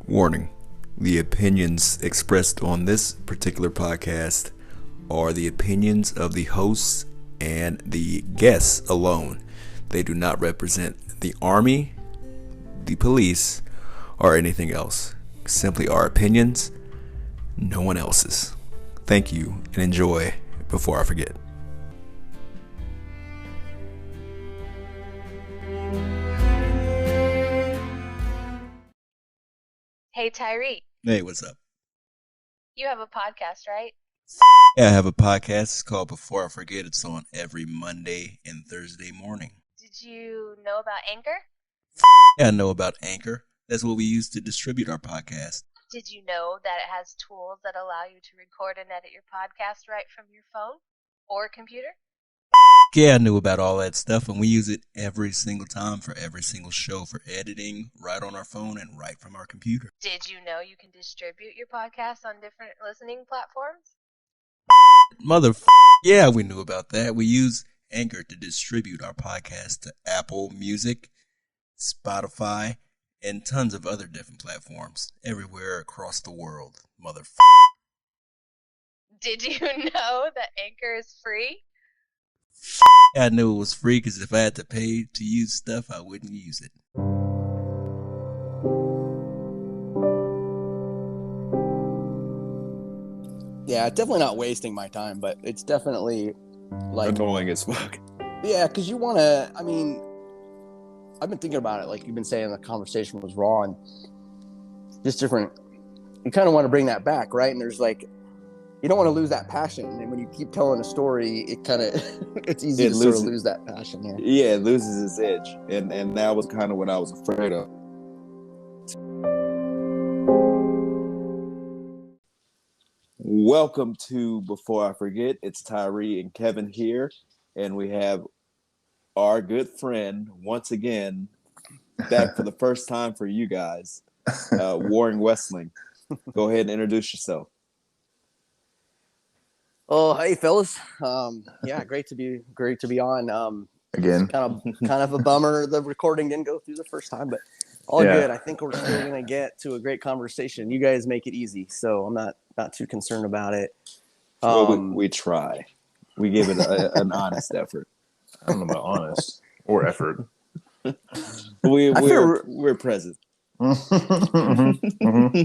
Warning: the opinions expressed on this particular podcast are the opinions of the hosts and the guests alone. They do not represent the Army, the police, or anything else. Simply our opinions, no one else's. Thank you and enjoy before I forget. Hey, Tyree, Hey, what's up? you have a podcast, right? Yeah, I have a podcast. It's called Before I Forget. It's on every Monday and Thursday morning. Did you know about Anchor? Yeah, I know about Anchor. That's what we use to distribute our podcast. Did you know that it has tools that allow you to record and edit your podcast right from your phone or computer? Yeah, I knew about all that stuff, and we use it every single time for every single show for editing, right on our phone and right from our computer. Did you know you can distribute your podcast on different listening platforms? Yeah, we knew about that. We use Anchor to distribute our podcast to Apple Music, Spotify, and tons of other different platforms everywhere across the world. Did you know that Anchor is free? I knew it was free because if I had to pay to use stuff, I wouldn't use it. Yeah, definitely not wasting my time, but it's definitely like annoying as fuck. Yeah, because you want to. I mean, I've been thinking about it. Like you've been saying, the conversation was raw and just different. You kind of want to bring that back, right? And there's like, you don't want to lose that passion. And when you keep telling a story, it kind of it's easy to sort of lose that passion. Yeah, it loses its edge, and that was kind of what I was afraid of. Welcome to Before I Forget. It's Tyree and Kevin here, and we have our good friend once again back for the first time for you guys, Warren Wessling. Go ahead and introduce yourself. Oh, hey fellas. Yeah, great to be on. Again, kind of a bummer the recording didn't go through the first time, but all good. I think we're still gonna get to a great conversation. You guys make it easy, so I'm not too concerned about it. We try. We give it an honest effort. I don't know about honest or effort. We're present. Mm-hmm.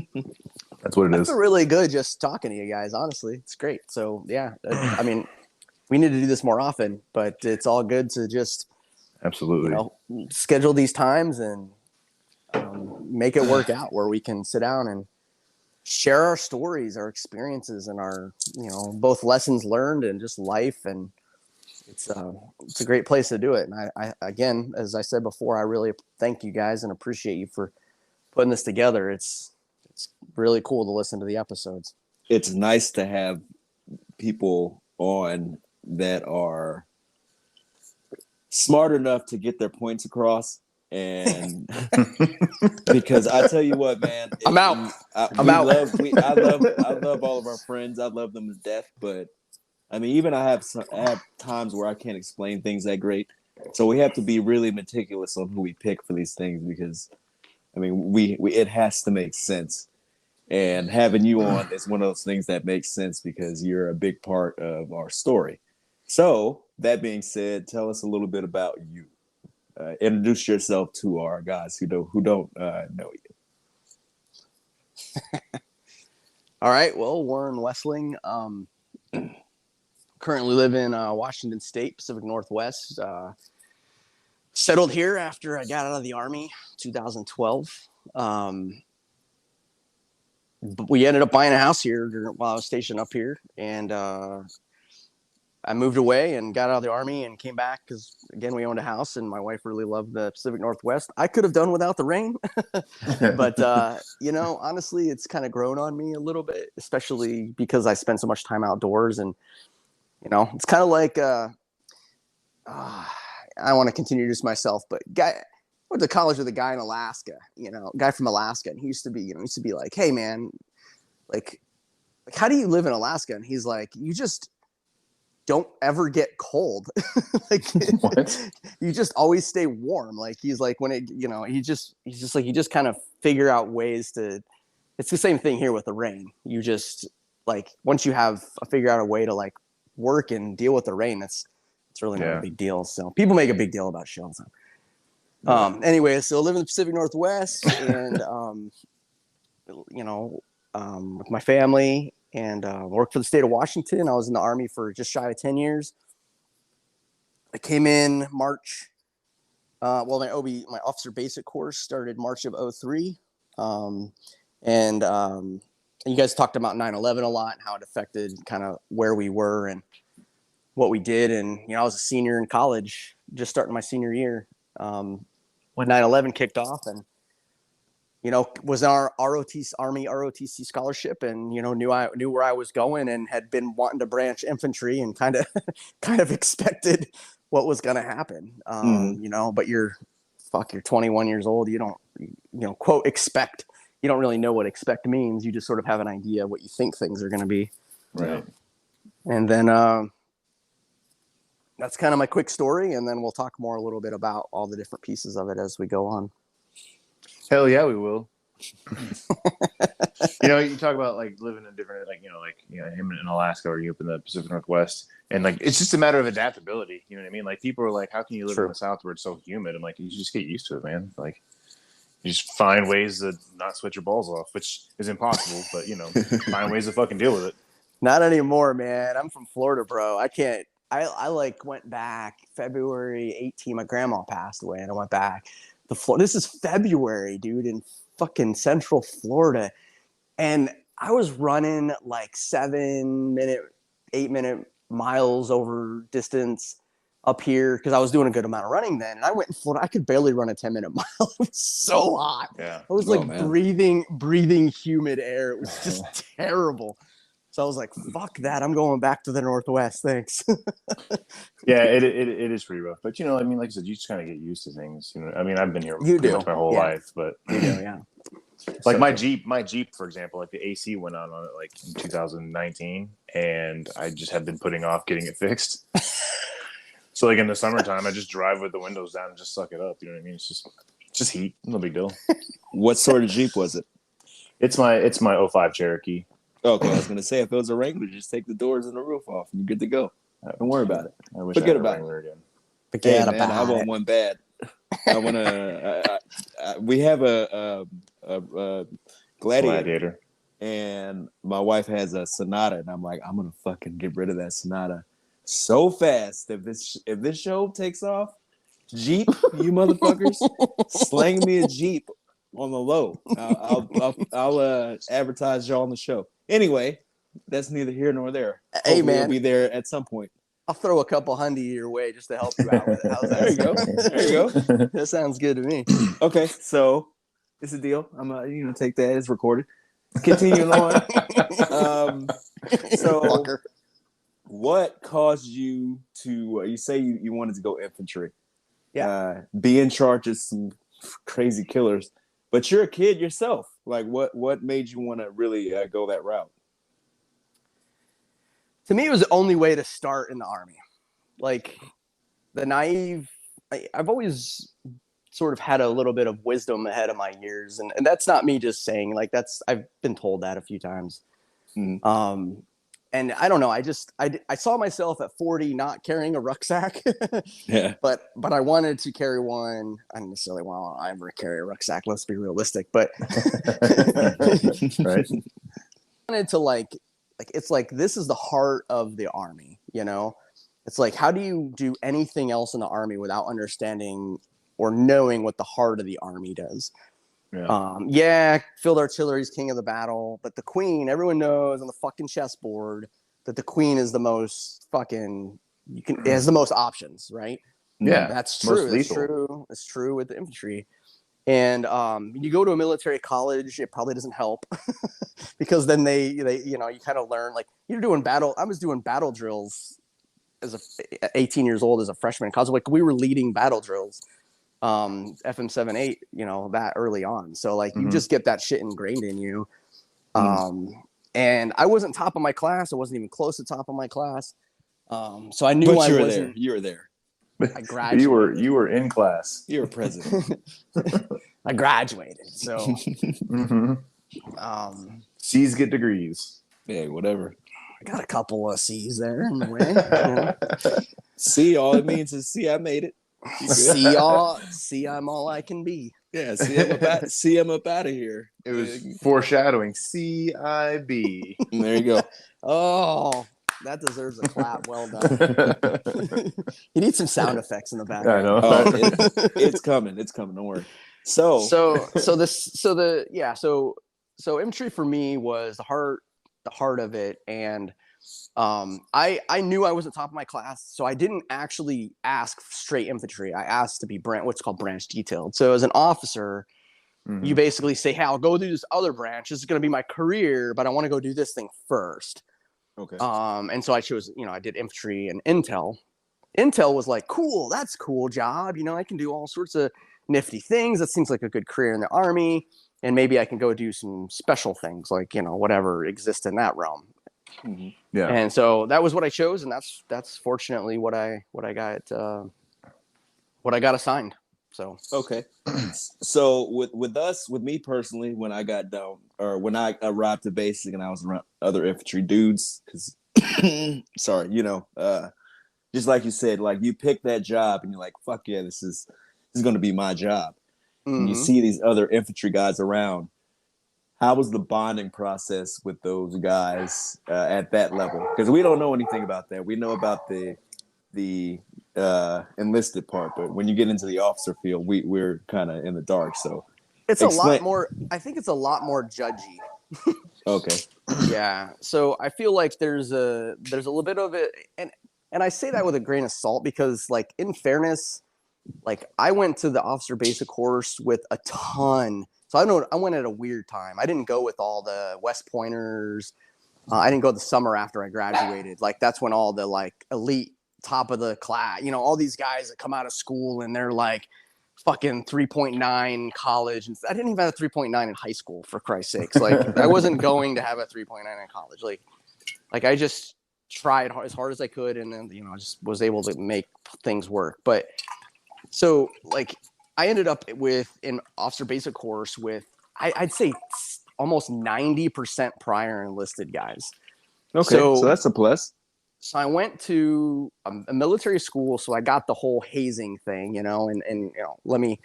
That's what it is. I feel really good just talking to you guys. Honestly, it's great. So yeah, I mean, we need to do this more often, but it's all good to just absolutely schedule these times and make it work out where we can sit down and share our stories, our experiences, and our both lessons learned and just life. And it's a great place to do it. And I again, as I said before, I really thank you guys and appreciate you for putting this together. It's really cool to listen to the episodes. It's nice to have people on that are smart enough to get their points across. And because I tell you what, man, I'm out. I love all of our friends. I love them to death. But I mean, even I have times where I can't explain things that great. So we have to be really meticulous on who we pick for these things because, I mean, we it has to make sense. And having you on is one of those things that makes sense because you're a big part of our story. So that being said, tell us a little bit about you. Introduce yourself to our guys who don't know you. All right. Well, Warren Wessling, currently live in Washington State, Pacific Northwest. Settled here after I got out of the Army, 2012. We ended up buying a house here while I was stationed up here, and I moved away and got out of the Army and came back because, again, we owned a house, and my wife really loved the Pacific Northwest. I could have done without the rain, but honestly, it's kind of grown on me a little bit, especially because I spend so much time outdoors, and it's kind of like I want to continue just myself, but went to college with a guy in Alaska, guy from Alaska. And he used to be like, hey man, like how do you live in Alaska? And he's like, you just don't ever get cold. Like what? You just always stay warm. Like he's like, when it, he's just like, you just kind of figure out ways to it's the same thing here with the rain. You just like once you have figure out a way to like work and deal with the rain, it's really not a big deal. So people make a big deal about shit all the time. Anyway, so I live in the Pacific Northwest and with my family and worked for the state of Washington. I was in the Army for just shy of 10 years. I came in March. My officer basic course started March of 03. And you guys talked about 9/11 a lot and how it affected kind of where we were and what we did. And, I was a senior in college, just starting my senior year when 9/11 kicked off and, was our Army ROTC scholarship and, knew where I was going and had been wanting to branch infantry and kind of expected what was going to happen. But you're 21 years old. You don't, quote, expect. You don't really know what expect means. You just sort of have an idea of what you think things are going to be. Right. And then that's kind of my quick story. And then we'll talk more a little bit about all the different pieces of it as we go on. Hell yeah, we will. You talk about like living in different, him in Alaska or you up in the Pacific Northwest, and like it's just a matter of adaptability. You know what I mean? Like people are like, "How can you live in the South where it's so humid?" I'm like, you just get used to it, man. Like you just find ways to not sweat your balls off, which is impossible, but find ways to fucking deal with it. Not anymore, man. I'm from Florida, bro. I can't. I went back February 18. My grandma passed away, and I went back. This is February, dude, in fucking Central Florida. And I was running like 7-minute, 8-minute miles over distance up here because I was doing a good amount of running then. And I went in Florida. I could barely run a 10-minute mile. It was so hot. Yeah. I was breathing humid air. It was just terrible. So I was like, fuck that. I'm going back to the Northwest. Thanks. Yeah, it is pretty rough. But, like I said, you just kind of get used to things. I've been here pretty much my whole life. But, yeah. Like my Jeep, for example, like the AC went on it like in 2019. And I just have been putting off getting it fixed. So like in the summertime, I just drive with the windows down and just suck it up. You know what I mean? It's just heat. No big deal. What sort of Jeep was it? It's my 05 Cherokee. Okay, I was gonna say if it was a Wrangler, just take the doors and the roof off, and you're good to go. Don't worry about it. I wish Forget I had about a Wrangler again. Forget man, about I want it. one bad. I want to. We have a Gladiator, and my wife has a Sonata, and I'm like, I'm gonna fucking get rid of that Sonata so fast. If this show takes off, Jeep, you motherfuckers, slang me a Jeep on the low. I'll advertise y'all on the show. Anyway, that's neither here nor there. Hey, Hopefully man. we'll be there at some point. I'll throw a couple $100 your way just to help you out with it. How's that? There you go. There you go. That sounds good to me. Okay, so it's a deal. I'm gonna take that as recorded. Continue on. So, what caused you to? You say you wanted to go infantry. Yeah. Be in charge of some crazy killers, but you're a kid yourself. Like, what made you want to really go that route? To me, it was the only way to start in the Army. Like the naive, I've always sort of had a little bit of wisdom ahead of my years. And that's not me just saying, like, I've been told that a few times. Mm-hmm. And I don't know, I saw myself at 40 not carrying a rucksack. Yeah. But I wanted to carry one. I don't necessarily want to ever carry a rucksack, let's be realistic. But right. I wanted to like it's like this is the heart of the Army, you know? It's like, how do you do anything else in the Army without understanding or knowing what the heart of the Army does? Yeah. Field artillery is king of the battle, but the Queen, everyone knows on the fucking chessboard that the Queen is the most fucking, it has the most options, right? Yeah. That's true. That's true. It's true with the infantry. And you go to a military college, it probably doesn't help because then they you kind of learn, like, I was doing battle drills as 18 years old as a freshman in college. Like, we were leading battle drills, FM 7-8, that early on. So like, you just get that shit ingrained in you. And I wasn't top of my class. I wasn't even close to top of my class. So I knew but I wasn't. You were there. I graduated. You were in class. You were president. I graduated. So C's get degrees. Yeah, whatever. I got a couple of C's there in the way. You know? C, all it means is see, I made it. See, I'm all I can be. Yeah, see, I'm up out of here. It was foreshadowing. CIB. There you go. Oh, that deserves a clap. Well done. You need some sound effects in the background. I know. Oh, it's coming. It's coming. Don't worry. So infantry for me was the heart of it, and I knew I was at the top of my class, so I didn't actually ask straight infantry. I asked to be what's called branch detailed. So as an officer, you basically say, "Hey, I'll go do this other branch. This is going to be my career, but I want to go do this thing first." Okay. And so I chose, I did infantry and intel. Intel was like, cool, that's a cool job. I can do all sorts of nifty things. That seems like a good career in the Army. And maybe I can go do some special things like, whatever exists in that realm. Mm-hmm. Yeah. And so that was what I chose. And that's fortunately what I got assigned. So, okay. So with me personally, when I got down or when I arrived to basic and I was around other infantry dudes, because sorry, just like you said, like you pick that job and you're like, fuck yeah, this is going to be my job. And you see these other infantry guys around. How was the bonding process with those guys at that level? Because we don't know anything about that. We know about the enlisted part, but when you get into the officer field, we're kind of in the dark. So it's a lot more. I think it's a lot more judgy. Okay. Yeah. So I feel like there's a little bit of it, and I say that with a grain of salt because, like, in fairness, like I went to the officer basic course with a ton. So I went at a weird time. I didn't go with all the West Pointers. I didn't go the summer after I graduated. Like that's when all the like elite top of the class, all these guys that come out of school and they're like fucking 3.9 college. And I didn't even have a 3.9 in high school, for Christ's sakes. Like I wasn't going to have a 3.9 in college. Like I just tried as hard as I could. And then, I just was able to make things work. But so like I ended up with an officer basic course with, I'd say almost 90% prior enlisted guys. Okay. So that's a plus. So I went to a military school, so I got the whole hazing thing, and let me,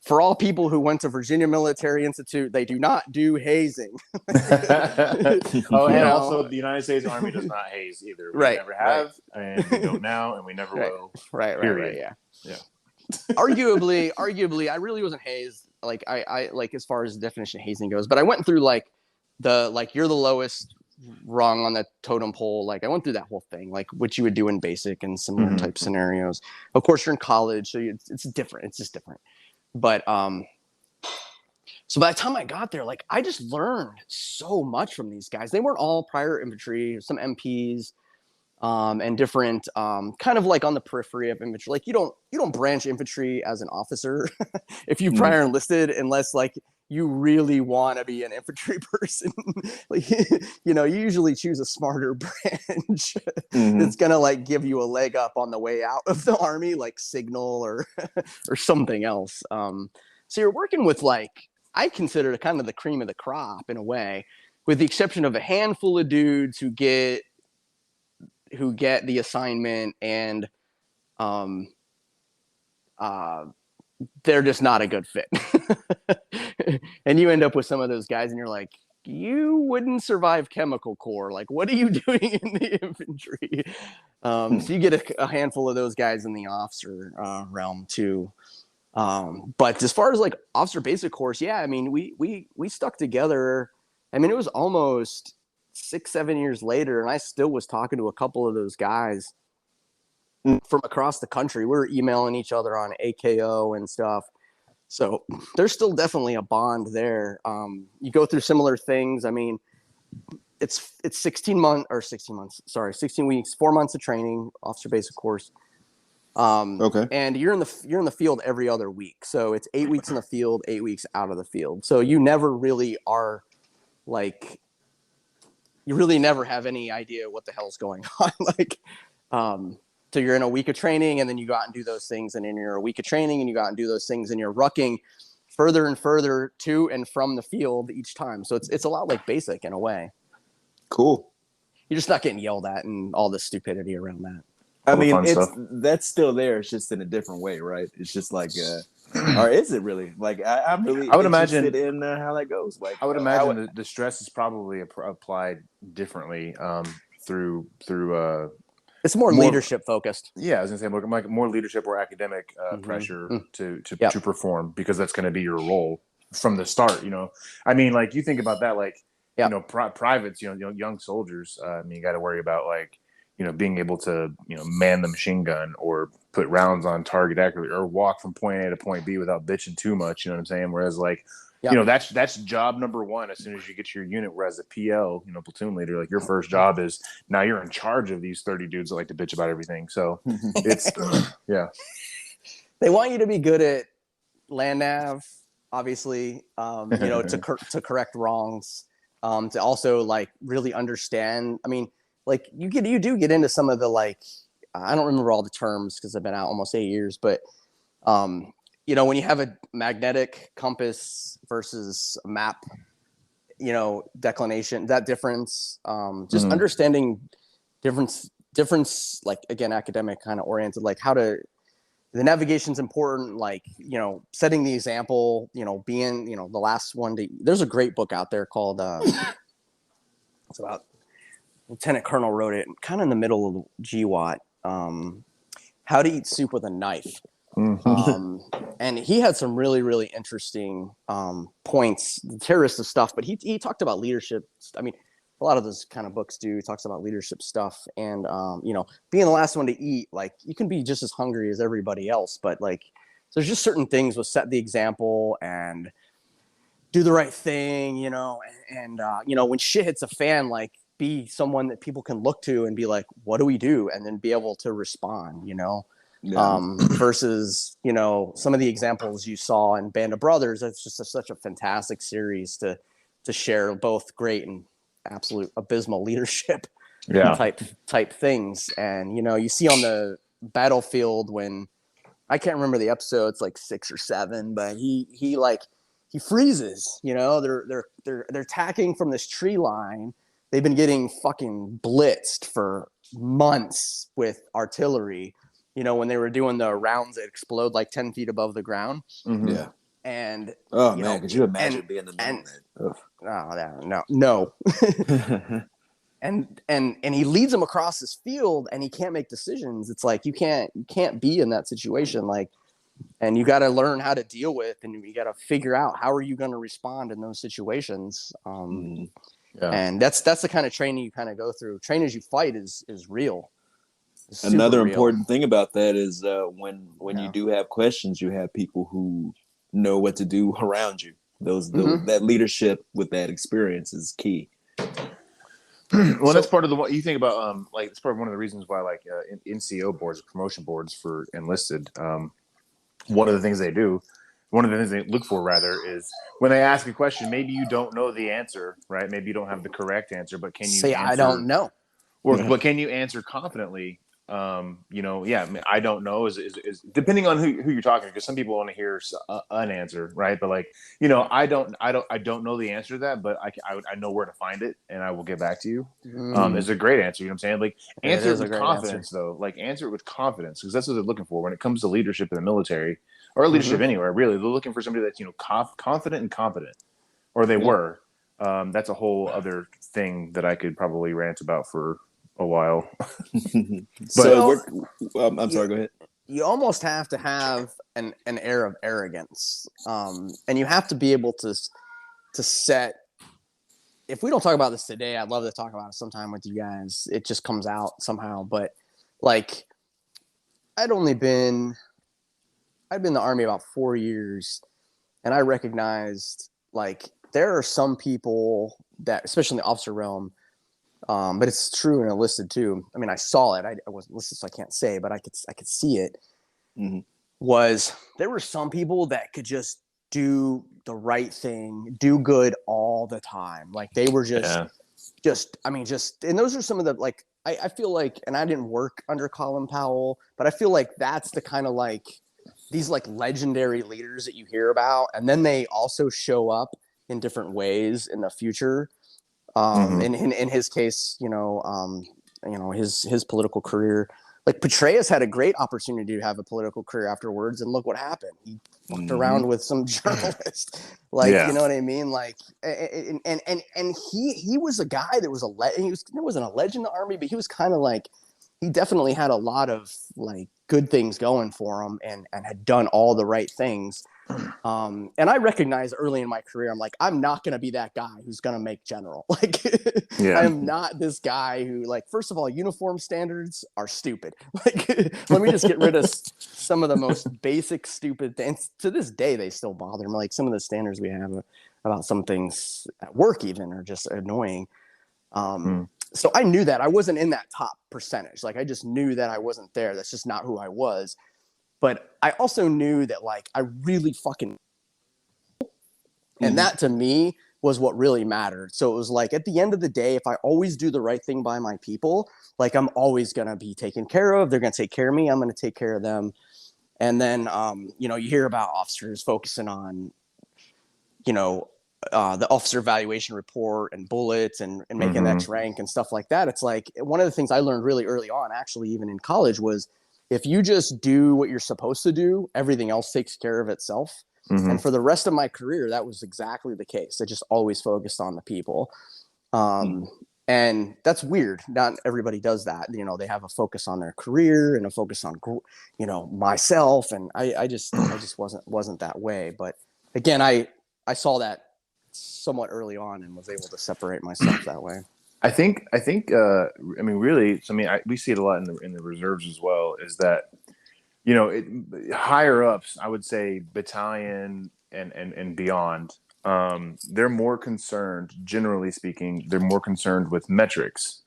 for all people who went to Virginia Military Institute, they do not do hazing. And also the United States Army does not haze either. We never have, and we don't now, and we never will. Right, yeah. Arguably, I really wasn't hazed. Like I like as far as the definition of hazing goes, but I went through like you're the lowest rung on the totem pole. Like I went through that whole thing, like what you would do in basic and similar type scenarios. Of course, you're in college, so it's different. It's just different. But so by the time I got there, like I just learned so much from these guys. They weren't all prior infantry, some MPs, and different kind of like on the periphery of infantry. Like you don't branch infantry as an officer if you prior enlisted unless like you really want to be an infantry person. Like you usually choose a smarter branch that's gonna like give you a leg up on the way out of the Army, like signal or something else. So you're working with like I consider it kind of the cream of the crop in a way, with the exception of a handful of dudes who get the assignment and they're just not a good fit. And you end up with some of those guys and you're like, you wouldn't survive chemical corps. Like, what are you doing in the infantry? So you get a handful of those guys in the officer realm too. But as far as like officer basic course, yeah, I mean, we stuck together. I mean, it was almost 6-7 years later, and I still was talking to a couple of those guys from across the country. We were emailing each other on AKO and stuff. So there's still definitely a bond there. You go through similar things. I mean, it's 16 weeks, 4 months of training, officer basic course. Okay. And you're in the field every other week. So it's 8 weeks in the field, 8 weeks out of the field. So you never really are like, you really never have any idea what the hell's going on. Like, so you're in a week of training and then you go out and do those things. And then you're a week of training and you go out and do those things and you're rucking further and further to and from the field each time. So it's a lot like basic in a way. Cool. You're just not getting yelled at and all the stupidity around that. I mean, that's still there. It's just in a different way, right? It's just like, or is it really? Like, I'm really. I would imagine in how that goes. Like, I would imagine the stress is probably applied differently through. It's more leadership focused. Yeah, I was gonna say more leadership or academic pressure to perform, because that's going to be your role from the start. You know, I mean, like you think about that, like you know, privates, you know, young soldiers. I mean, you got to worry about like, you know, being able to, you know, man the machine gun or put rounds on target accurately or walk from point A to point B without bitching too much. You know what I'm saying? Whereas like, you know, that's job number one as soon as you get your unit. Whereas a PL, you know, platoon leader, like your first job is now you're in charge of these 30 dudes that like to bitch about everything. So it's, yeah. They want you to be good at land nav, obviously, you know, to correct wrongs, to also like really understand. I mean, like you do get into some of the, like, I don't remember all the terms because I've been out almost 8 years, but you know, when you have a magnetic compass versus a map, you know, declination, that difference, just understanding difference, like again, academic kind of oriented, like the navigation's important, like, you know, setting the example, you know, being, you know, the last one there's a great book out there called, it's about Lieutenant Colonel wrote it kind of in the middle of the GWAT, How to Eat Soup with a Knife. And he had some really, really interesting points, terrorist stuff, but he talked about leadership. I mean, a lot of those kind of books do. He talks about leadership stuff and, you know, being the last one to eat, like you can be just as hungry as everybody else, but like, there's just certain things with set the example and do the right thing, you know, and you know, when shit hits a fan, like be someone that people can look to and be like, what do we do? And then be able to respond, you know? Versus, you know, some of the examples you saw in Band of Brothers. That's just such a fantastic series to share both great and absolute abysmal leadership type things. And, you know, you see on the battlefield when I can't remember the episode, it's like 6 or 7, but he freezes, you know, they're attacking from this tree line. They've been getting fucking blitzed for months with artillery. You know, when they were doing the rounds that explode like 10 feet above the ground. Yeah. And could you imagine being the middle of that? No. and he leads them across this field and he can't make decisions. It's like you can't be in that situation. Like, and you got to learn how to deal with, and you got to figure out how are you going to respond in those situations. And that's the kind of training you kind of go through. Train as you fight is real. Another important thing about that is when you do have questions, you have people who know what to do around you. That leadership with that experience is key. Well, that's part of what you think about. Like it's part of one of the reasons why, like NCO boards, promotion boards for enlisted. One of the things they look for rather is when they ask a question, maybe you don't know the answer, right? Maybe you don't have the correct answer, but can you say answer, I don't know, but can you answer confidently? You know, I mean, I don't know is depending on who you're talking to, because some people want to hear an answer, right? But like, you know, I don't know the answer to that, but I know where to find it, and I will get back to you. Is a great answer. You know what I'm saying? Like, answer it with confidence, though. Like, answer it with confidence, because that's what they're looking for when it comes to leadership in the military or leadership anywhere. Really, they're looking for somebody that's, you know, confident and competent, or they were. That's a whole other thing that I could probably rant about for a while. So I'm sorry, go ahead. You almost have to have an air of arrogance, and you have to be able to set. If we don't talk about this today, I'd love to talk about it sometime with you guys. It just comes out somehow. But like, I'd been in the Army about 4 years, and I recognized, like, there are some people that, especially in the officer realm, but it's true and enlisted too. I mean, I saw it. I wasn't enlisted, so I can't say, but I could see it. There were some people that could just do the right thing, do good all the time. Like they were and those are some of the, like, I feel like, and I didn't work under Colin Powell, but I feel like that's the kind of like these like legendary leaders that you hear about, and then they also show up in different ways in the future. In his case, his political career, like Petraeus had a great opportunity to have a political career afterwards, and look what happened. He fucked around with some journalist. Like, you know what I mean? Like, and he was a guy that was he wasn't a legend in the army, but he was kind of like, he definitely had a lot of like good things going for him, and had done all the right things. And I recognized early in my career, I'm like, I'm not going to be that guy who's going to make general. Like, I am not this guy who, like, first of all, uniform standards are stupid. Like, let me just get rid of some of the most basic stupid things. To this day, they still bother me. Like, some of the standards we have about some things at work even are just annoying. So I knew that I wasn't in that top percentage. Like, I just knew that I wasn't there. That's just not who I was. But I also knew that, like, I really fucking, and that to me was what really mattered. So it was like, at the end of the day, if I always do the right thing by my people, like, I'm always going to be taken care of. They're going to take care of me. I'm going to take care of them. And then, you hear about officers focusing on, the officer evaluation report and bullets and making X rank and stuff like that. It's like, one of the things I learned really early on, actually, even in college, was if you just do what you're supposed to do, everything else takes care of itself. And for the rest of my career, that was exactly the case. I just always focused on the people. And that's weird. Not everybody does that. They have a focus on their career and a focus on, myself. And I just wasn't that way. But again, I saw that somewhat early on and was able to separate myself that way. I think. I mean, really. So, we see it a lot in the reserves as well. Is that, higher ups, I would say battalion and beyond. They're more concerned, generally speaking. They're more concerned with metrics.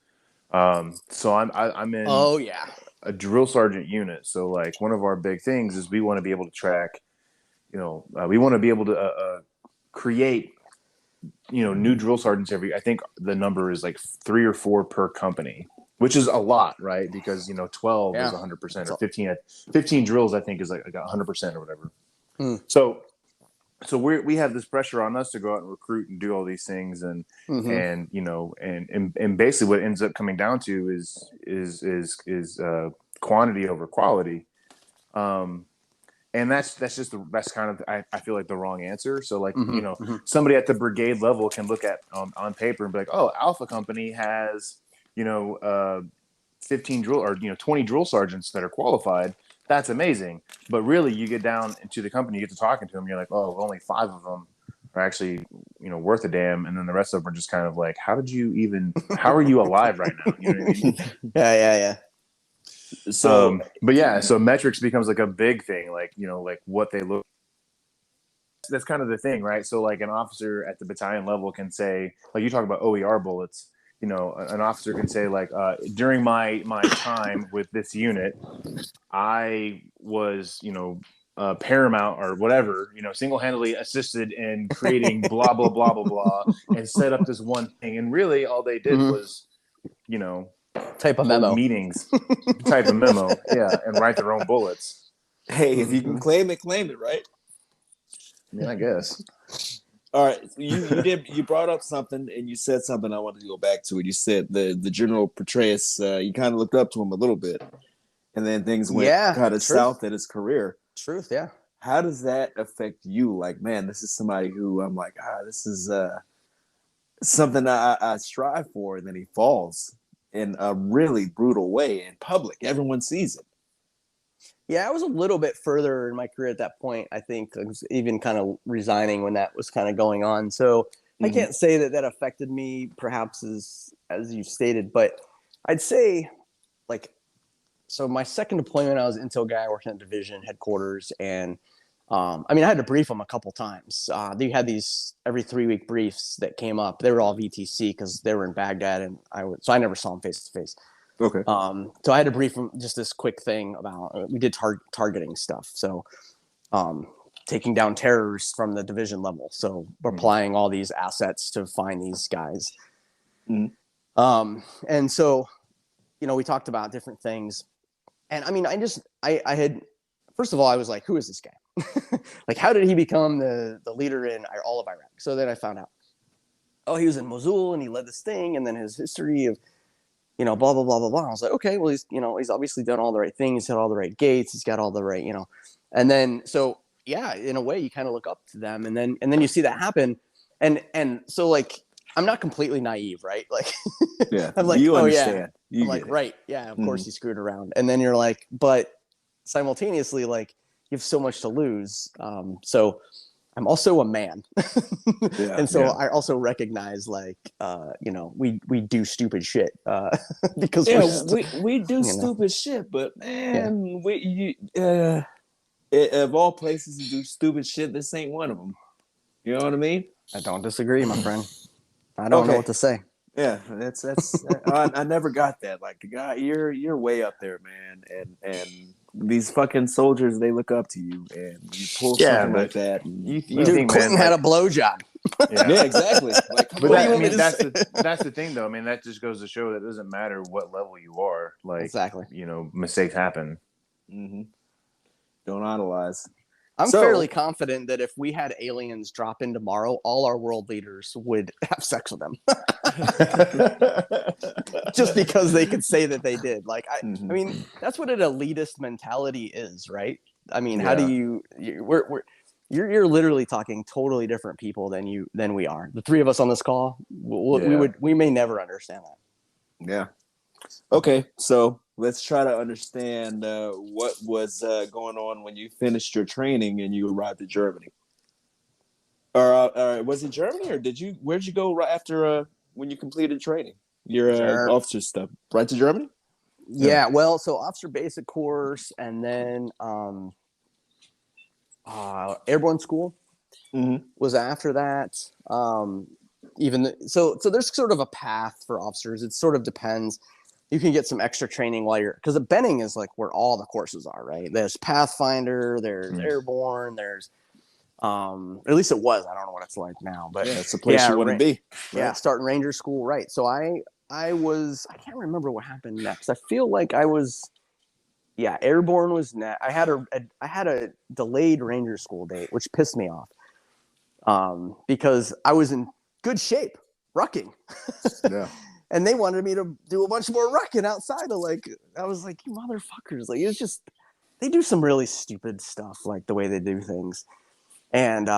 So I'm in. Oh yeah. A drill sergeant unit. So, like, one of our big things is we want to be able to track. We want to be able to create. New drill sergeants I think the number is like 3 or 4 per company, which is a lot, right? Because 12 is 100%, or 15 drills I think is like 100% or whatever. So we have this pressure on us to go out and recruit and do all these things, and basically what it ends up coming down to is quantity over quality. And that's kind of I feel like the wrong answer. So, like, somebody at the brigade level can look at on paper and be like, oh, Alpha Company has 15 drill or 20 drill sergeants that are qualified. That's amazing. But really, you get down into the company, you get to talking to them, you're like, oh, only 5 of them are actually worth a damn, and then the rest of them are just kind of like, how are you alive right now? You know what I mean? Yeah. So, so metrics becomes like a big thing, like, like what they look. That's kind of the thing, right? So, like, an officer at the battalion level can say, like, you talk about OER bullets, an officer can say, like, during my time with this unit, I was, paramount or whatever, single-handedly assisted in creating blah, blah, blah, blah, blah, and set up this one thing. And really all they did was, type a memo meetings, type a memo, and write their own bullets. Hey, if you can claim it, right? I mean, I guess. All right, so you brought up something, and you said something I wanted to go back to. And you said the General Petraeus, you kind of looked up to him a little bit, and then things went kind of south in his career. Truth, yeah. How does that affect you? Like, man, this is somebody who I'm like, this is something I strive for, and then he falls in a really brutal way in public. Everyone sees it. Yeah, I was a little bit further in my career at that point. I think I was even kind of resigning when that was kind of going on. So I can't say that affected me perhaps as you stated, but I'd say, like, so my second deployment, I was an intel guy working at division headquarters, and I had to brief them a couple times. They had these every 3-week briefs that came up. They were all VTC because they were in Baghdad, and I never saw them face to face. Okay. So I had to brief them just this quick thing about we did targeting stuff. So taking down terrorists from the division level. So we're applying all these assets to find these guys. And so, we talked about different things, and I had first of all, I was like, who is this guy? Like, how did he become the leader in all of Iraq? So then I found out, oh, he was in Mosul and he led this thing, and then his history of, you know, blah, blah, blah, blah, blah. I was like, okay, well, he's, you know, he's obviously done all the right things. He's hit all the right gates. He's got all the right, you know, and then, so yeah, in a way you kind of look up to them, and then you see that happen. And so like, I'm not completely naive, right? Like, Yeah, I'm like, you oh understand. yeah, I'm like, right. Yeah, of course he screwed around. And then you're like, but simultaneously, like, you have so much to lose. So I'm also a man. Yeah, and so yeah. I also recognize, like, you know, we do stupid shit because we do stupid shit, but man, of all places to do stupid shit, this ain't one of them. You know what I mean? I don't disagree, my friend. I don't know what to say. Yeah, that's I never got that. Like, God, you're way up there, man, and these fucking soldiers, they look up to you, and you pull something like that. You Dude, think, Clinton man, had a blowjob. Yeah, exactly. Like, come but on. that, I want me mean, to that's say? that's the thing, though. I mean, that just goes to show that it doesn't matter what level you are. Like, Exactly. you know, mistakes happen. Mm-hmm. Don't idolize. I'm fairly confident that if we had aliens drop in tomorrow, all our world leaders would have sex with them. Just because they could say that they did. Like, I mean, that's what an elitist mentality is, right? I mean, how do you're literally talking totally different people than we are. The three of us on this call, we may never understand that. Yeah. Okay, so let's try to understand what was going on when you finished your training and you arrived at Germany. Or was it Germany, or where'd you go right after when you completed training? Your officer stuff, right to Germany? Yeah, well, so officer basic course, and then airborne school was after that. So there's sort of a path for officers. It sort of depends. You can get some extra training because the Benning is like where all the courses are, right? There's Pathfinder, there's Airborne, there's at least it was. I don't know what it's like now, but it's the place you want to be. Right? Yeah, starting Ranger school, right? So I can't remember what happened next. I feel like I was, Airborne was next. I had a delayed Ranger school date, which pissed me off, because I was in good shape, rucking. Yeah. And they wanted me to do a bunch more rucking outside of, like, I was like, you motherfuckers. Like, it's just, they do some really stupid stuff, like the way they do things. And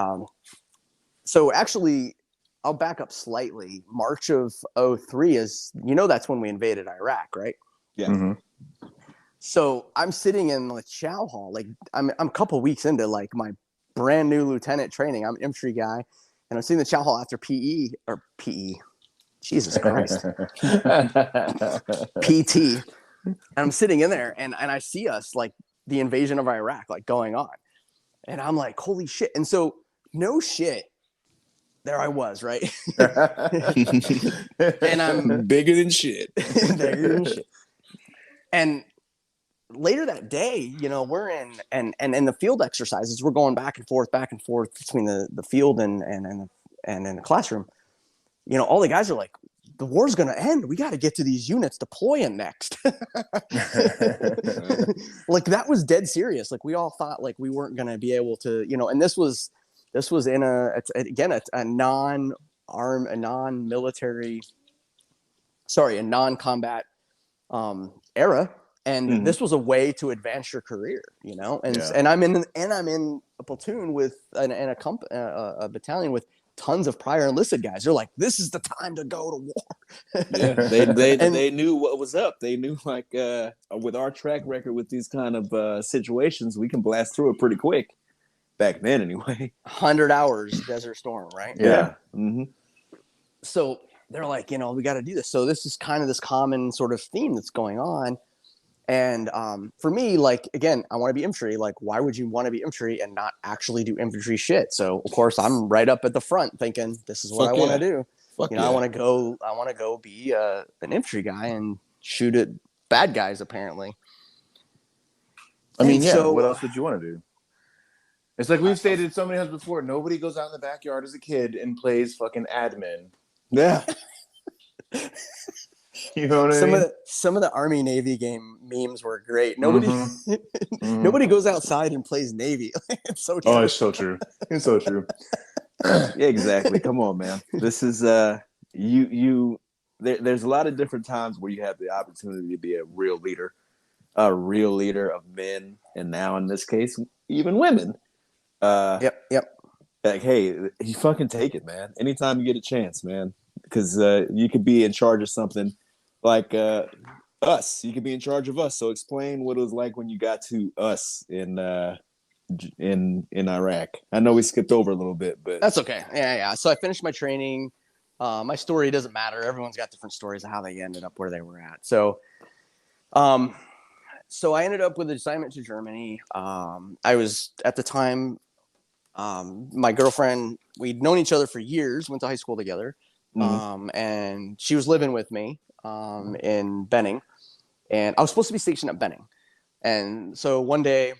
so actually, I'll back up slightly. March of 2003 is, that's when we invaded Iraq, right? Yeah. Mm-hmm. So I'm sitting in the chow hall. Like, I'm a couple weeks into, like, my brand new lieutenant training. I'm an infantry guy. And I'm sitting in the chow hall after PE. Jesus Christ. PT. And I'm sitting in there and I see us, like, the invasion of Iraq, like, going on. And I'm like, holy shit. And so, no shit, there I was, right? And I'm bigger than shit. Bigger than shit. And later that day, we're in and the field exercises, we're going back and forth between the field and in the classroom. All the guys are like, the war's going to end. We got to get to these units deploying next. Like, that was dead serious. Like, we all thought, like, we weren't going to be able to, and this was in a non-combat era. And this was a way to advance your career, and I'm in a platoon with a battalion with tons of prior enlisted guys. They're like, this is the time to go to war. Yeah, they knew what was up. They knew, like, with our track record with these kind of situations, we can blast through it pretty quick. Back then, anyway. 100 hours Desert Storm, right? Yeah. Mm-hmm. So they're like, we got to do this. So this is kind of this common sort of theme that's going on. And for me, like, again, I want to be infantry. Like, why would you want to be infantry and not actually do infantry shit? So of course I'm right up at the front thinking, this is what I want to do. I want to go be an infantry guy and shoot at bad guys, apparently. I mean, what else would you want to do? It's like we've stated so many times before, nobody goes out in the backyard as a kid and plays fucking admin. Yeah. You know what I mean? Some of the Army Navy game memes were great. Nobody nobody goes outside and plays Navy. It's so true. Oh, it's so true. It's so true. Yeah, exactly. Come on, man. This is there's a lot of different times where you have the opportunity to be a real leader of men, and now in this case, even women. Yep. Like, hey, you fucking take it, man. Anytime you get a chance, man, because you could be in charge of something like us. You could be in charge of us. So explain what it was like when you got to us in Iraq. I know we skipped over a little bit, but That's okay. Yeah. So I finished my training. My story doesn't matter. Everyone's got different stories of how they ended up where they were at. So I ended up with an assignment to Germany. I was at the time, my girlfriend, we'd known each other for years, went to high school together. And she was living with me in Benning, and I was supposed to be stationed at Benning. And so one day,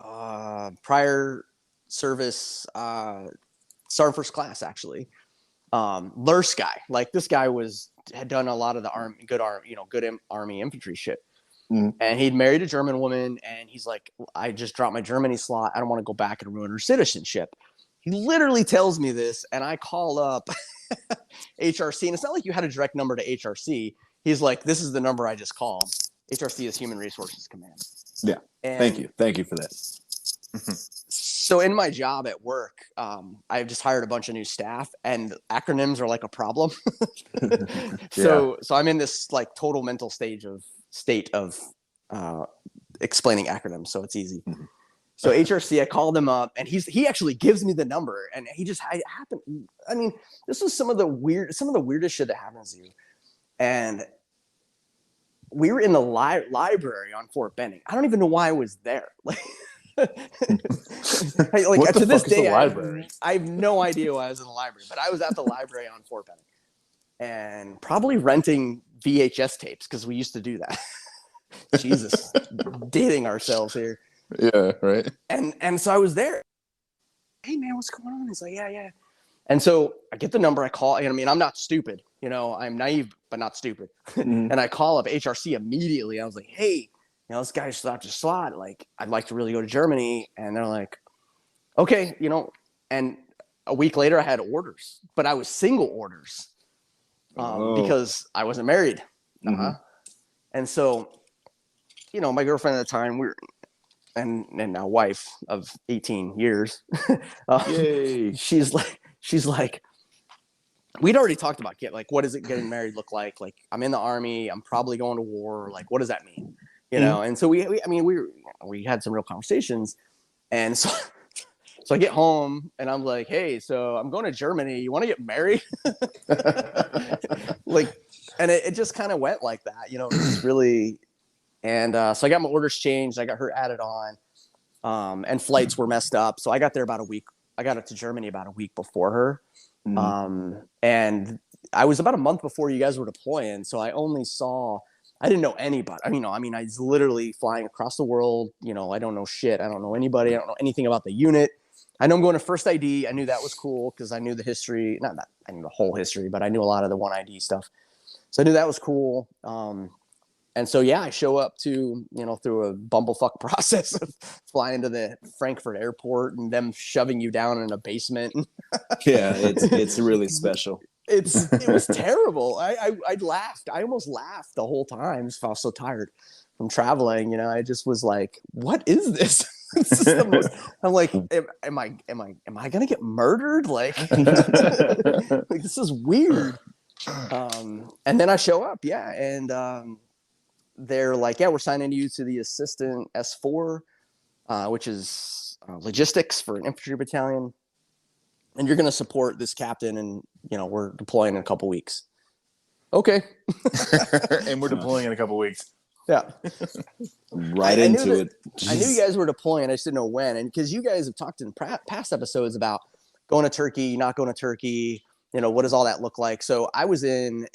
prior service, sergeant first class, actually, Lurse guy, like this guy had done a lot of the good Army infantry shit. And he'd married a German woman, and he's like, I just dropped my Germany slot. I don't want to go back and ruin her citizenship. He literally tells me this, and I call up HRC, and it's not like you had a direct number to HRC. He's like, this is the number I just called. HRC is Human Resources Command. Yeah. And Thank you for that. so in my job at work, I've just hired a bunch of new staff, and acronyms are like a problem. So I'm in this like total mental state of explaining acronyms, so it's easy. So HRC, I called him up, and he actually gives me the number, and I happened. I mean, this was some of the weirdest shit that happens to you. And we were in the library on Fort Benning. I don't even know why I was there. Like to this day, I have no idea why I was in the library, but I was at the library on Fort Benning, and probably renting VHS tapes, because we used to do that. Jesus, dating ourselves here. Yeah, right. And so I was there. Hey man, what's going on? He's like, yeah. And so I get the number, I call. I mean, I'm not stupid, I'm naive but not stupid. And I call up HRC immediately. I was like, hey, this guy just stopped your slot. Like, I'd like to really go to Germany. And they're like, okay, And a week later, I had orders, but I was single orders because I wasn't married. And so, my girlfriend at the time, and now wife of 18 years, she's like, we'd already talked about what does it getting married look like? Like, I'm in the Army, I'm probably going to war. Like, what does that mean? And so we had some real conversations. And so I get home and I'm like, hey, so I'm going to Germany. You want to get married? And it just kind of went like that, it's really. And so I got my orders changed. I got her added on, and flights were messed up. So I got there about a week. I got up to Germany about a week before her. And I was about a month before you guys were deploying. So I didn't know anybody. I was literally flying across the world. I don't know shit. I don't know anybody. I don't know anything about the unit. I know I'm going to first ID. I knew that was cool because I knew the history. Not that I knew the whole history, but I knew a lot of the 1ID stuff. So I knew that was cool. And so, I show up to, through a bumblefuck process of flying to the Frankfurt airport and them shoving you down in a basement. Yeah, it's really special. It was terrible. I laughed. I almost laughed the whole time. I was so tired from traveling. I just was like, what is this? This is the most, I'm like, am I going to get murdered? Like, like, this is weird. And then I show up. Yeah. And, they're like, we're signing you to the assistant S4, which is logistics for an infantry battalion. And you're going to support this captain. And, we're deploying in a couple weeks. Okay. And we're deploying in a couple weeks. Yeah. Right into it. I knew you guys were deploying. I just didn't know when. And because you guys have talked in past episodes about going to Turkey, not going to Turkey, what does all that look like? So I was in,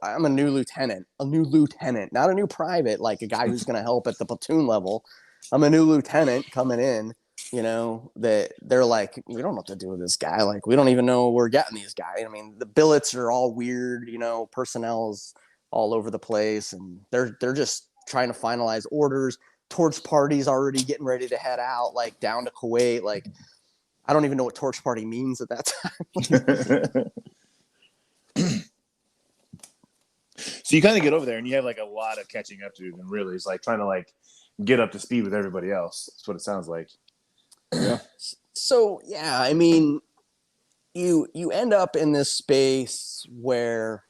I'm a new lieutenant, not a new private, like a guy who's going to help at the platoon level. I'm a new lieutenant coming in. you know, that they're like, we don't know what to do with this guy. Like, we don't even know we're getting these guys. I mean, the billets are all weird, you know, personnel's all over the place, and they're just trying to finalize orders. Torch party's already getting ready to head out, like down to Kuwait. Like, I don't even know what torch party means at that time. So you kind of get over there and you have like a lot of catching up to do, and really it's like trying to like get up to speed with everybody else. That's what it sounds like. Yeah. So yeah, I mean, you end up in this space where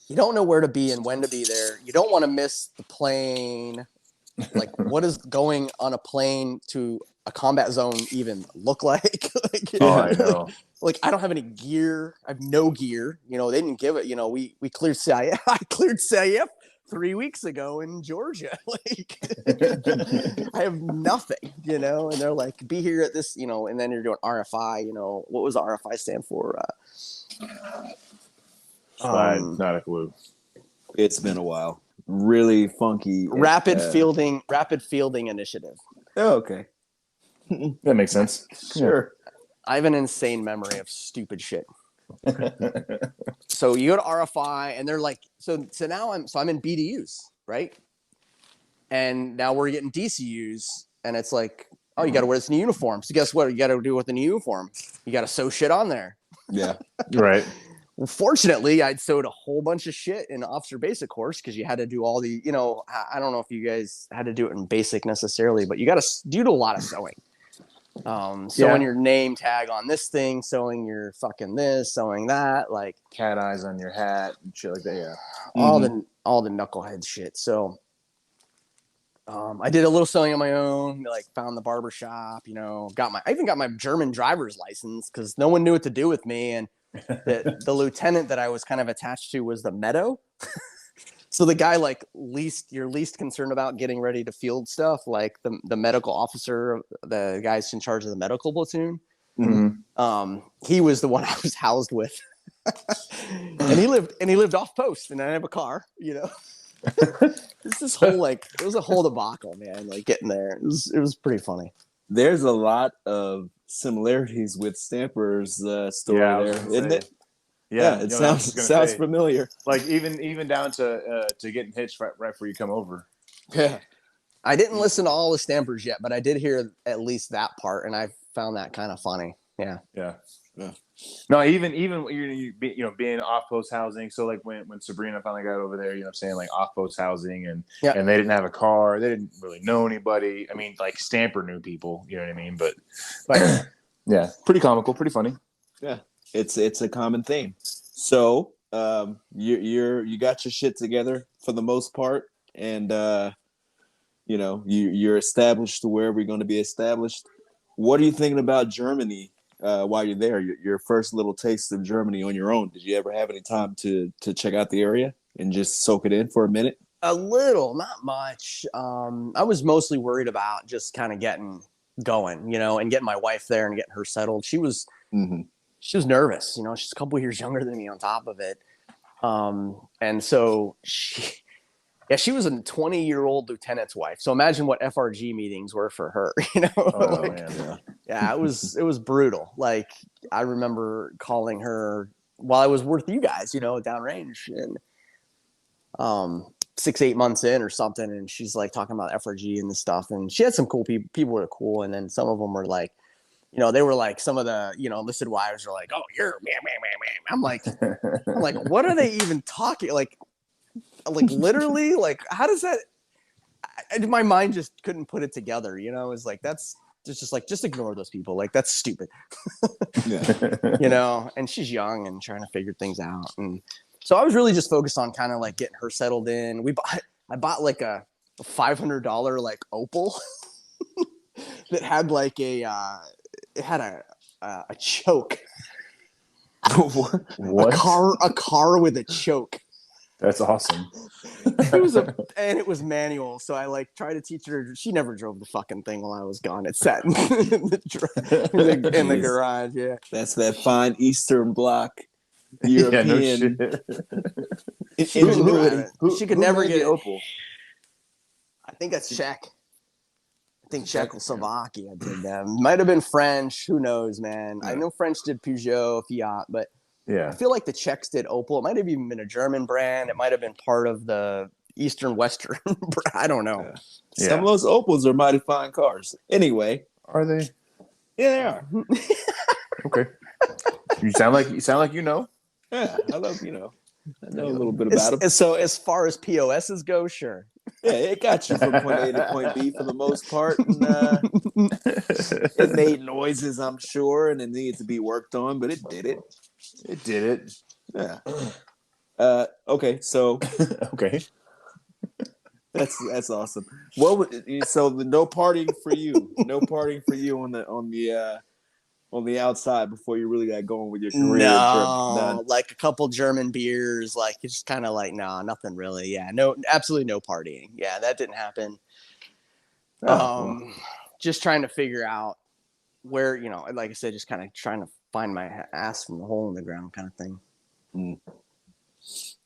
you don't know where to be and when to be there. You don't want to miss the plane. Like, what is going on a plane to a combat zone even look like? I know. Like, I don't have any gear. I have no gear. You know, they didn't give it. You know, we cleared CIF. I cleared CIF 3 weeks ago in Georgia. Like, I have nothing, you know, and they're like, be here at this, you know, and then you're doing RFI, you know, what was RFI stand for? Not a clue. It's been a while. Really funky. Rapid fielding initiative. Oh, okay. That makes sense. Sure. I have an insane memory of stupid shit. So you go to RFI and they're like, so now I'm in BDUs, right? And now we're getting DCUs, and it's like, oh, you got to wear this new uniform. So guess what? You got to do with the new uniform. You got to sew shit on there. Yeah. Right. Well, fortunately, I'd sewed a whole bunch of shit in officer basic course because you had to do all the, you know, I don't know if you guys had to do it in basic necessarily, but you got to do a lot of sewing. Sewing your name tag on this thing, sewing your fucking this, sewing that, like cat eyes on your hat and shit like that. Yeah. all the knucklehead shit. So I did a little sewing on my own, like found the barber shop, you know, I even got my German driver's license because no one knew what to do with me. And the lieutenant that I was kind of attached to was the Meadow. So the guy like you're least concerned about getting ready to field stuff, like the medical officer, the guys in charge of the medical platoon. Mm-hmm. He was the one I was housed with. and he lived off post, and I have a car, you know. This whole like, it was a whole debacle, man, like getting there. It was pretty funny. There's a lot of similarities with Stamper's story there, isn't it? Yeah, it sounds familiar. Like even down to getting hitched right before you come over. Yeah, I didn't listen to all the Stampers yet, but I did hear at least that part, and I found that kind of funny. Yeah. No, even you know, being off post housing. So like when Sabrina finally got over there, you know what I'm saying, like off post housing, and they didn't have a car, they didn't really know anybody. I mean, like Stamper knew people, you know what I mean? But like, yeah, pretty comical, pretty funny. Yeah, it's a common theme. So you got your shit together for the most part, and you know, you're established to where we're going to be established. What are you thinking about Germany while you're there? Your first little taste of Germany on your own. Did you ever have any time to check out the area and just soak it in for a minute? A little, not much. I was mostly worried about just kind of getting going, you know, and getting my wife there and getting her settled. She was nervous, you know. She's a couple years younger than me on top of it, and so she was a 20-year-old lieutenant's wife. So imagine what FRG meetings were for her, you know. Oh, like, man, yeah, it was brutal. Like, I remember calling her while I was with you guys, you know, downrange, and 6-8 months in or something, and she's like talking about FRG and this stuff, and she had some cool people. People were cool, and then some of them were like, you know, they were like, some of the, you know, enlisted wives are like, oh, you're man. I'm like, what are they even talking? Like literally, like, how does that? My mind just couldn't put it together. You know, it's like, that's just like, just ignore those people. Like, that's stupid. You know, and she's young and trying to figure things out. And so I was really just focused on kind of like getting her settled in. I bought like a $500 like Opal that had like it had a choke. What? A car with a choke. That's awesome. It was manual, so I like tried to teach her. She never drove the fucking thing while I was gone. It sat in the garage. Yeah, that's that fine Eastern Bloc European. She could never get the Opal. I think that's Czech. I think Czechoslovakia did them. Might have been French. Who knows, man? Yeah. I know French did Peugeot, Fiat, but I feel like the Czechs did Opel. It might have even been a German brand. It might have been part of the Eastern Western. I don't know. Yeah. Some of those Opels are mighty fine cars. Anyway, are they? Yeah, they are. Okay. You sound like you know. Yeah, I know a little bit about them. So as far as POSs go, sure. Yeah, it got you from point A to point B for the most part. And, it made noises, I'm sure, and it needed to be worked on, but it did it. It did it. Yeah. Okay, so okay. That's awesome. So no partying for you. No partying for you on the outside before you really got going with your career. No, like a couple German beers, like it's just kind of like, nah, nothing really. Yeah, no, absolutely no partying. Yeah, that didn't happen. Just trying to figure out where, like I said, just kind of trying to find my ass from the hole in the ground kind of thing. Mm.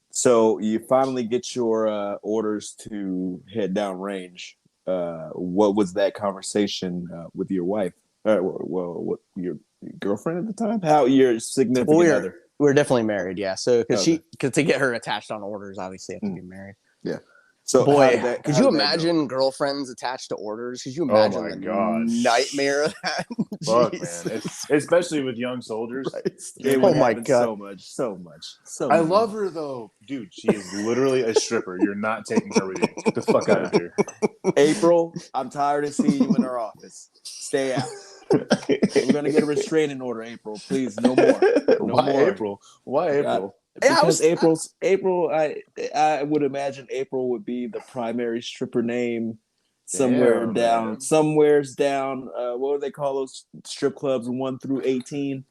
So you finally get your orders to head down range. What was that conversation with your wife? What your girlfriend at the time? How your significant other? We were definitely married, yeah. So because to get her attached on orders, obviously you have to be married. Yeah. So boy, could you imagine girlfriends attached to orders? Could you imagine nightmare of that? Fuck, man. Especially with young soldiers. Oh my god, so much. I love her though, dude. She is literally a stripper. You're not taking her with you. Get the fuck out of here, April. I'm tired of seeing you in our office. Stay out. We're gonna get a restraining order, April. Please, no more. Why April? Because April. I would imagine April would be the primary stripper name somewhere down. What do they call those strip clubs? 1 through 18,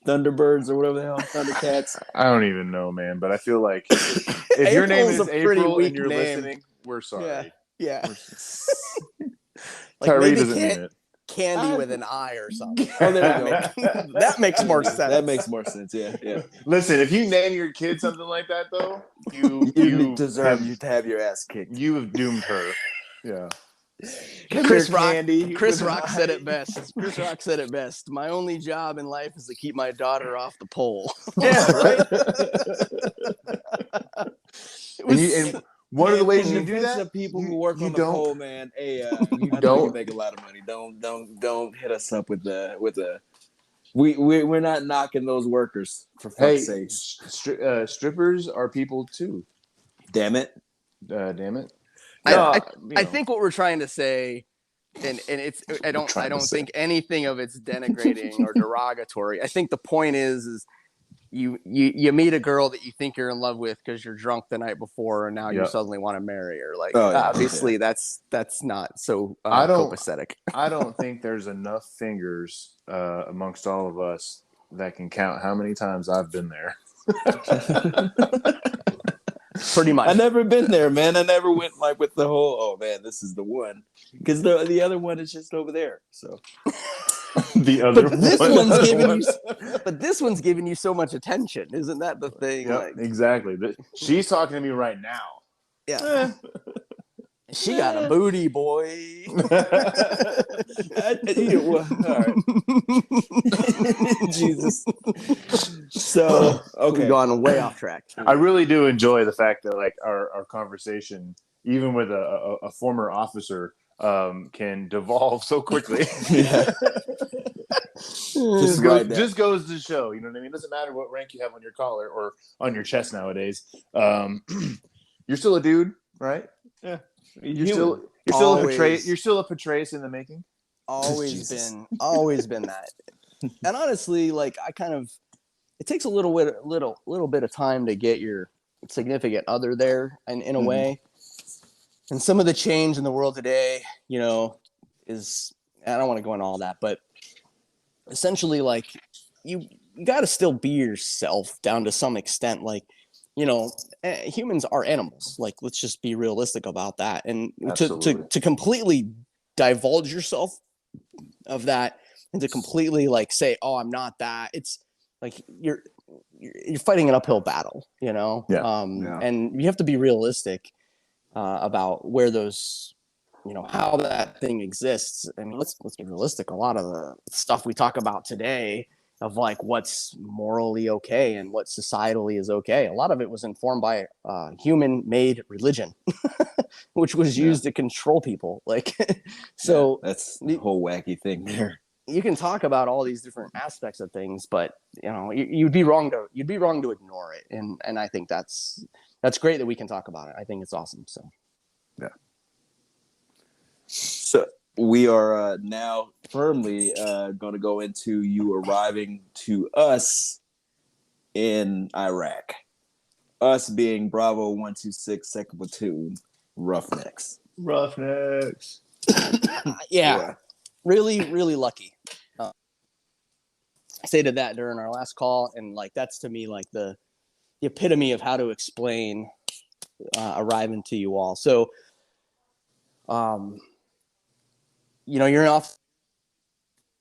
Thunderbirds or whatever the hell, Thundercats. I don't even know, man. But I feel like if your name is April and you're listening, we're sorry. Yeah. Like Tyree doesn't mean it. Candy with an I or something. Oh, there you go. That makes more sense. That makes more sense. Yeah. Listen, if you name your kid something like that, though, you deserve to have your ass kicked. You have doomed her. Yeah. Chris Rock said it best. Chris Rock said it best. My only job in life is to keep my daughter off the pole. Yeah, right. And one of the ways you do that, people who work on the pole, man. Hey, you don't make a lot of money. Don't hit us up with the. We're not knocking those workers for fuck's sake. Strippers are people too. Damn it. I think what we're trying to say, and it's I don't think anything of it's denigrating or derogatory. I think the point is you meet a girl that you think you're in love with because you're drunk the night before, and now you suddenly want to marry her. Like obviously that's not so copacetic. I don't think there's enough fingers amongst all of us that can count how many times I've been there. Pretty much. I never been there, man. I never went like with the whole, oh man, this is the one, because the other one is just over there. So the other this one's giving you so much attention, isn't that the thing? Yep, exactly. She's talking to me right now. Yeah. She got a booty, boy. All right. Jesus. So, okay. We've gone way off track. I really do enjoy the fact that like our conversation, even with a former officer, can devolve so quickly. Yeah. just goes to show, you know what I mean? It doesn't matter what rank you have on your collar or on your chest nowadays. You're still a dude, right? Yeah. You're still a Petraeus. You're still a Petraeus in the making. Always been that. And honestly, like it takes a little bit of time to get your significant other there, and in a way. And some of the change in the world today, is, I don't want to go into all that, but essentially, like you got to still be yourself down to some extent, like. Humans are animals. Like, let's just be realistic about that. And to completely divulge yourself of that and to completely like say, "Oh, I'm not that." It's like you're fighting an uphill battle, Yeah. And you have to be realistic about where those how that thing exists. I mean, let's be realistic. A lot of the stuff we talk about today of like what's morally okay and what societally is okay, a lot of it was informed by human-made religion, which was used to control people. Like, so that's the whole wacky thing there. You can talk about all these different aspects of things, but you'd be wrong to ignore it. And I think that's great that we can talk about it. I think it's awesome. So, yeah. So we are now firmly going to go into you arriving to us in Iraq. Us being Bravo 126 2nd Platoon Roughnecks. Roughnecks. Yeah. Really, really lucky. I stated that during our last call, and like that's to me like the epitome of how to explain arriving to you all. So, you're off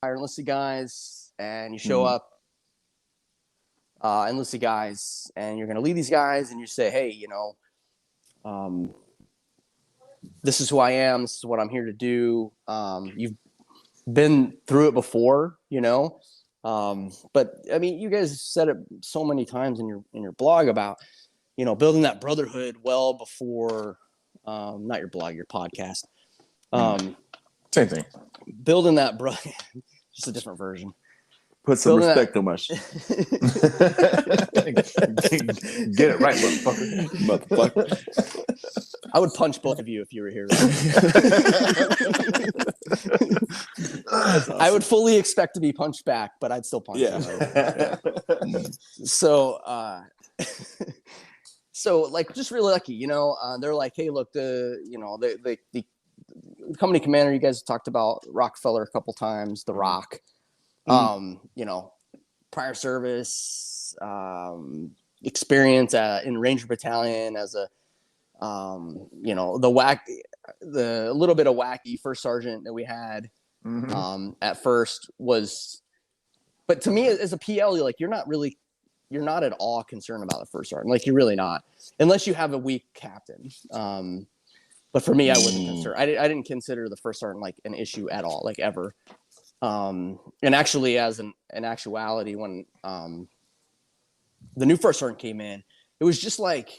enlisted guys, and you show up enlisted guys, and you're going to lead these guys, and you say, hey, this is who I am. This is what I'm here to do. You've been through it before, but I mean, you guys said it so many times in your blog about, building that brotherhood well before, not your blog, your podcast. Same thing. Building that just a different version. Put some respect on my shit. Get it right, motherfucker. I would punch both of you if you were here. Awesome. I would fully expect to be punched back, but I'd still punch you. So, like, just really lucky, they're like, hey, look, the company commander, you guys talked about Rockefeller a couple times, The Rock, prior service, experience in Ranger Battalion as a, the little bit of wacky first sergeant that we had at first was, but to me as a PL, you're not at all concerned about the first sergeant. Like, you're really not, unless you have a weak captain. But for me, I wasn't concerned. I didn't consider the first sergeant like an issue at all, like ever. And actually, as an actuality, when the new first sergeant came in, it was just like,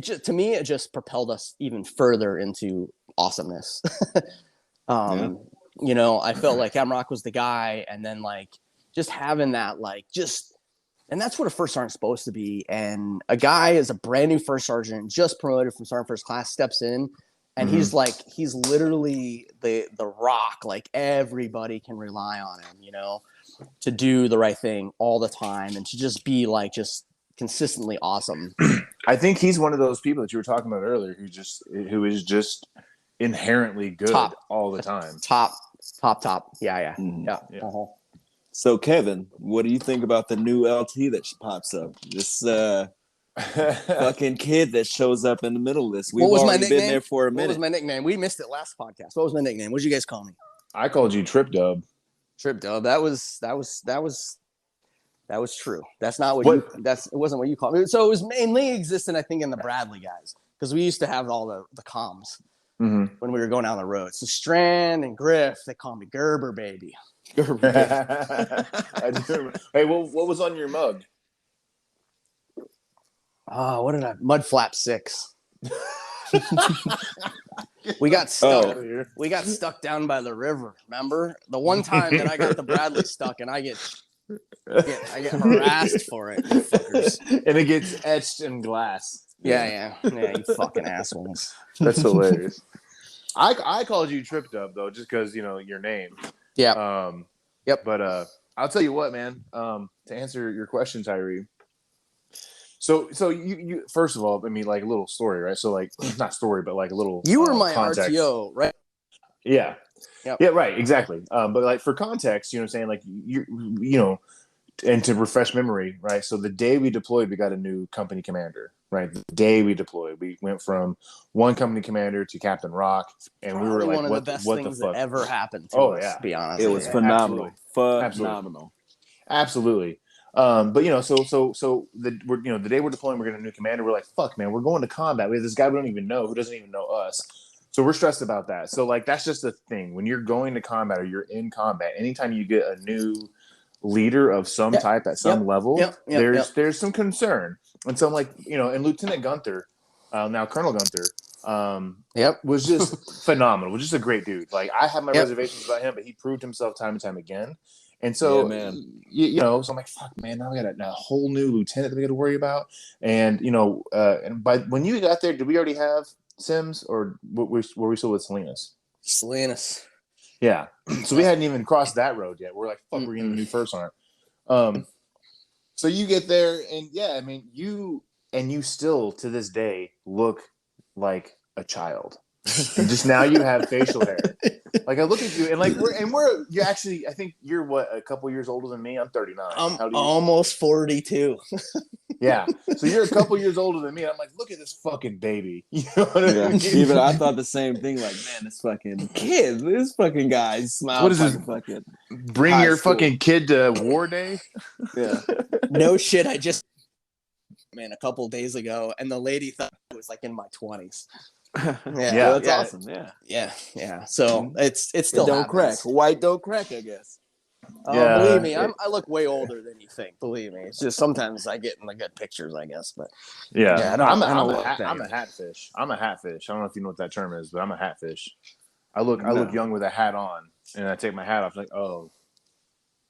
to me, it just propelled us even further into awesomeness. I felt like Amrock was the guy, and then like just having that, and that's what a first sergeant's supposed to be. And a guy is a brand new first sergeant, just promoted from sergeant first class, steps in, and he's literally the rock. Like, everybody can rely on him, to do the right thing all the time and to just be like just consistently awesome. I think he's one of those people that you were talking about earlier who is just inherently good all the time. Top. Yeah. Mm-hmm. Yeah. Uh-huh. So, Kevin, what do you think about the new LT that pops up? This fucking kid that shows up in the middle of this. We've already been there for a minute. What was my nickname? We missed it last podcast. What was my nickname? What did you guys call me? I called you Trip Dub. Trip Dub. That was true. That's not what you. It wasn't what you called me. So it was mainly existent, I think, in the Bradley guys, because we used to have all the comms when we were going down the road. So Strand and Griff, they call me Gerber baby. Gerber baby. I do remember. Hey, what was on your mug? What did I? Mud Flap 6. We got stuck. We got stuck down by the river. Remember the one time that I got the Bradley stuck, and I get harassed for it, you fuckers. And it gets etched in glass. Yeah, you fucking assholes. That's hilarious. I called you Trip Dub though, just because your name. Yeah. Yep. But I'll tell you what, man. To answer your question, Tyree. So you first of all, I mean, like a little story, right? So like not story, but like a little. You were my context. RTO, right? Yeah. Yep. Yeah. Right. Exactly. But like for context, what I'm saying, like and to refresh memory, right? So the day we deployed, we got a new company commander, right? The day we deployed, we went from one company commander to Captain Rock, and we were like, one of the best things that ever happened to us, yeah. To be honest. It was phenomenal. Phenomenal. Absolutely. But so the day we're deploying, we're getting a new commander. We're like, fuck, man, we're going to combat. We have this guy we don't even know, who doesn't even know us. So we're stressed about that. So like that's just the thing. When you're going to combat or you're in combat, anytime you get a new leader of some type at some level, there's some concern. And so I'm like, and Lieutenant Gunther, now Colonel Gunther, was just phenomenal. Was just a great dude. Like I have my reservations about him, but he proved himself time and time again. And so, so I'm like, fuck, man, now we got a whole new lieutenant that we got to worry about. And, and by when you got there, did we already have Sims or were we still with Salinas? Salinas. Yeah. So we hadn't even crossed that road yet. We're like, fuck, we're getting a new first on it. So you get there and I mean, you still to this day look like a child. And just now you have facial hair. Like I look at you and like you're actually, I think you're a couple years older than me. I'm 39. I'm almost 42. Yeah. So you're a couple years older than me. I'm like, look at this fucking baby. You know what I mean? Even I thought the same thing. Like, man, this fucking kid, this fucking guy smiles. What is like this? Fucking bring your fucking kid to war day? Yeah. No shit. I just a couple days ago, and the lady thought I was like in my 20s. That's awesome. Yeah. So it's still don't crack. White don't crack, I guess. Believe me, I look way older than you think. Believe me, it's just sometimes I get in the good pictures, I guess. But I'm a hatfish. I'm a hatfish. I don't know if you know what that term is, but I'm a hatfish. I look young with a hat on, and I take my hat off. Like, all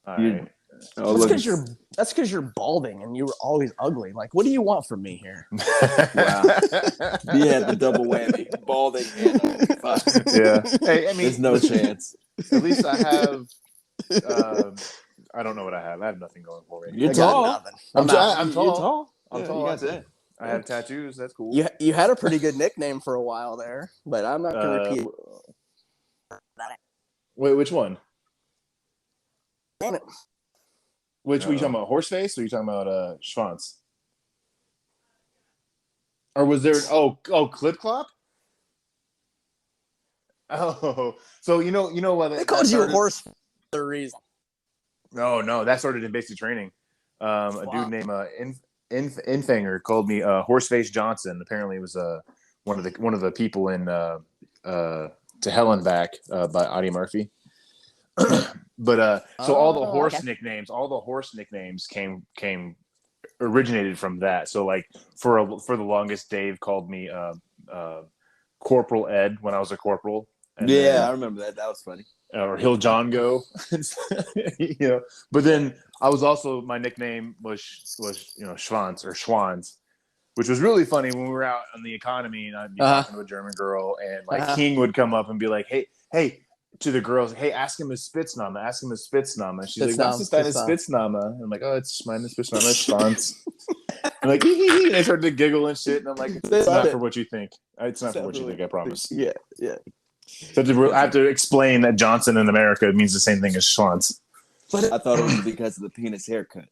right. That's because you're balding and you were always ugly. Like, what do you want from me here? Wow. You had the double whammy, balding and Hey, I mean, there's no chance. At least I have. I don't know what I have. I have nothing going for me. You're tall. I'm tall. You're tall. I'm tall. I have tattoos. That's cool. You had a pretty good nickname for a while there, but I'm not going to repeat it. Wait, which one? Which were you talking about? Horseface, or are you talking about Schwanz? Or was there? Clip Clop. Oh, so you know what? They called you horse for a reason. No, that started in basic training. A dude named Infanger called me Horseface Johnson. Apparently, it was one of the people in To Hell and Back by Audie Murphy. But so all the horse nicknames came originated from that. So like for the longest, Dave called me Corporal Ed when I was a corporal. And I remember that. That was funny. Or Hill John Go, But then I was also, my nickname was Schwanz or Schwanz, which was really funny when we were out on the economy and I'd be talking to a German girl and like King would come up and be like, hey, to the girls, hey, ask him his Spitzname. And she's like, what's deine Spitzname? And I'm like, oh, it's meine Spitzname, Schwanz. I'm like, and they started to giggle and shit. And I'm like, it's not for what you think. It's not for what you think, I promise. Yeah. So I have to explain that Johnson in America means the same thing as Schwanz. But I thought it was because of the penis haircut.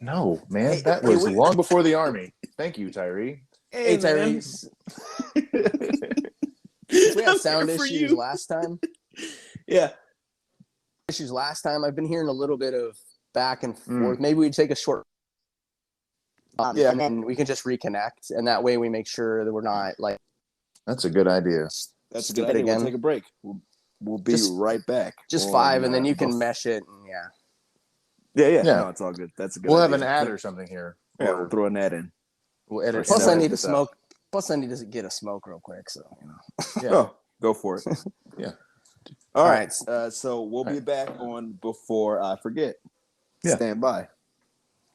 No, man, that was long before the army. Thank you, Tyree. Hey, Tyree. We had sound issues last time. Yeah. I've been hearing a little bit of back and forth. Maybe we'd take a short and then we can just reconnect, and that way we make sure that we're not like. That's a good idea. That's a good idea. We'll take a break. We'll be right back. Just 5, and then you can mesh it. And Yeah. No, it's all good. That's a good. We'll have an ad or something here. Yeah, we'll throw an ad in. We'll edit. Plus, I need to smoke. Plus, I need to get a smoke real quick. So Go for it. Yeah. All right. So we'll be back on before I forget. Yeah. Stand by.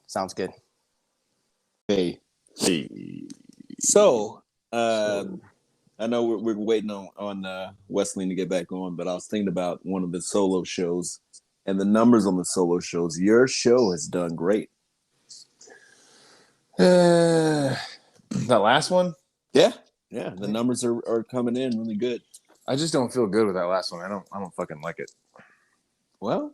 Sounds good. Hey. So, I know we're waiting on Wessling to get back on, but I was thinking about one of the solo shows and the numbers on the solo shows. Your show has done great. That last one? Yeah. The numbers are coming in really good. I just don't feel good with that last one. I don't fucking like it. Well,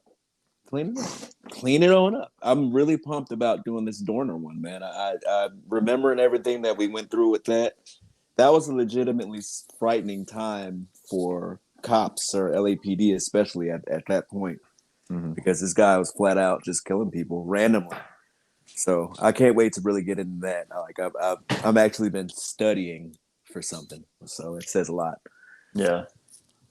clean it on up. I'm really pumped about doing this Dorner one, man. I remembering everything that we went through with that. That was a legitimately frightening time for cops or LAPD, especially at that point, because this guy was flat out just killing people randomly. So I can't wait to really get into that. Like I'm actually been studying for something, so it says a lot. Yeah.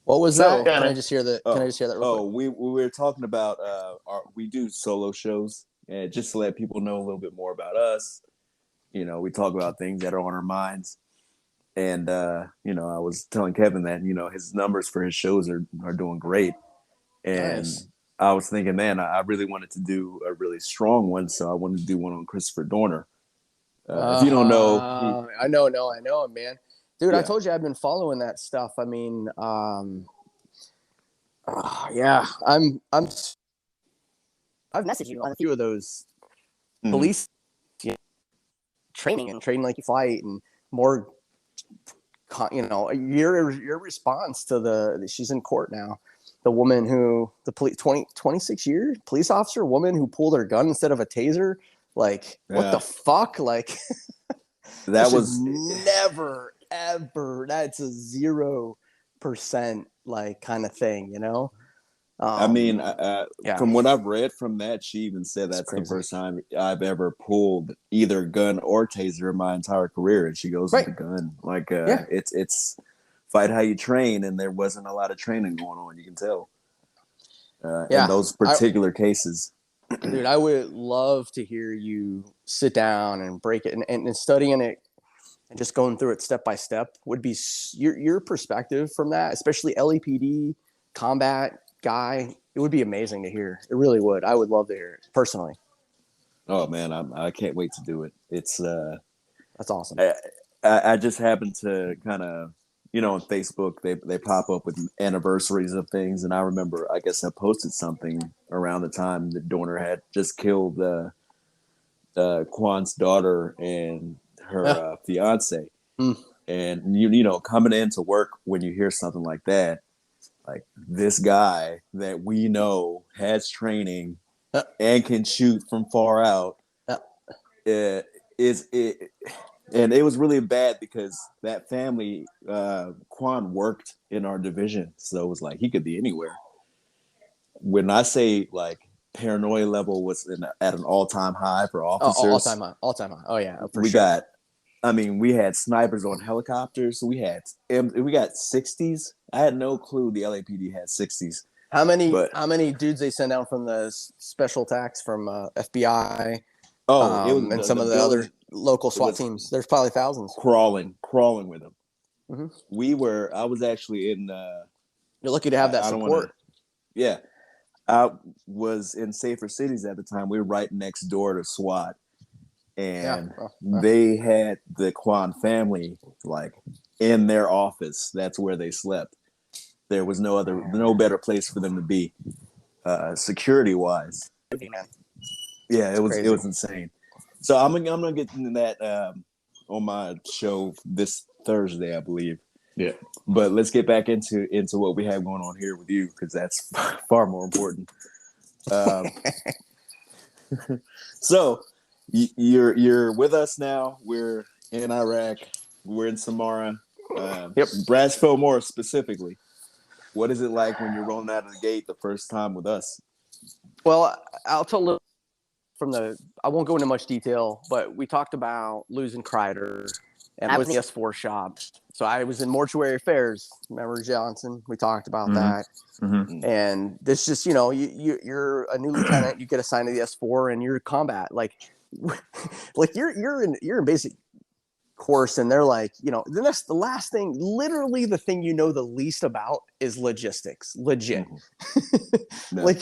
What was So- that? Can I just hear that? Can I just hear that real quick? we were talking about we do solo shows, and just to let people know a little bit more about us. You know, we talk about things that are on our minds. And you know, I was telling Kevin that, you know, his numbers for his shows are doing great. And Nice. I was thinking, man, I really wanted to do a really strong one, so I wanted to do one on Christopher Dorner. If you don't know, I know him, man. Dude, I Yeah. told you I've been following that stuff. I mean, yeah, I've messaged you on a few of those Mhm. police training like you fight, and more, you know, your response to she's in court now. The woman who the 26 years police officer woman who pulled her gun instead of a taser. Like, what the fuck? Like, that should was never ever. That's a 0% like kind of thing, you know. I mean, yeah. from what I've read from that, she even said that's the first time I've ever pulled either gun or taser in my entire career. And she goes with the gun. Like, it's fight how you train, and there wasn't a lot of training going on. You can tell. In those particular cases. Dude, I would love to hear you sit down and break it and studying it and just going through it step by step would be your perspective from that, especially LAPD combat guy. It would be amazing to hear. It really would. I would love to hear it personally. Oh man, I can't wait to do it. It's that's awesome. I just happened to kind of, you know, on Facebook they pop up with anniversaries of things, and I remember, I guess I posted something around the time that Dorner had just killed Quan's daughter and her fiance. And you know, coming into work when you hear something like that, like this guy that we know has training and can shoot from far out, and it was really bad because that family, Quan worked in our division, so it was like he could be anywhere. When I say like paranoia level was at an all-time high for officers, all time high. Oh yeah, for we sure. got. I mean, we had snipers on helicopters. We got 60s. I had no clue the LAPD had 60s. How many dudes they send out from the special attacks from FBI? And some of the other local SWAT teams. There's probably thousands crawling with them. Mm-hmm. I was actually in. You're lucky to have that support. I was in Safer Cities at the time. We were right next door to SWAT, and they had the Quan family like in their office. That's where they slept. There was no better place for them to be, security wise. Yeah, it was insane. So I'm gonna get into that on my show this Thursday, I believe. Yeah. But let's get back into what we have going on here with you, because that's far more important. So you're with us now. We're in Iraq. We're in Samara. Brassfield more specifically. What is it like when you're rolling out of the gate the first time with us? Well, I'll tell a little I won't go into much detail, but we talked about losing Kreider, and I was in the S4 shop. So I was in mortuary affairs. Remember Johnson? We talked about that. Mm-hmm. And this just, you know, you're a new lieutenant, you get assigned to the S4 and you're combat. Like you're in basic course, and they're like, you know, then that's the last thing, literally the thing you know the least about is logistics. Legit. No. Like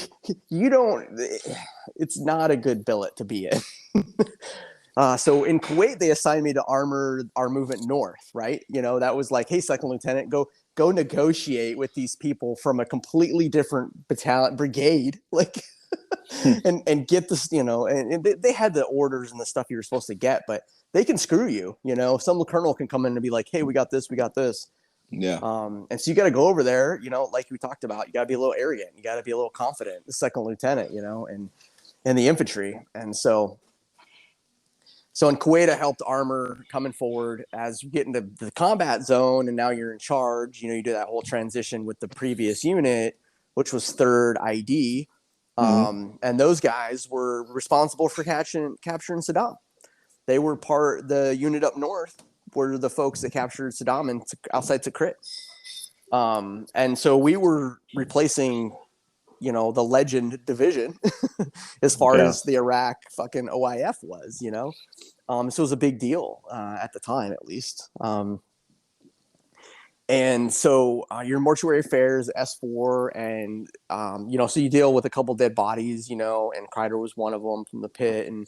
it's not a good billet to be in. So in Kuwait, they assigned me to armor our movement north, right? You know, that was like, hey, second lieutenant, go negotiate with these people from a completely different brigade, like, and get this, you know, and they had the orders and the stuff you were supposed to get, but they can screw you, you know. Some colonel can come in and be like, hey, we got this. Yeah. And so you got to go over there, you know, like we talked about, you got to be a little arrogant. You got to be a little confident, the second lieutenant, you know, and in the infantry. And so in Kuwait, I helped armor coming forward as you get into the combat zone, and now you're in charge. You know, you do that whole transition with the previous unit, which was 3rd ID. And those guys were responsible for capturing Saddam. They were the unit up north were the folks that captured Saddam outside Tikrit. And so we were replacing, you know, the legend division as far as the Iraq fucking OIF was, you know. So it was a big deal at the time, at least. And so your mortuary affairs, S4, and, you know, so you deal with a couple dead bodies, you know, and Kreider was one of them from the pit. And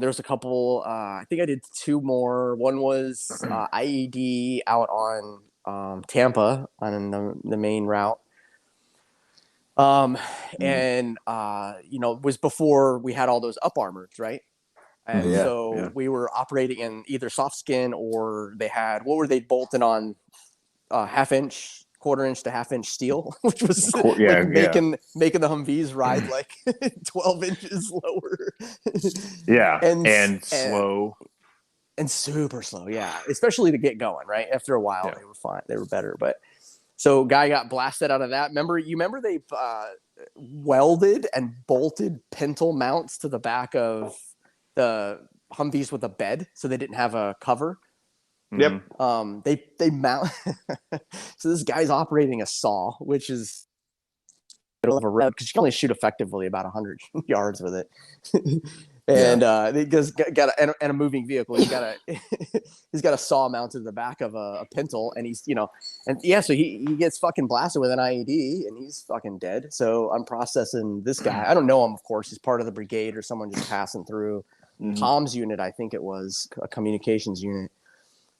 there's a couple, I think I did 2 more. One was IED out on Tampa on the main route. And, you know, it was before we had all those up armors, right? And so we were operating in either soft skin, or they had, what were they bolting on? Half-inch, quarter-inch to half-inch steel, which was making the Humvees ride like 12 inches lower. and slow. And super slow, yeah. Especially to get going, right? After a while, they were fine. They were better. But so guy got blasted out of that. Remember they welded and bolted pintle mounts to the back of the Humvees with a bed, so they didn't have a cover. Yep. They mount. So this guy's operating a saw, which is middle of a road, because you can only shoot effectively about 100 yards with it. And he got a moving vehicle. He's got a saw mounted to the back of a pintle, and he's, you know, and so he gets fucking blasted with an IED, and he's fucking dead. So I'm processing this guy. I don't know him, of course. He's part of the brigade or someone just passing through. Tom's unit, I think it was a communications unit.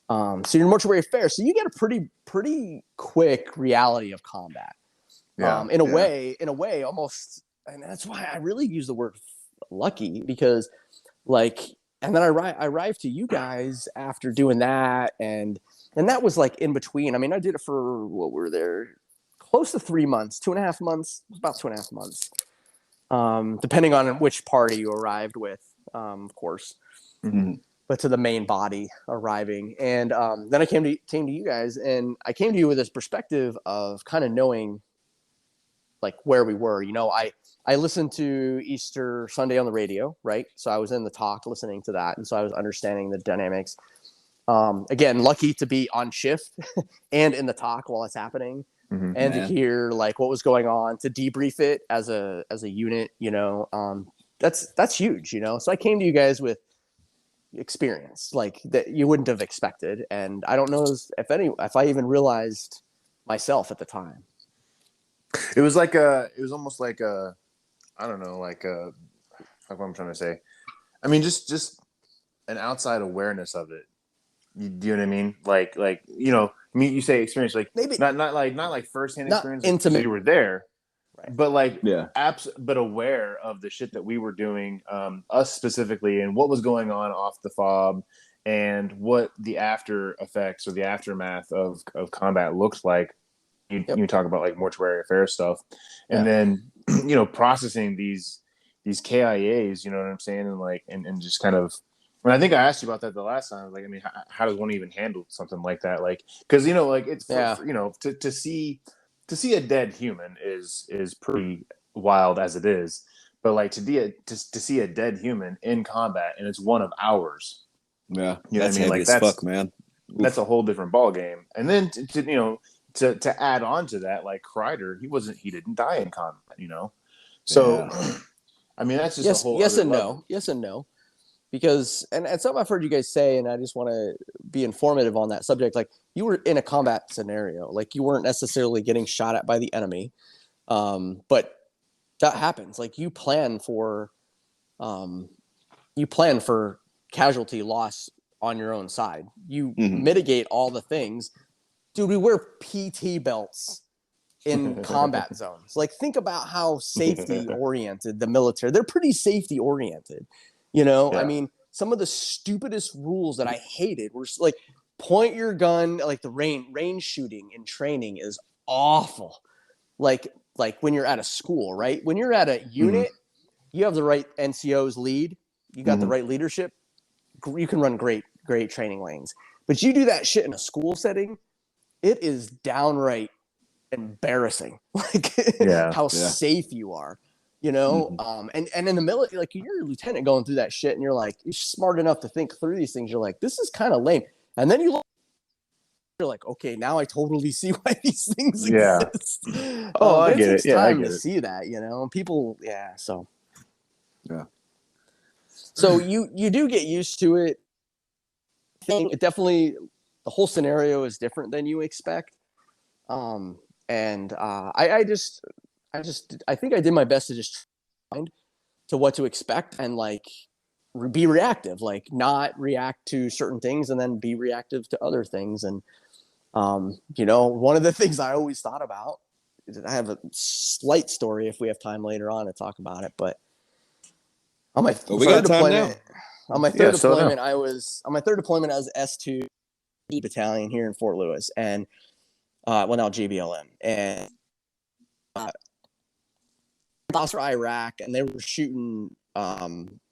So your mortuary affairs. So you get a pretty quick reality of combat. In a way, almost, and that's why I really use the word lucky, because like, and then I arrived to you guys after doing that, and that was like in between. I mean, I did it for what were there, close to 3 months, 2.5 months, about 2.5 months, depending on which party you arrived with, of course. But to the main body arriving. And then I came to you guys, and I came to you with this perspective of kind of knowing like where we were. You know, I listened to Easter Sunday on the radio, right? So I was in the talk listening to that, and so I was understanding the dynamics. Again, lucky to be on shift and in the talk while it's happening, and to hear like what was going on, to debrief it as a unit, you know. That's huge, you know. So I came to you guys with experience like that you wouldn't have expected, and I don't know if I even realized myself at the time. It was almost like I don't know, like what I'm trying to say. I mean, just an outside awareness of it. You know what I mean? Like you know, I mean, you say experience, like maybe not like firsthand experience, intimate. So you were there. Right. But like, but aware of the shit that we were doing, us specifically, and what was going on off the fob, and what the after effects or the aftermath of combat looked like. You talk about like mortuary affairs stuff, and then you know, processing these KIAs. You know what I'm saying? And like, and just kind of. And I think I asked you about that the last time. Like, I mean, how does one even handle something like that? Like, because you know, like it's for, you know, to see a dead human is pretty wild as it is, but like to see a dead human in combat, and it's one of ours. Yeah, you know that's what I mean? Heavy Like as that's fuck, man. That's a whole different ball game. And then to you know, to add on to that, like Kreider, he didn't die in combat, you know. So I mean, that's just a whole yes other and level. no, yes and no. Because, and something I've heard you guys say, and I just want to be informative on that subject. Like, you were in a combat scenario, like you weren't necessarily getting shot at by the enemy, but that happens. Like you plan for casualty loss on your own side. You mitigate all the things. Dude, we wear PT belts in combat zones. Like, think about how safety oriented the military. They're pretty safety oriented. You know, I mean, some of the stupidest rules that I hated were like, point your gun, like the range shooting in training is awful. Like when you're at a school, right? When you're at a unit, you have the right NCOs lead. You got the right leadership. You can run great training lanes. But you do that shit in a school setting, it is downright embarrassing. Like how safe you are. You know, and in the military, like you're a lieutenant going through that shit, and you're like, you're smart enough to think through these things. You're like, this is kind of lame. And then you look you're like, okay, now I totally see why these things Yeah. exist. I it get takes it. Yeah, I time get to it. see that, people, so. Yeah. So you do get used to it. I think it definitely, the whole scenario is different than you expect. And I think I did my best to just find to what to expect and like be reactive, like not react to certain things and then be reactive to other things. And, one of the things I always thought about, I have a slight story if we have time later on to talk about it, but on my we got time now. on my third deployment, I was S2 battalion here in Fort Lewis, and now GBLM, and for Iraq, and they were shooting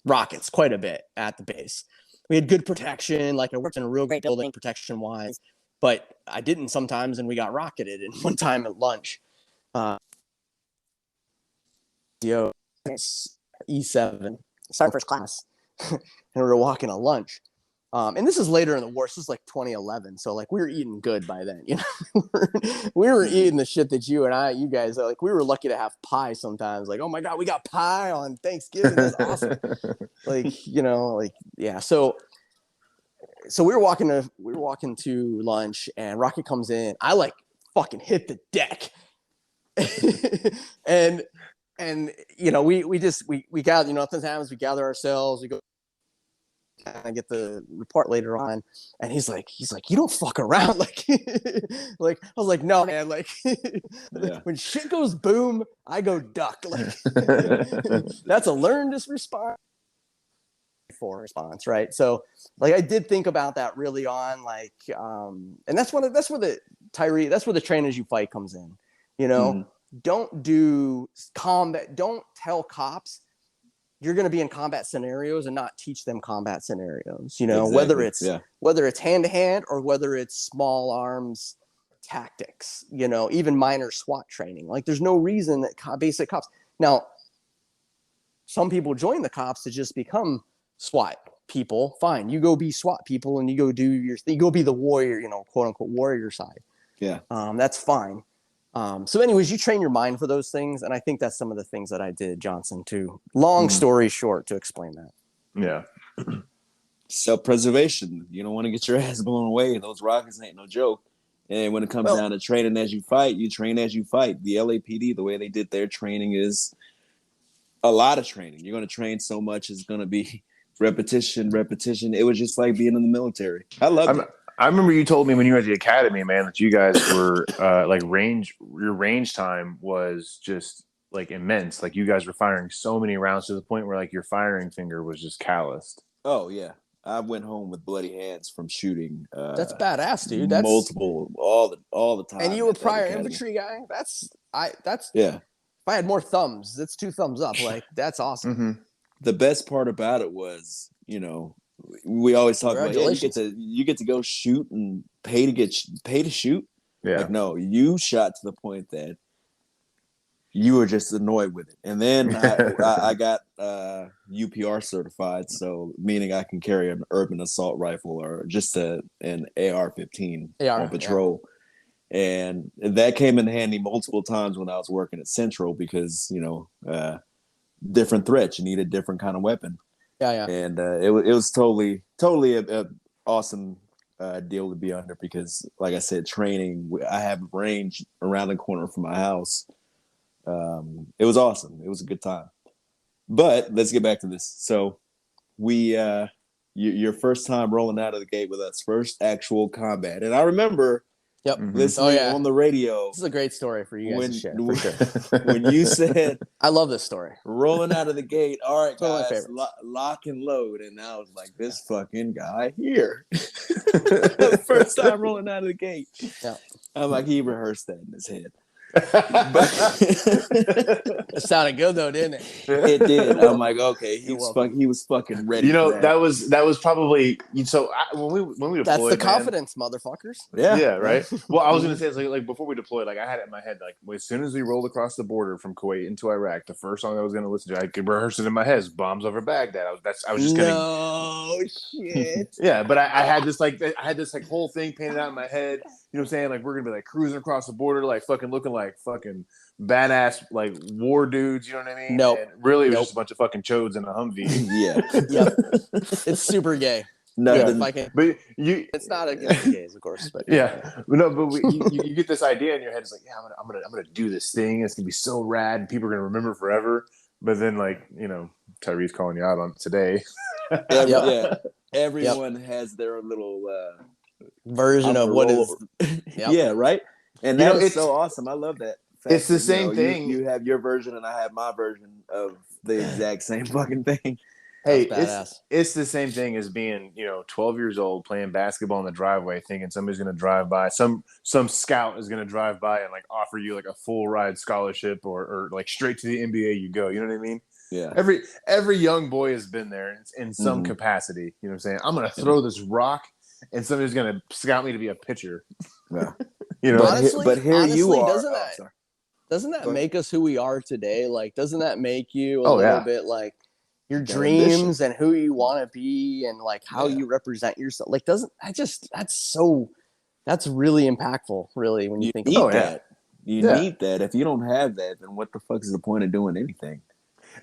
rockets quite a bit at the base. We had good protection, like I worked in a real great building protection wise, but I didn't sometimes, and we got rocketed. And one time at lunch, E7, starting first class, and we were walking at lunch. And this is later in the war. This is like 2011. So like we were eating good by then, we were eating the shit that you guys, like we were lucky to have pie sometimes. Like, oh my God, we got pie on Thanksgiving. That's awesome. Yeah. So we were walking to lunch, and rocket comes in. I like fucking hit the deck. and we gather, nothing happens. We gather ourselves, we go. I get the report later on, and he's like, you don't fuck around. Like, I was like, no, man. Like, when shit goes boom, I go duck. Like, that's a learned response. Right? So, like, I did think about that really on, like, and that's where the train as you fight comes in. Don't do combat. Don't tell cops you're going to be in combat scenarios and not teach them combat scenarios, exactly. whether it's hand to hand or whether it's small arms tactics, even minor SWAT training. Like there's no reason that basic cops. Now, some people join the cops to just become SWAT people. Fine. You go be SWAT people and you go do your thing. You go be the warrior, quote unquote warrior side. Yeah. That's fine. So anyways, you train your mind for those things. And I think that's some of the things that I did, Johnson, too. Long story short to explain that. Yeah. Self-preservation. You don't want to get your ass blown away. Those rockets ain't no joke. And when it comes down to training as you fight, you train as you fight. The LAPD, the way they did their training is a lot of training. You're going to train so much, it's going to be repetition. It was just like being in the military. I loved it. I remember you told me when you were at the academy, man, that you guys were your range time was just like immense. Like you guys were firing so many rounds to the point where like your firing finger was just calloused. Oh yeah. I went home with bloody hands from shooting. That's badass, dude. That's multiple all the time. And you were prior infantry guy? That's yeah. If I had more thumbs, that's 2 thumbs up. Like that's awesome. Mm-hmm. The best part about it was, we always talk about you get to go shoot and pay to shoot. Yeah. Like no, you shot to the point that you were just annoyed with it. And then I got UPR certified, so meaning I can carry an urban assault rifle or just an AR-15 on patrol. Yeah. And that came in handy multiple times when I was working at Central because, different threats, you need a different kind of weapon. Yeah. And it was totally a awesome deal to be under because, like I said, training, I have range around the corner from my house. It was awesome. It was a good time. But let's get back to this. So your first time rolling out of the gate with us, first actual combat. And I remember listening on the radio. This is a great story for you guys to share. For sure. When you said, I love this story. Rolling out of the gate. All right, guys, lock and load. And I was like, this fucking guy here. First time rolling out of the gate. Yeah. I'm like, he rehearsed that in his head. It sounded good though, didn't it? It did. I'm like, okay, he was fucking ready. That was probably when we deployed. That's the confidence, motherfuckers. Yeah, right. Well, I was gonna say it's like before we deployed, like I had it in my head, like as soon as we rolled across the border from Kuwait into Iraq, the first song I was gonna listen to, I could rehearse it in my head, is "Bombs Over Baghdad." I was just gonna. No shit. Yeah, but I had this whole thing painted out in my head. know what I'm saying? Like we're gonna be like cruising across the border, like fucking looking like fucking badass like war dudes. You know what I mean? Nope. And really, it was just a bunch of fucking chodes in a Humvee. Yeah. Yep. It's super gay. Nothing. If I can, But you, it's not against the gays, of course. But yeah, but you get this idea in your head. It's like, yeah, I'm gonna do this thing. It's gonna be so rad, and people are gonna remember forever. But then, like, you know, Tyree's calling you out on it today. Yeah. Everyone has their little version of what is. Yep. Yeah, right. And that is so awesome. I love that. It's the same thing. You have your version, and I have my version of the exact same fucking thing. Hey, it's the same thing as being, 12 years old playing basketball in the driveway, thinking somebody's going to drive by, some scout is going to drive by and like offer you like a full ride scholarship or like straight to the NBA you go. You know what I mean? Yeah. Every young boy has been there in some capacity. You know what I'm saying? I'm going to throw this rock and somebody's going to scout me to be a pitcher. Yeah. Honestly, but here you are. Doesn't that make us who we are today? Like, doesn't that make you a little bit like your dreams and who you want to be and like how you represent yourself? Like, that's really impactful, really, when you think about that. You need that. If you don't have that, then what the fuck is the point of doing anything?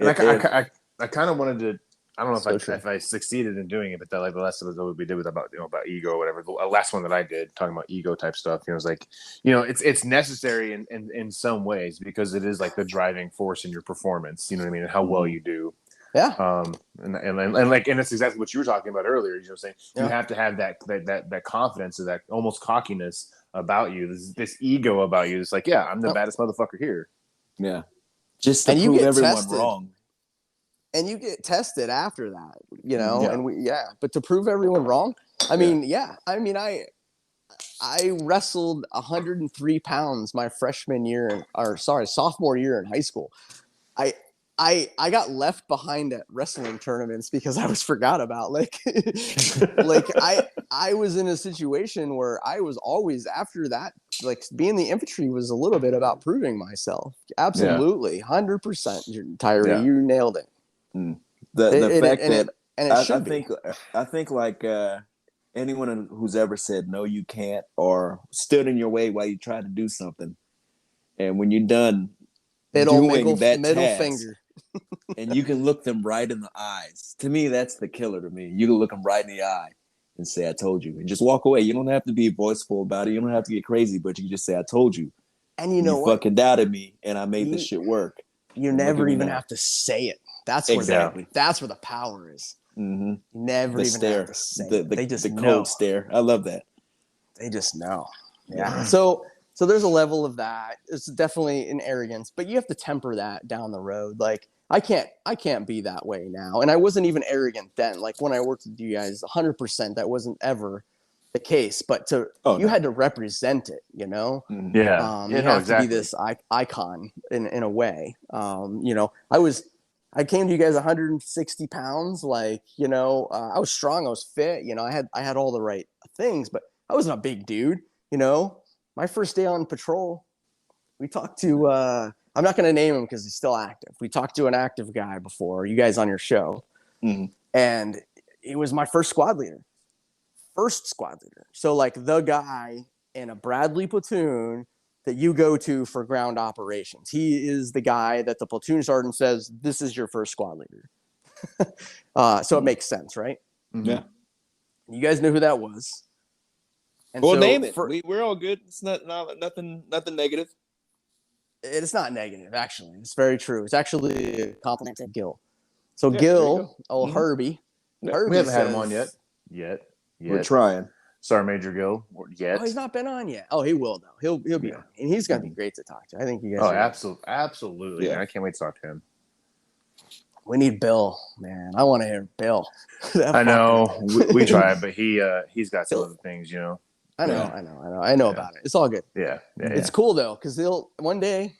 And I kind of wanted to. I don't know if I succeeded in doing it, but the last episode we did with about ego or whatever. The last one that I did talking about ego type stuff. It's like, it's necessary in some ways because it is like the driving force in your performance. You know what I mean? And how well you do. Yeah. And it's exactly what you were talking about earlier. Saying you have to have that confidence or that almost cockiness about you. This ego about you. It's like, yeah, I'm the baddest motherfucker here. Yeah. Just to prove everyone wrong. And you get tested after that, and but to prove everyone wrong, I wrestled 103 pounds my sophomore year in high school. I got left behind at wrestling tournaments because I was forgot about. Like I was in a situation where I was always after that. Like being the infantry was a little bit about proving myself. Absolutely, 100%. Tyree, you nailed it. I think like anyone who's ever said no, you can't, or stood in your way while you tried to do something, and when you're done doing that middle task, finger. And you can look them right in the eyes. To me, that's the killer. To me, you can look them right in the eye and say, "I told you," and just walk away. You don't have to be voiceful about it. You don't have to get crazy, but you can just say, "I told you." And you fucking doubted me, and I made this shit work. You never even have to say it. That's where that's where the power is. Mm-hmm. You never even have to say it. They just know. Cold stare. I love that. They just know. Yeah. So there's a level of that. It's definitely an arrogance, but you have to temper that down the road. Like I can't be that way now. And I wasn't even arrogant then. Like when I worked with you guys, 100%, that wasn't ever the case. But you had to represent it, Mm-hmm. Yeah. You have to be this icon in a way. I came to you guys 160 pounds. Like, I was strong. I was fit. I had all the right things, but I wasn't a big dude. My first day on patrol, we talked to, I'm not going to name him because he's still active. We talked to an active guy before, you guys on your show. Mm-hmm. And he was my first squad leader. So like the guy in a Bradley platoon that you go to for ground operations. He is the guy that the platoon sergeant says, this is your first squad leader. So it makes sense, right? Mm-hmm. Yeah. You guys knew who that was. And name it. We're all good. It's nothing negative. It's not negative, actually. It's very true. It's actually a compliment to Gil. So Gil, Herbie. Herbie we haven't had him on yet. We're trying. Sergeant Major Gil yet. Oh, he's not been on yet. Oh, he will though. He'll be on, and he's gonna be great to talk to. I think you guys. Oh, absolutely. Yeah. I can't wait to talk to him. We need Bill, man. I want to hear Bill. I know we tried, but he's got some other things, I know about it. It's all good. Yeah. It's cool though, because he'll one day.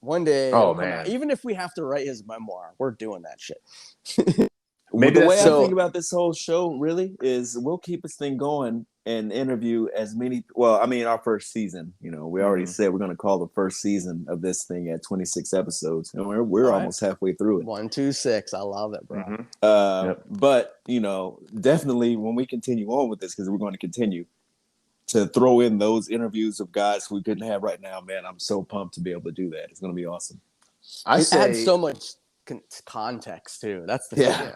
Oh man! Even if we have to write his memoir, we're doing that shit. Maybe the way I think about this whole show really is we'll keep this thing going and interview as many. Well, I mean, our first season. We already said we're going to call the first season of this thing at 26 episodes, and we're almost halfway through it. 126. I love it, bro. Mm-hmm. But definitely when we continue on with this, because we're going to continue. to throw in those interviews of guys we couldn't have right now, man, I'm so pumped to be able to do that. It's going to be awesome. It adds so much context too. That's the thing.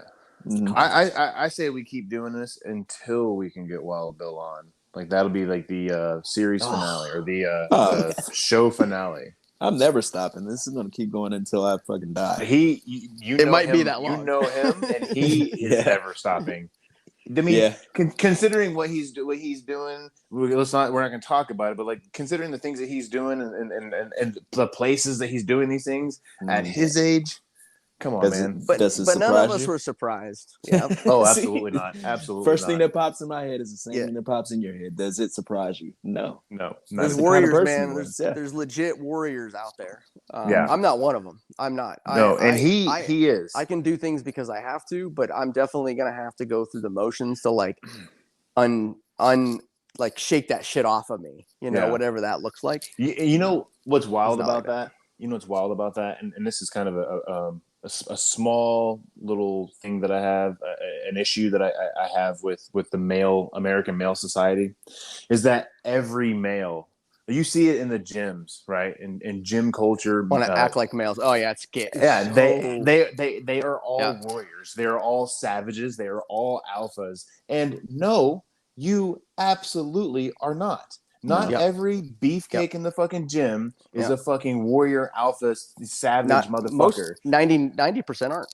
Yeah. I say we keep doing this until we can get Wild Bill on. Like that'll be like the series finale or the show finale. I'm never stopping. This is going to keep going until I fucking die. It might be that long. You know him, and he is never stopping. I mean, considering what he's doing, we're not going to talk about it, but like considering the things that he's doing and the places that he's doing these things at his age, come on, man. But none of us were surprised. Yeah. Oh, absolutely not. Absolutely. First thing that pops in my head is the same thing that pops in your head. Does it surprise you? No. There's warriors, man. There's legit warriors out there. I'm not one of them. I'm not. He is. I can do things because I have to, but I'm definitely gonna have to go through the motions to like like shake that shit off of me. You know, whatever that looks like. You know what's wild about that? You know what's wild about that? And this is kind of a small little thing that I have, an issue that I have with the American male society, is that every male, you see it in the gyms, right? In gym culture, want to act like males. Oh yeah, it's good. Yeah, they are all warriors. They are all savages. They are all alphas. And no, you absolutely are not. Not every beefcake in the fucking gym is a fucking warrior alpha savage motherfucker. 90% aren't.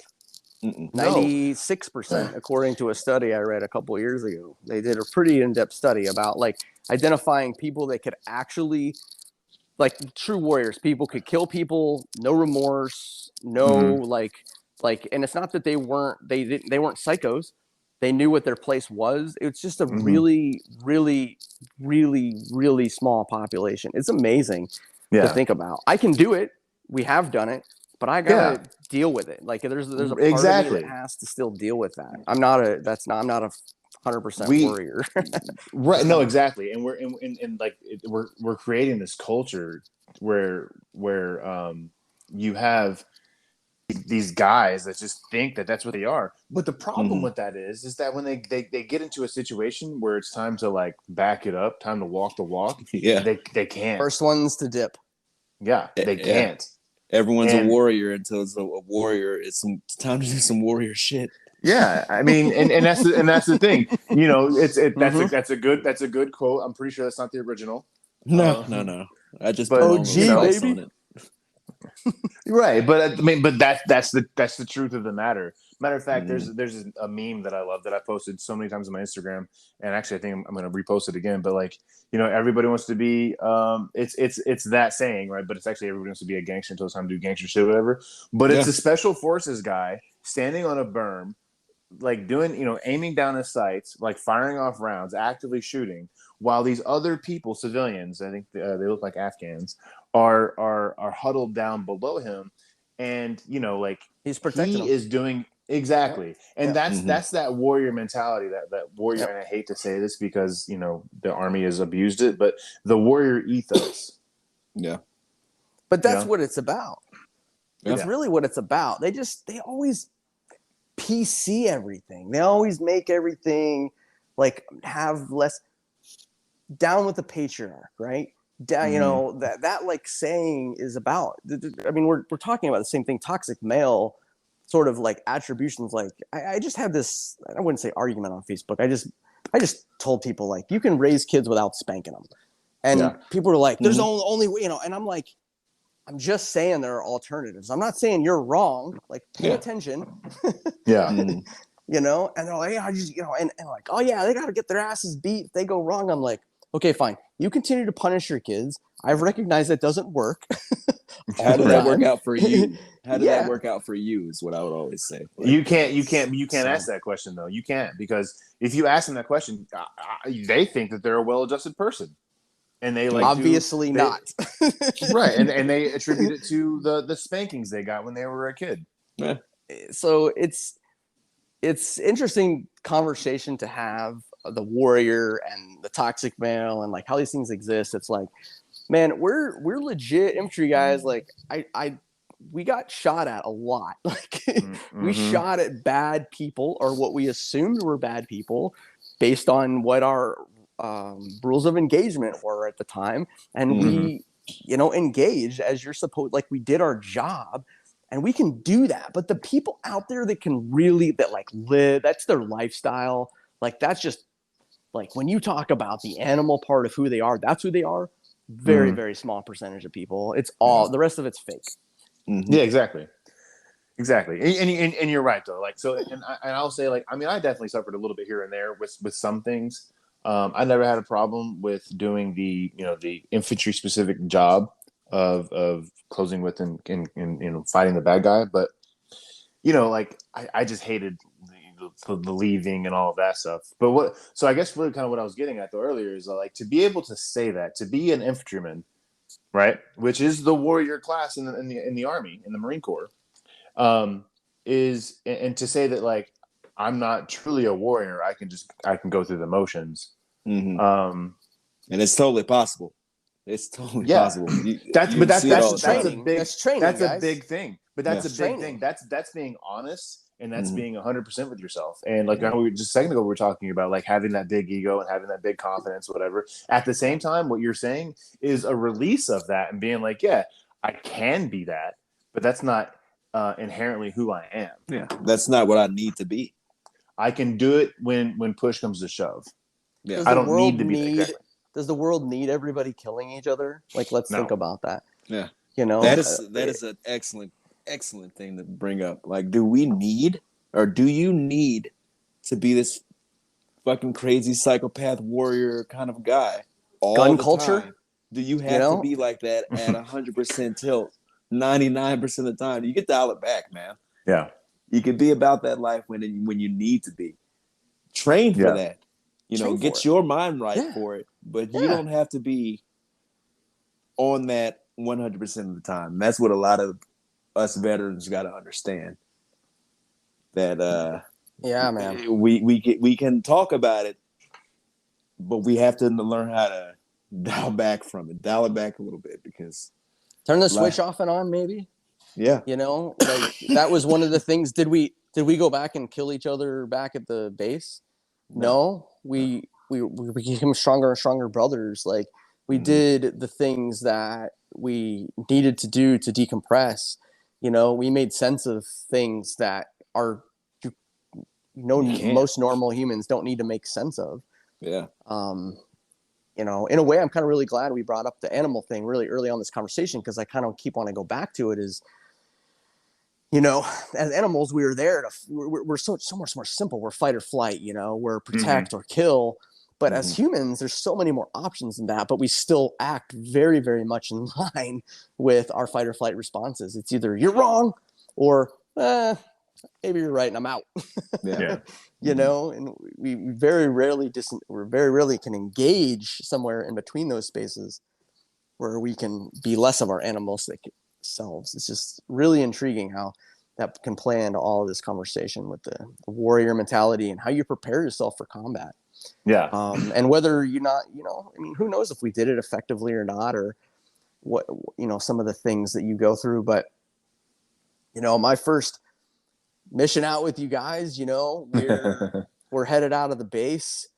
96%, according to a study I read a couple of years ago. They did a pretty in-depth study about like identifying people that could actually, like true warriors, people could kill people, no remorse, no like, and it's not that they weren't psychos. They knew what their place was. It's just a really, really, really, really small population. It's amazing to think about. I can do it. We have done it, but I gotta deal with it. Like there's a part of me that has to still deal with that. I'm not a 100% warrior. Right. No, exactly. And we're creating this culture where you have these guys that just think that that's what they are. But the problem with that is that when they get into a situation where it's time to like back it up, time to walk the walk, they can't. First ones to dip. Yeah, they can't. Everyone's a warrior until it's a warrior. It's time to do some warrior shit. Yeah, I mean, and that's the thing. You know, that's a good quote. I'm pretty sure that's not the original. No. I just put OG baby. On it. Right, but I mean, that's the truth of the matter. Matter of fact, there's a meme that I love that I posted so many times on my Instagram, and actually I think I'm going to repost it again. But like, you know, everybody wants to be it's that saying, right? But it's actually everybody wants to be a gangster until it's time to do gangster shit, whatever. But it's a special forces guy standing on a berm, like doing, you know, aiming down his sights, like firing off rounds, actively shooting, while these other people, civilians, I think they look like Afghans, are huddled down below him, and you know, like he's protecting them. Is doing exactly, and that's that warrior mentality, that warrior. And I hate to say this because you know the army has abused it, but the warrior ethos. Yeah, but that's what it's about. It's really what it's about. They always PC everything. They always make everything like have less down with the patriarch, right? You know, that like saying is about, I mean, we're talking about the same thing, toxic male sort of like attributions. Like I just have this, I wouldn't say argument on Facebook. I just told people like, you can raise kids without spanking them. And people are like, there's only, you know, and I'm like, I'm just saying there are alternatives. I'm not saying you're wrong. Like pay attention. You know, and they're like, yeah, I just, you know, and like, oh yeah, they got to get their asses beat if they go wrong. I'm like, okay, fine. You continue to punish your kids. I've recognized that doesn't work. How did that work out for you? How did that work out for you is what I would always say. Like, you can't ask that question though. You can't, because if you ask them that question, they think that they're a well-adjusted person. And they like obviously not. Right. And they attribute it to the spankings they got when they were a kid. Yeah. So it's interesting conversation to have, the warrior and the toxic male and like how these things exist. It's like, man, we're legit infantry guys. Like we got shot at a lot. Like we shot at bad people, or what we assumed were bad people, based on what our rules of engagement were at the time, and we, engaged as you're supposed. Like we did our job, and we can do that. But the people out there that can really live, that's their lifestyle. Like that's just like when you talk about the animal part of who they are, that's who they are. Very, very small percentage of people. It's all the rest of it's fake. Yeah, exactly. And you're right though. Like, so, and I'll say, like, I mean, I definitely suffered a little bit here and there with some things. I never had a problem with doing the infantry specific job of closing with and fighting the bad guy. But, like I just hated the leaving and all of that stuff. But so I guess really kind of what I was getting at though earlier is like to be able to say that, to be an infantryman, right, which is the warrior class in the Army, in the Marine Corps, is, and to say that like I'm not truly a warrior, I can go through the motions. And it's totally possible. It's totally possible. That's training. That's guys. a big thing. But that's a big thing. That's being honest, and that's being 100% with yourself. And like we just a second ago, we were talking about like having that big ego and having that big confidence, whatever. At the same time, what you're saying is a release of that and being like, yeah, I can be that, but that's not inherently who I am. Yeah, that's not what I need to be. I can do it when push comes to shove. Yeah, I don't need to be that guy. Does the world need everybody killing each other? Like, let's think about that. Yeah, that is an excellent thing to bring up. Like, do we need, or do you need to be this fucking crazy psychopath warrior kind of guy all gun the culture time? Do you have to be like that at 100% tilt 99% of the time? You can dial it back, man. Yeah, you can be about that life when you need to be. Train for that. Get your mind right for it, but you don't have to be on that 100% of the time. That's what a lot of us veterans got to understand. That man, we can talk about it, but we have to learn how to dial it back a little bit, because turn the switch off and on, maybe. Yeah, like that was one of the things. Did we go back and kill each other back at the base? No, we became stronger and stronger brothers. Like we did the things that we needed to do to decompress. We made sense of things that are, most normal humans don't need to make sense of. Yeah. In a way, I'm kind of really glad we brought up the animal thing really early on this conversation, because I kind of keep wanting to go back to it. Is, as animals, we were there we're so much more simple. We're fight or flight, we're protect or kill. But as humans, there's so many more options than that, but we still act very, very much in line with our fight or flight responses. It's either you're wrong or maybe you're right and I'm out. And we very rarely can engage somewhere in between those spaces where we can be less of our animalistic selves. It's just really intriguing how that can play into all of this conversation with the warrior mentality and how you prepare yourself for combat. Yeah. And whether you're not, who knows if we did it effectively or not, or what, some of the things that you go through. But, my first mission out with you guys, we're headed out of the base.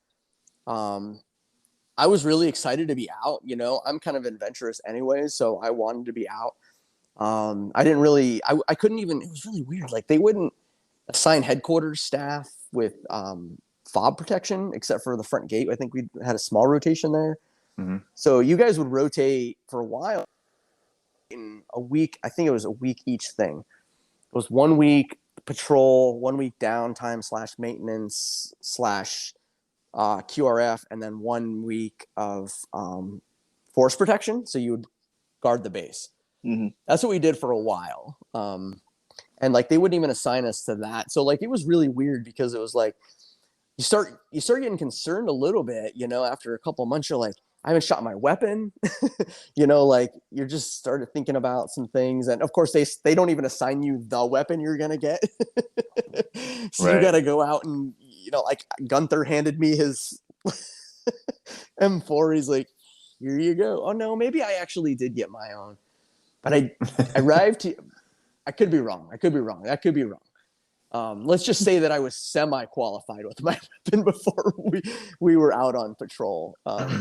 I was really excited to be out. I'm kind of adventurous anyways, so I wanted to be out. I didn't really, I couldn't even, it was really weird. Like they wouldn't assign headquarters staff with fob protection except for the front gate. I think we had a small rotation there. So you guys would rotate for a while in a week. I think it was a week each thing. It was 1 week patrol, 1 week downtime / maintenance / QRF, and then 1 week of force protection. So you would guard the base. That's what we did for a while. And like they wouldn't even assign us to that. So like it was really weird, because it was like you start getting concerned a little bit, after a couple of months. You're like, I haven't shot my weapon. Like you're just started thinking about some things. And of course they don't even assign you the weapon you're gonna get. So you gotta go out and like Gunther handed me his M4. He's like, here you go. Oh no, maybe I actually did get my own. But I arrived to, I could be wrong. That could be wrong. Let's just say that I was semi-qualified with my weapon before we were out on patrol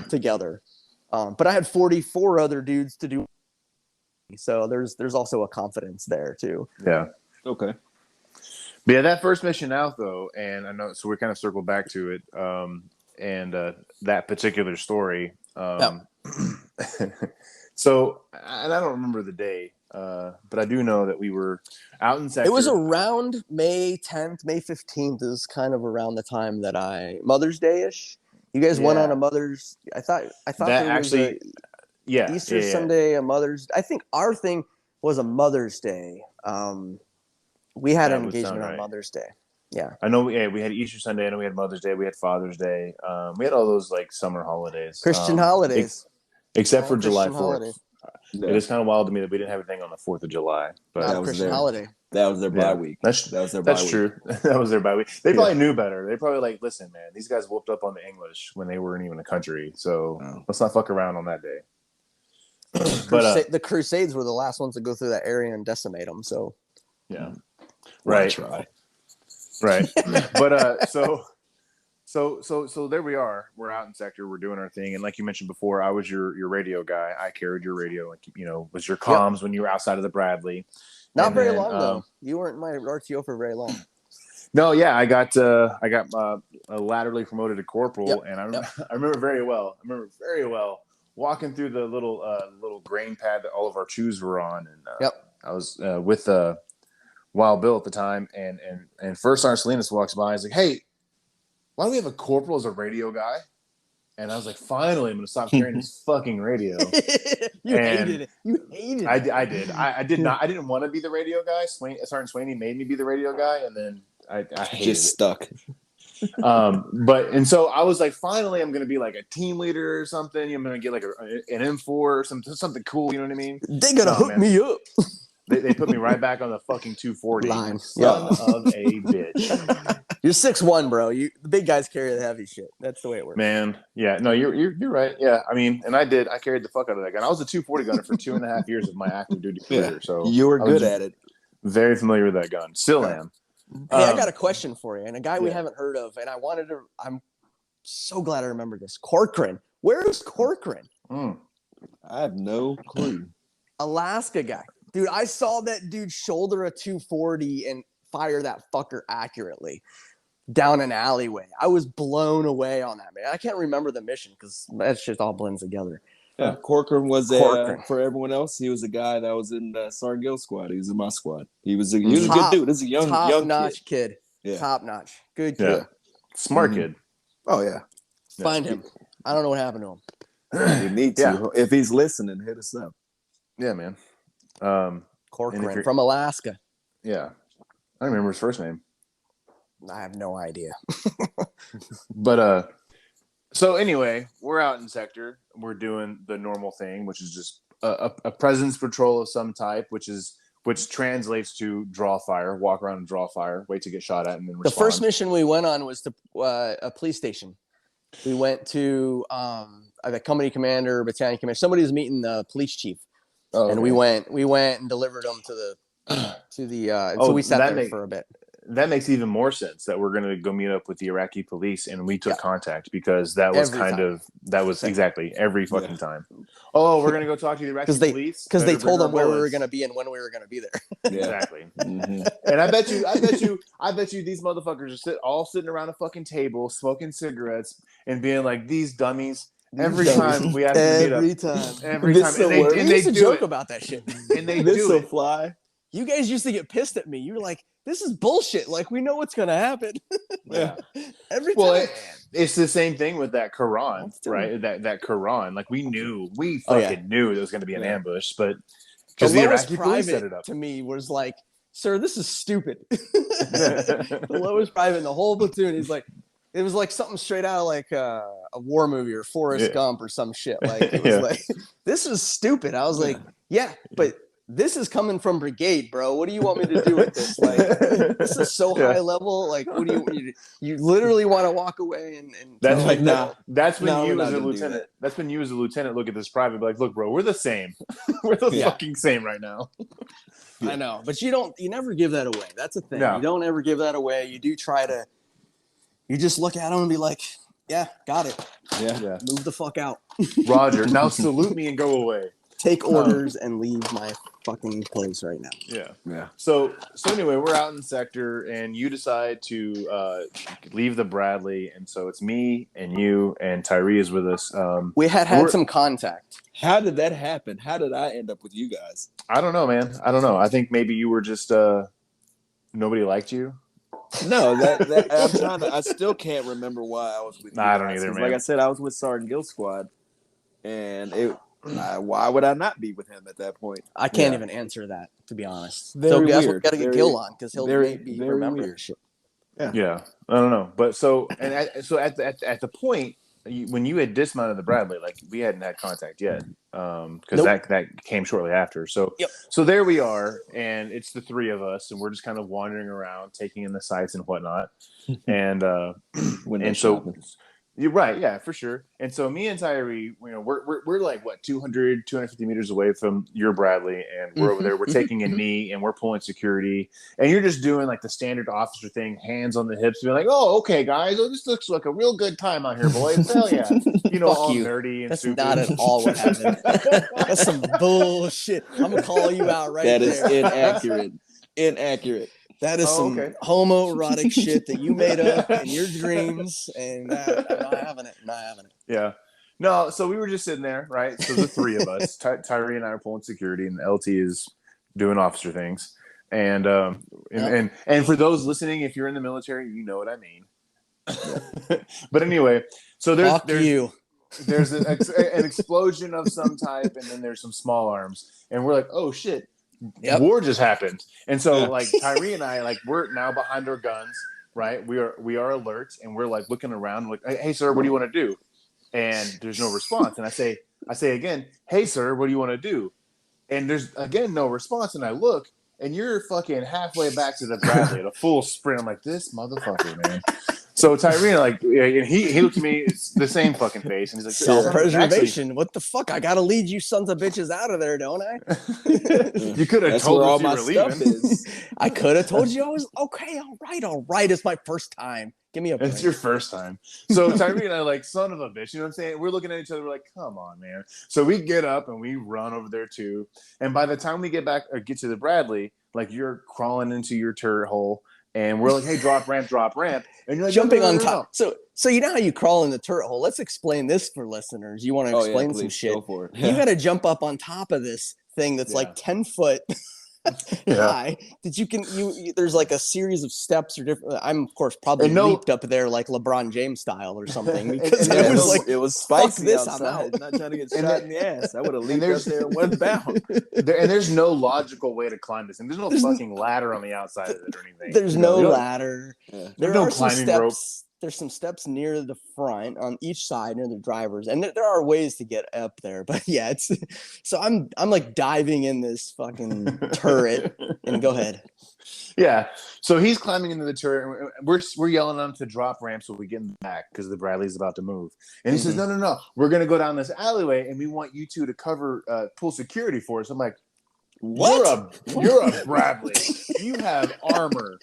together. But I had 44 other dudes to do, so there's also a confidence there too. Yeah. Okay. But yeah, that first mission out though, and I know, so we kind of circled back to it, and that particular story. So, and I don't remember the day, but I do know that we were out in sector. It was around May 10th, May 15th is kind of around the time that Mother's Day-ish. You guys went on a Mother's. I thought that there actually, was Easter Sunday, a Mother's. I think our thing was a Mother's Day. We had an engagement on Mother's Day. Yeah, I know. We had Easter Sunday. I know we had Mother's Day. We had Father's Day. We had all those like summer holidays, Christian holidays, except for July 4th. Holiday. Yeah. It is kind of wild to me that we didn't have anything on the 4th of July. But that was Christian holiday. That was their bye week. That's true. That was their bye week. They probably knew better. They probably like, listen, man, these guys whooped up on the English when they weren't even a country. So let's not fuck around on that day. But the Crusades were the last ones to go through that area and decimate them. So yeah, right. But so there we are. We're out in sector. We're doing our thing. And like you mentioned before, I was your radio guy. I carried your radio, like, you know, was your comms when you were outside of the Bradley. Not very long though. You weren't my RTO for very long. No, yeah, I got laterally promoted to corporal, and I remember very well. Walking through the little grain pad that all of our chews were on, and I was with Wild Bill at the time, and First Sergeant Salinas walks by. He's like, "Hey, why do we have a corporal as a radio guy?" And I was like, "Finally, I'm going to stop carrying this fucking radio." Hated it. You hated it. I did. I did not. I didn't want to be the radio guy. Sergeant Swaney made me be the radio guy, and then I hated just stuck. And so I was like, finally, I'm going to be like a team leader or something. I'm going to get like an M4 or something cool. You know what I mean? They got to hook me up. They put me right back on the fucking 240. Line. Son of a bitch. You're 6'1", bro. The big guys carry the heavy shit. That's the way it works. Man, yeah, no, you're right. Yeah, I mean, and I carried the fuck out of that gun. I was a 240 gunner for 2.5 years of my active duty career. So you were good at it. Very familiar with that gun. Still am. Hey, I got a question for you, and a guy we haven't heard of, and I'm so glad I remember this. Corcoran. Where is Corcoran? I have no clue. Alaska guy. Dude, I saw that dude shoulder a 240 and fire that fucker accurately down an alleyway. I was blown away on that, man. I can't remember the mission because that shit all blends together. Yeah, Corcoran was for everyone else. He was a guy that was in Sergeant Gill squad. He was in my squad. He was a good dude. This is a young notch kid. Yeah. Top notch. Good kid. Yeah. Smart kid. Oh yeah. Find him. I don't know what happened to him. You need to. If he's listening, hit us up. Yeah, man. Corcoran from Alaska. Yeah. I don't remember his first name. I have no idea. But so anyway, we're out in sector. We're doing the normal thing, which is just a presence patrol of some type, which translates to draw fire, walk around and draw fire, wait to get shot at, and then respond. The first mission we went on was to a police station. We went to a company commander, battalion commander. Somebody was meeting the police chief, and we went and delivered them to the. So we sat there for a bit. That makes even more sense that we're going to go meet up with the Iraqi police, and we took contact because that was exactly every fucking time. Oh, we're going to go talk to the Iraqi police because they told them where we were going to be and when we were going to be there. Yeah. Exactly. And I bet you these motherfuckers are all sitting around a fucking table smoking cigarettes and being like, these dummies. Every time we ask them to meet up. Every time. And they used to joke about that shit. And they do it. Fly. You guys used to get pissed at me. You were like, this is bullshit. Like, we know what's going to happen. Yeah. Every time. It's the same thing with that Quran, right? That Quran. Like, we knew there was going to be an ambush, but because the Iraqi police set it up. To me was like, sir, this is stupid. The lowest private in the whole platoon. He's like, it was like something straight out of like a war movie or Forrest Gump or some shit. Like, it was like, this is stupid. I was like, but this is coming from brigade, bro. What do you want me to do with this? Like, this is so high level. Like, what do you literally want to walk away and that's like, that's when you as a lieutenant, that's when you as a lieutenant look at this private, be like, look, bro, we're the same. We're the fucking same right now. you. I know, but you never give that away. That's a thing. No. You don't ever give that away. You do try to. You just look at them and be like, "Yeah, got it. Yeah. Move the fuck out. Roger. Now salute me and go away. Take orders and leave my fucking place right now." Yeah. So anyway, we're out in the sector, and you decide to leave the Bradley, and so it's me and you and Tyree is with us. We had some contact. How did that happen? How did I end up with you guys? I don't know, man. I don't know. I think maybe you were just nobody liked you. No, that I'm trying to. I still can't remember why I was with you. I don't guys, either, 'cause man. Like I said, I was with Sergeant Guild Squad, and why would I not be with him at that point? I can't even answer that, to be honest. Very so guess weird. we got to get Very- Gil on because he'll very- maybe very remember weird. shit. Yeah, I don't know. But so at the point when you had dismounted the Bradley, like we hadn't had contact yet, because that came shortly after. So so there we are, and it's the three of us, and we're just kind of wandering around, taking in the sights and whatnot, and you're right, yeah, for sure. And so me and Tyree, we're like what 250 meters away from your Bradley, and we're over there. We're taking a knee, and we're pulling security, and you're just doing like the standard officer thing, hands on the hips, being like, "Oh, okay, guys, this looks like a real good time out here, boys. Hell yeah!" All nerdy and That's stupid. not at all what happened. That's some bullshit. I'm gonna call you out right That there. is inaccurate. That is some homoerotic shit that you made up in your dreams, and I'm not having it. Yeah. No, so we were just sitting there, right? So the three of us, Tyree and I are pulling security, and LT is doing officer things. And and for those listening, if you're in the military, you know what I mean. But anyway, so there's an explosion of some type, and then there's some small arms, and we're like, oh shit. War just happened, and so like Tyree and I, like we're now behind our guns, right? We are alert, and we're like looking around, like, hey sir, what do you want to do? And there's no response, and I say again, hey sir, what do you want to do? And there's again no response, and I look, and you're fucking halfway back to the Bradley at a full sprint. I'm like, this motherfucker, man. So Tyree, like, and he looked at me, it's the same fucking face, and he's like, self-preservation. What the fuck? I gotta lead you sons of bitches out of there, don't I? You could have told us you were leaving. I could have told you I was okay. All right. It's my first time. Give me a break. It's your first time. So Tyree and I, like, son of a bitch, you know what I'm saying? We're looking at each other, we're like, come on, man. So we get up and we run over there too. And by the time we get to the Bradley, like, you're crawling into your turret hole. And we're like, hey, drop ramp. And you're like, jumping no. on top. So you know how you crawl in the turret hole? Let's explain this for listeners. You want to explain some shit? Go for it. You got to jump up on top of this thing that's like 10 foot high. There's like a series of steps or different. I'm of course probably leaped up there like LeBron James style or something because it was spicy this, outside. Not trying to get shot in the ass. I would have leaped up there and went bound. And there's no logical way to climb this, and there's no fucking ladder on the outside of it or anything. There's no ladder. There's There no are some climbing steps. rope. There's some steps near the front on each side near the drivers, and there are ways to get up there. But yeah, so I'm like diving in this fucking turret. And go ahead. Yeah. So he's climbing into the turret. And we're yelling at him to drop ramp so we get in the back because the Bradley's about to move. And he says, no. We're gonna go down this alleyway, and we want you two to cover pull security for us. I'm like, what? You're a Bradley. You have armor.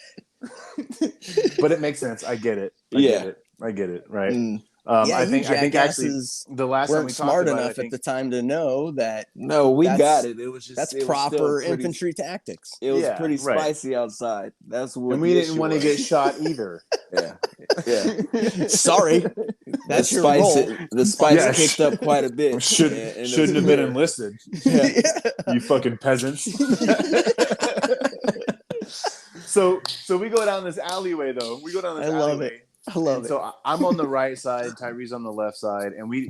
But it makes sense. I get it. I get it. Right. I think actually the last time we smart talked about enough at the time to know that. No, we got it. It was just that's proper infantry tactics. It was pretty spicy outside. That's what. And we didn't want to get shot either. Yeah. Sorry, that's your role. The spice kicked up quite a bit. Shouldn't have been enlisted. You fucking peasants. So we go down this alleyway though. We go down this alleyway. I love it. So I'm on the right side, Tyree's on the left side, and we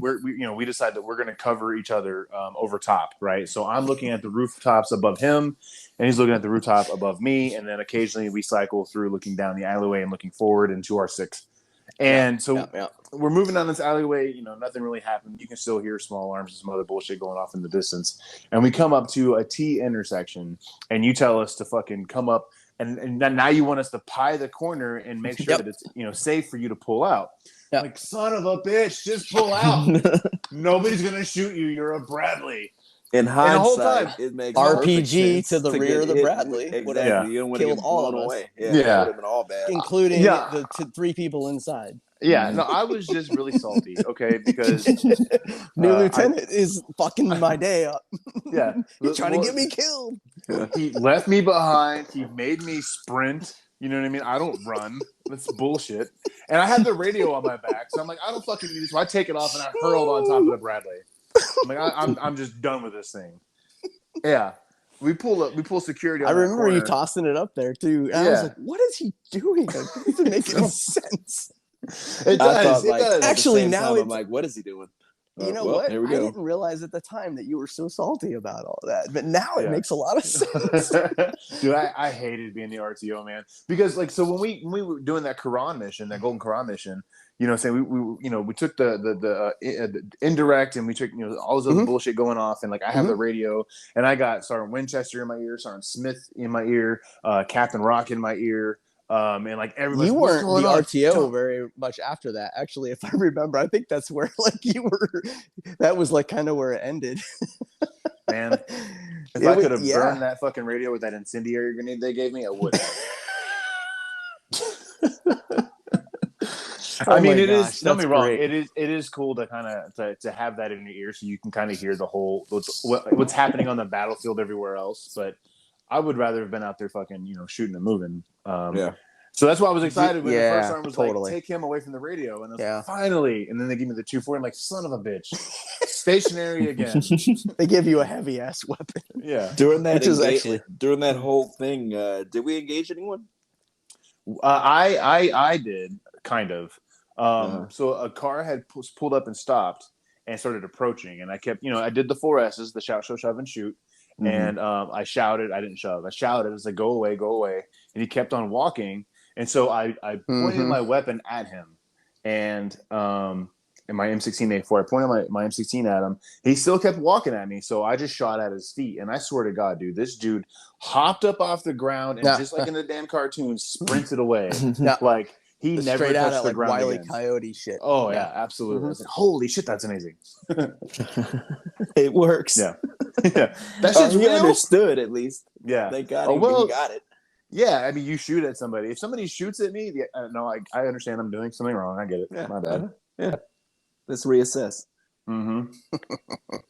decide that we're going to cover each other over top, right? So I'm looking at the rooftops above him, and he's looking at the rooftop above me, and then occasionally we cycle through, looking down the alleyway and looking forward into our six. And we're moving down this alleyway. Nothing really happened. You can still hear small arms and some other bullshit going off in the distance. And we come up to a T intersection, and you tell us to fucking come up. And now you want us to pie the corner and make sure that it's safe for you to pull out. Yep. Like, son of a bitch, just pull out. Nobody's gonna shoot you. You're a Bradley. In the whole hindsight, time, it makes perfect RPG sense to the rear get of the hit. Bradley would have Exactly. You don't want to killed get all blown of us, away. Yeah, that would have been all bad. including Yeah. the 3 people inside. Yeah, no, I was just really salty, okay, because New lieutenant is fucking my day up. yeah, He's trying to well, get me killed. he left me behind. He made me sprint. You know what I mean? I don't run. That's bullshit. And I had the radio on my back, so I'm like, I don't fucking need this. So I take it off and I hurled on top of the Bradley. I'm like, I'm just done with this thing. Yeah, we pull security. On I remember that you corner. tossing it up there too. And I was like, what is he doing? That doesn't make any sense. It I does. thought, like, it does. Actually, at the same now time, I'm like, what is he doing? You know well, what? here we I go. didn't realize at the time that you were so salty about all that, but now it Yeah. makes a lot of sense. Dude, I hated being the RTO, man, because like, so when we were doing that Quran mission, that Golden Quran mission, you know, saying we took the indirect, and we took, you know, all this other bullshit going off, and like I have the radio, and I got Sergeant Winchester in my ear, Sergeant Smith in my ear, Captain Rock in my ear. And like everybody, You weren't the RTO very much after that. Actually, if I remember, I think that's where like you were. That was like kind of where it ended. Man, if I could have burned that fucking radio with that incendiary grenade they gave me, I would have. I mean, it is. Don't be wrong. It is cool to kind of to have that in your ear, so you can kind of hear the whole what's happening on the battlefield everywhere else. But I would rather have been out there fucking, you know, shooting and moving. Yeah. So that's why I was excited when the first arm was totally. like, take him away from the radio. And I was like, finally. And then they give me the 240. I'm like, son of a bitch. Stationary again. They give you a heavy ass weapon. Yeah. During that whole thing, did we engage anyone? I did, kind of. So a car had pulled up and stopped and started approaching. And I kept, you know, I did the 4 S's, the shout, show, shove, and shoot. And I shouted. I didn't shove. I shouted. I was like, go away, go away. And he kept on walking. And so I pointed my weapon at him, and in my M16A4, I pointed my M16 at him. He still kept walking at me, so I just shot at his feet. And I swear to God, dude, this dude hopped up off the ground and just like in the damn cartoon, sprinted away. Like he never straight touched out the like ground Wile E. again. Coyote shit. Oh yeah, absolutely. I was like, holy shit, that's amazing. It works. Yeah, yeah. That shit's he real. understood at least. Yeah, thank God. He got it. Yeah, I mean, you shoot at somebody. If somebody shoots at me, no, I understand I'm doing something wrong. I get it. Yeah. My bad. Yeah. Let's reassess.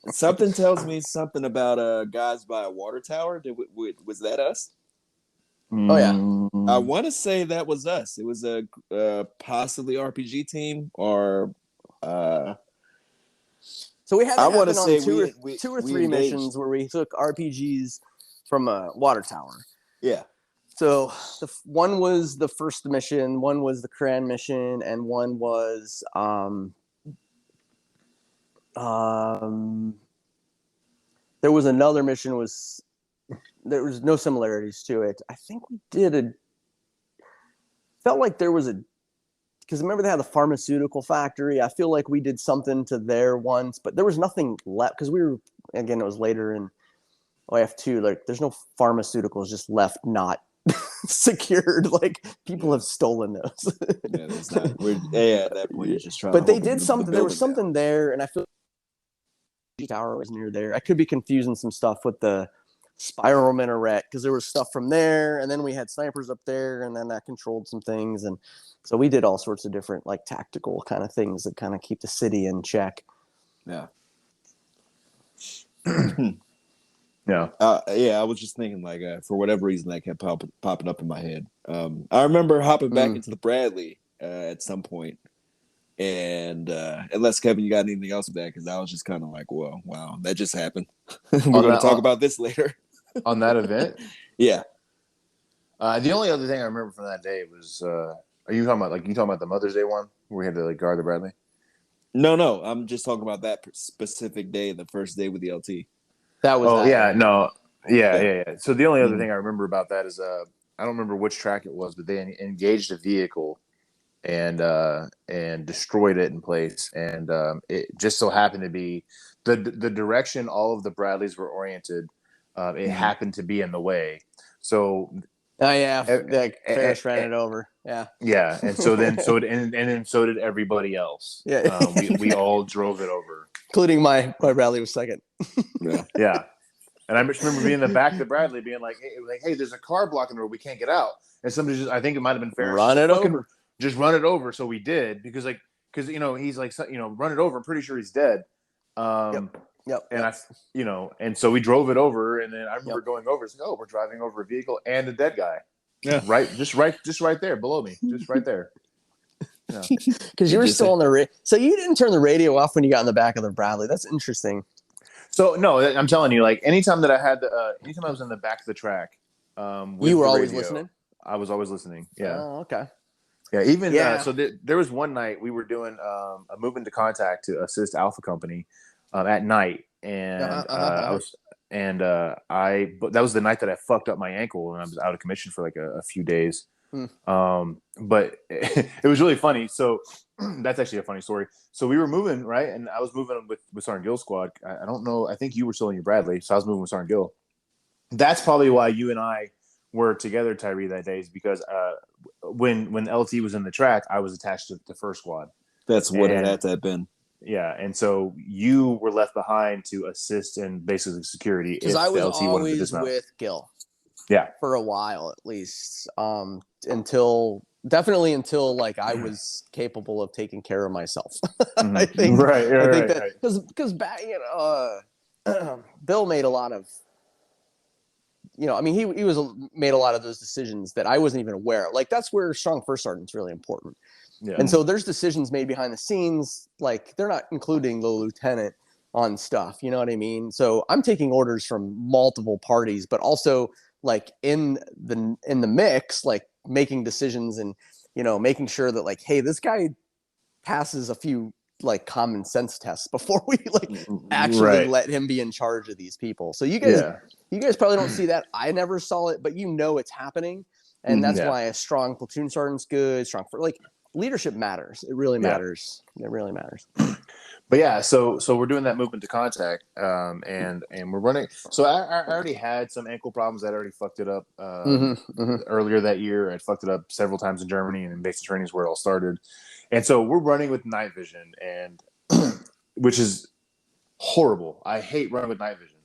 Something tells me something about guys by a water tower. Was that us? Oh yeah. I want to say that was us. It was a possibly RPG team or. So we had. I want to say two or three missions where we took RPGs from a water tower. Yeah. So one was the first mission, one was the Koran mission, and one was there was another mission there was no similarities to it. I think we felt like there was because remember they had the pharmaceutical factory. I feel like we did something to there once, but there was nothing left because it was later in OF2. Like there's no pharmaceuticals just left not secured. Like people have stolen those. Yeah, there's not. At that point, you're just trying. But they did something. There was something there, and I feel like the tower was near there. I could be confusing some stuff with the spiral minaret because there was stuff from there, and then we had snipers up there, and then that controlled some things, and so we did all sorts of different like tactical kind of things that kind of keep the city in check. Yeah. Yeah. I was just thinking, like, for whatever reason, that kept popping up in my head. I remember hopping back into the Bradley at some point, and unless Kevin, you got anything else with that? Because I was just kind of like, "Whoa, wow, that just happened." We're going to talk about this later. On that event, yeah. The only other thing I remember from that day was, are you talking about the Mother's Day one where we had to like guard the Bradley? No, I'm just talking about that specific day, the first day with the LT. That was. Oh yeah, no, yeah. So the only other thing I remember about that is I don't remember which track it was, but they engaged a vehicle and destroyed it in place, and it just so happened to be the direction all of the Bradleys were oriented. It happened to be in the way, so Oh yeah, And, like Ferris ran it over. Yeah. yeah, and so then and then so did everybody else. Yeah. We all drove it over, including my Bradley was second. Yeah. yeah. And I just remember being in the back of the Bradley, being like, hey, there's a car blocking the road, we can't get out. And somebody just, I think it might have been Ferris, Run it fucking over. just run it over. So we did because he's like, run it over. I'm pretty sure he's dead. Yep. And so we drove it over, and then I remember going over. It's like, oh, we're driving over a vehicle and a dead guy. Yeah. Just right there below me, just right there. Yeah. Because you were still on the so you didn't turn the radio off when you got in the back of the Bradley. That's interesting. So no, I'm telling you, like anytime I was in the back of the track, you were always listening. I was always listening. Yeah. Oh, okay. Yeah. Even so, there was one night we were doing a move into contact to assist Alpha Company at night, and that was the night that I fucked up my ankle and I was out of commission for like a few days. But it was really funny. So that's actually a funny story. So we were moving, right? And I was moving with Sergeant Gill's squad. I don't know. I think you were still in your Bradley. So I was moving with Sergeant Gill. That's probably why you and I were together, Tyree, that day, is because when LT was in the track, I was attached to the first squad. That's what it had to have been. Yeah. And so you were left behind to assist in basically security. Because I was always with Gill. Yeah. For a while, at least. Until like I was capable of taking care of myself. I think that because back Bill made a lot of he made a lot of those decisions that I wasn't even aware of. Like that's where strong first sergeant's really important. Yeah. And so there's decisions made behind the scenes, like they're not including the lieutenant on stuff, you know what I mean? So I'm taking orders from multiple parties, but also like in the mix, like making decisions and, making sure that like, hey, this guy passes a few like common sense tests before we like actually let him be in charge of these people. So you guys probably don't see that. I never saw it, but it's happening. And that's why a strong platoon sergeant's good, like leadership matters. It really matters. It really matters. But yeah, so we're doing that movement to contact, and we're running. So I already had some ankle problems. I'd already fucked it up earlier that year. I'd fucked it up several times in Germany, and in basic training is where it all started. And so we're running with night vision, and which is horrible. I hate running with night vision,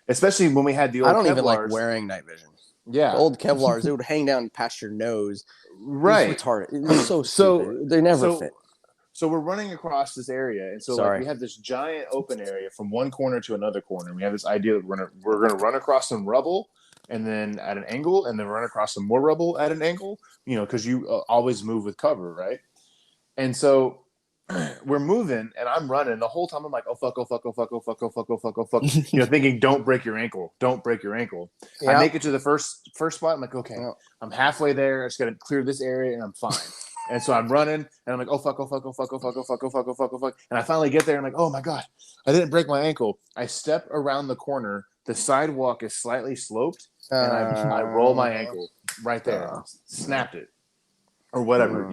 especially when we had the old. I don't Kevlars. Even like wearing night vision. Yeah, the old Kevlars, it would hang down past your nose. Right, it's retarded. It's so stupid. They never fit. So we're running across this area, and so like, we have this giant open area from one corner to another corner. We have this idea that we're gonna run across some rubble, and then at an angle, and then run across some more rubble at an angle. Because you always move with cover, right? And so we're moving, and I'm running the whole time. I'm like, oh fuck, oh fuck, oh fuck, oh fuck, oh fuck, oh fuck, oh fuck. Thinking, don't break your ankle, don't break your ankle. Yep. I make it to the first spot. I'm like, okay, I'm halfway there. I just gotta clear this area, and I'm fine. And so I'm running, and I'm like, oh fuck, oh fuck, oh fuck, oh fuck, oh fuck, oh fuck, oh fuck, oh fuck. And I finally get there, and I'm like, oh my god, I didn't break my ankle. I step around the corner. The sidewalk is slightly sloped, and I roll my ankle right there, snapped it, or whatever.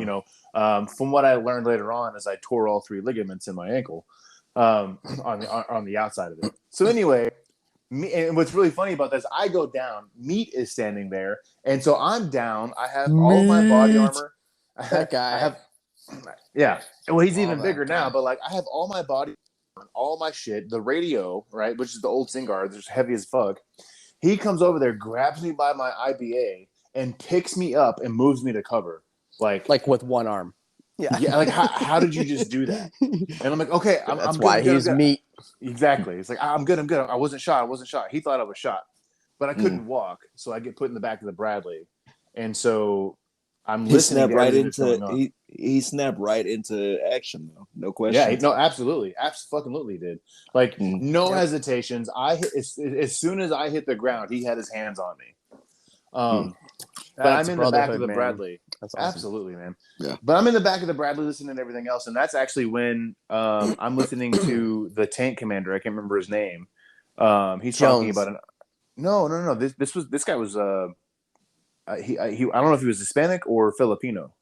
From what I learned later on, is I tore all 3 ligaments in my ankle, on the outside of it. So anyway. And what's really funny about this, I go down. Meat is standing there, and so I'm down. I have all of my body armor. That guy. Well, he's even bigger now, but like I have all my body, all my shit, the radio, right, which is the old Singard, it's heavy as fuck. He comes over there, grabs me by my IBA, and picks me up and moves me to cover, like with one arm. Yeah. Like how did you just do that? And I'm like, okay, that's why he's meat. Exactly. It's like I'm good. I wasn't shot. He thought I was shot, but I couldn't walk, so I get put in the back of the Bradley, and so I'm listening. He snapped right into action, though. No question. Yeah, absolutely, absolutely did. Like no hesitations. I hit as soon as I hit the ground, he had his hands on me. But I'm in the back of the Bradley. That's awesome. Absolutely, man. Yeah. But I'm in the back of the Bradley listening to everything else, and that's actually when I'm listening to the tank commander. I can't remember his name. He's talking about No. This guy was he I don't know if he was Hispanic or Filipino.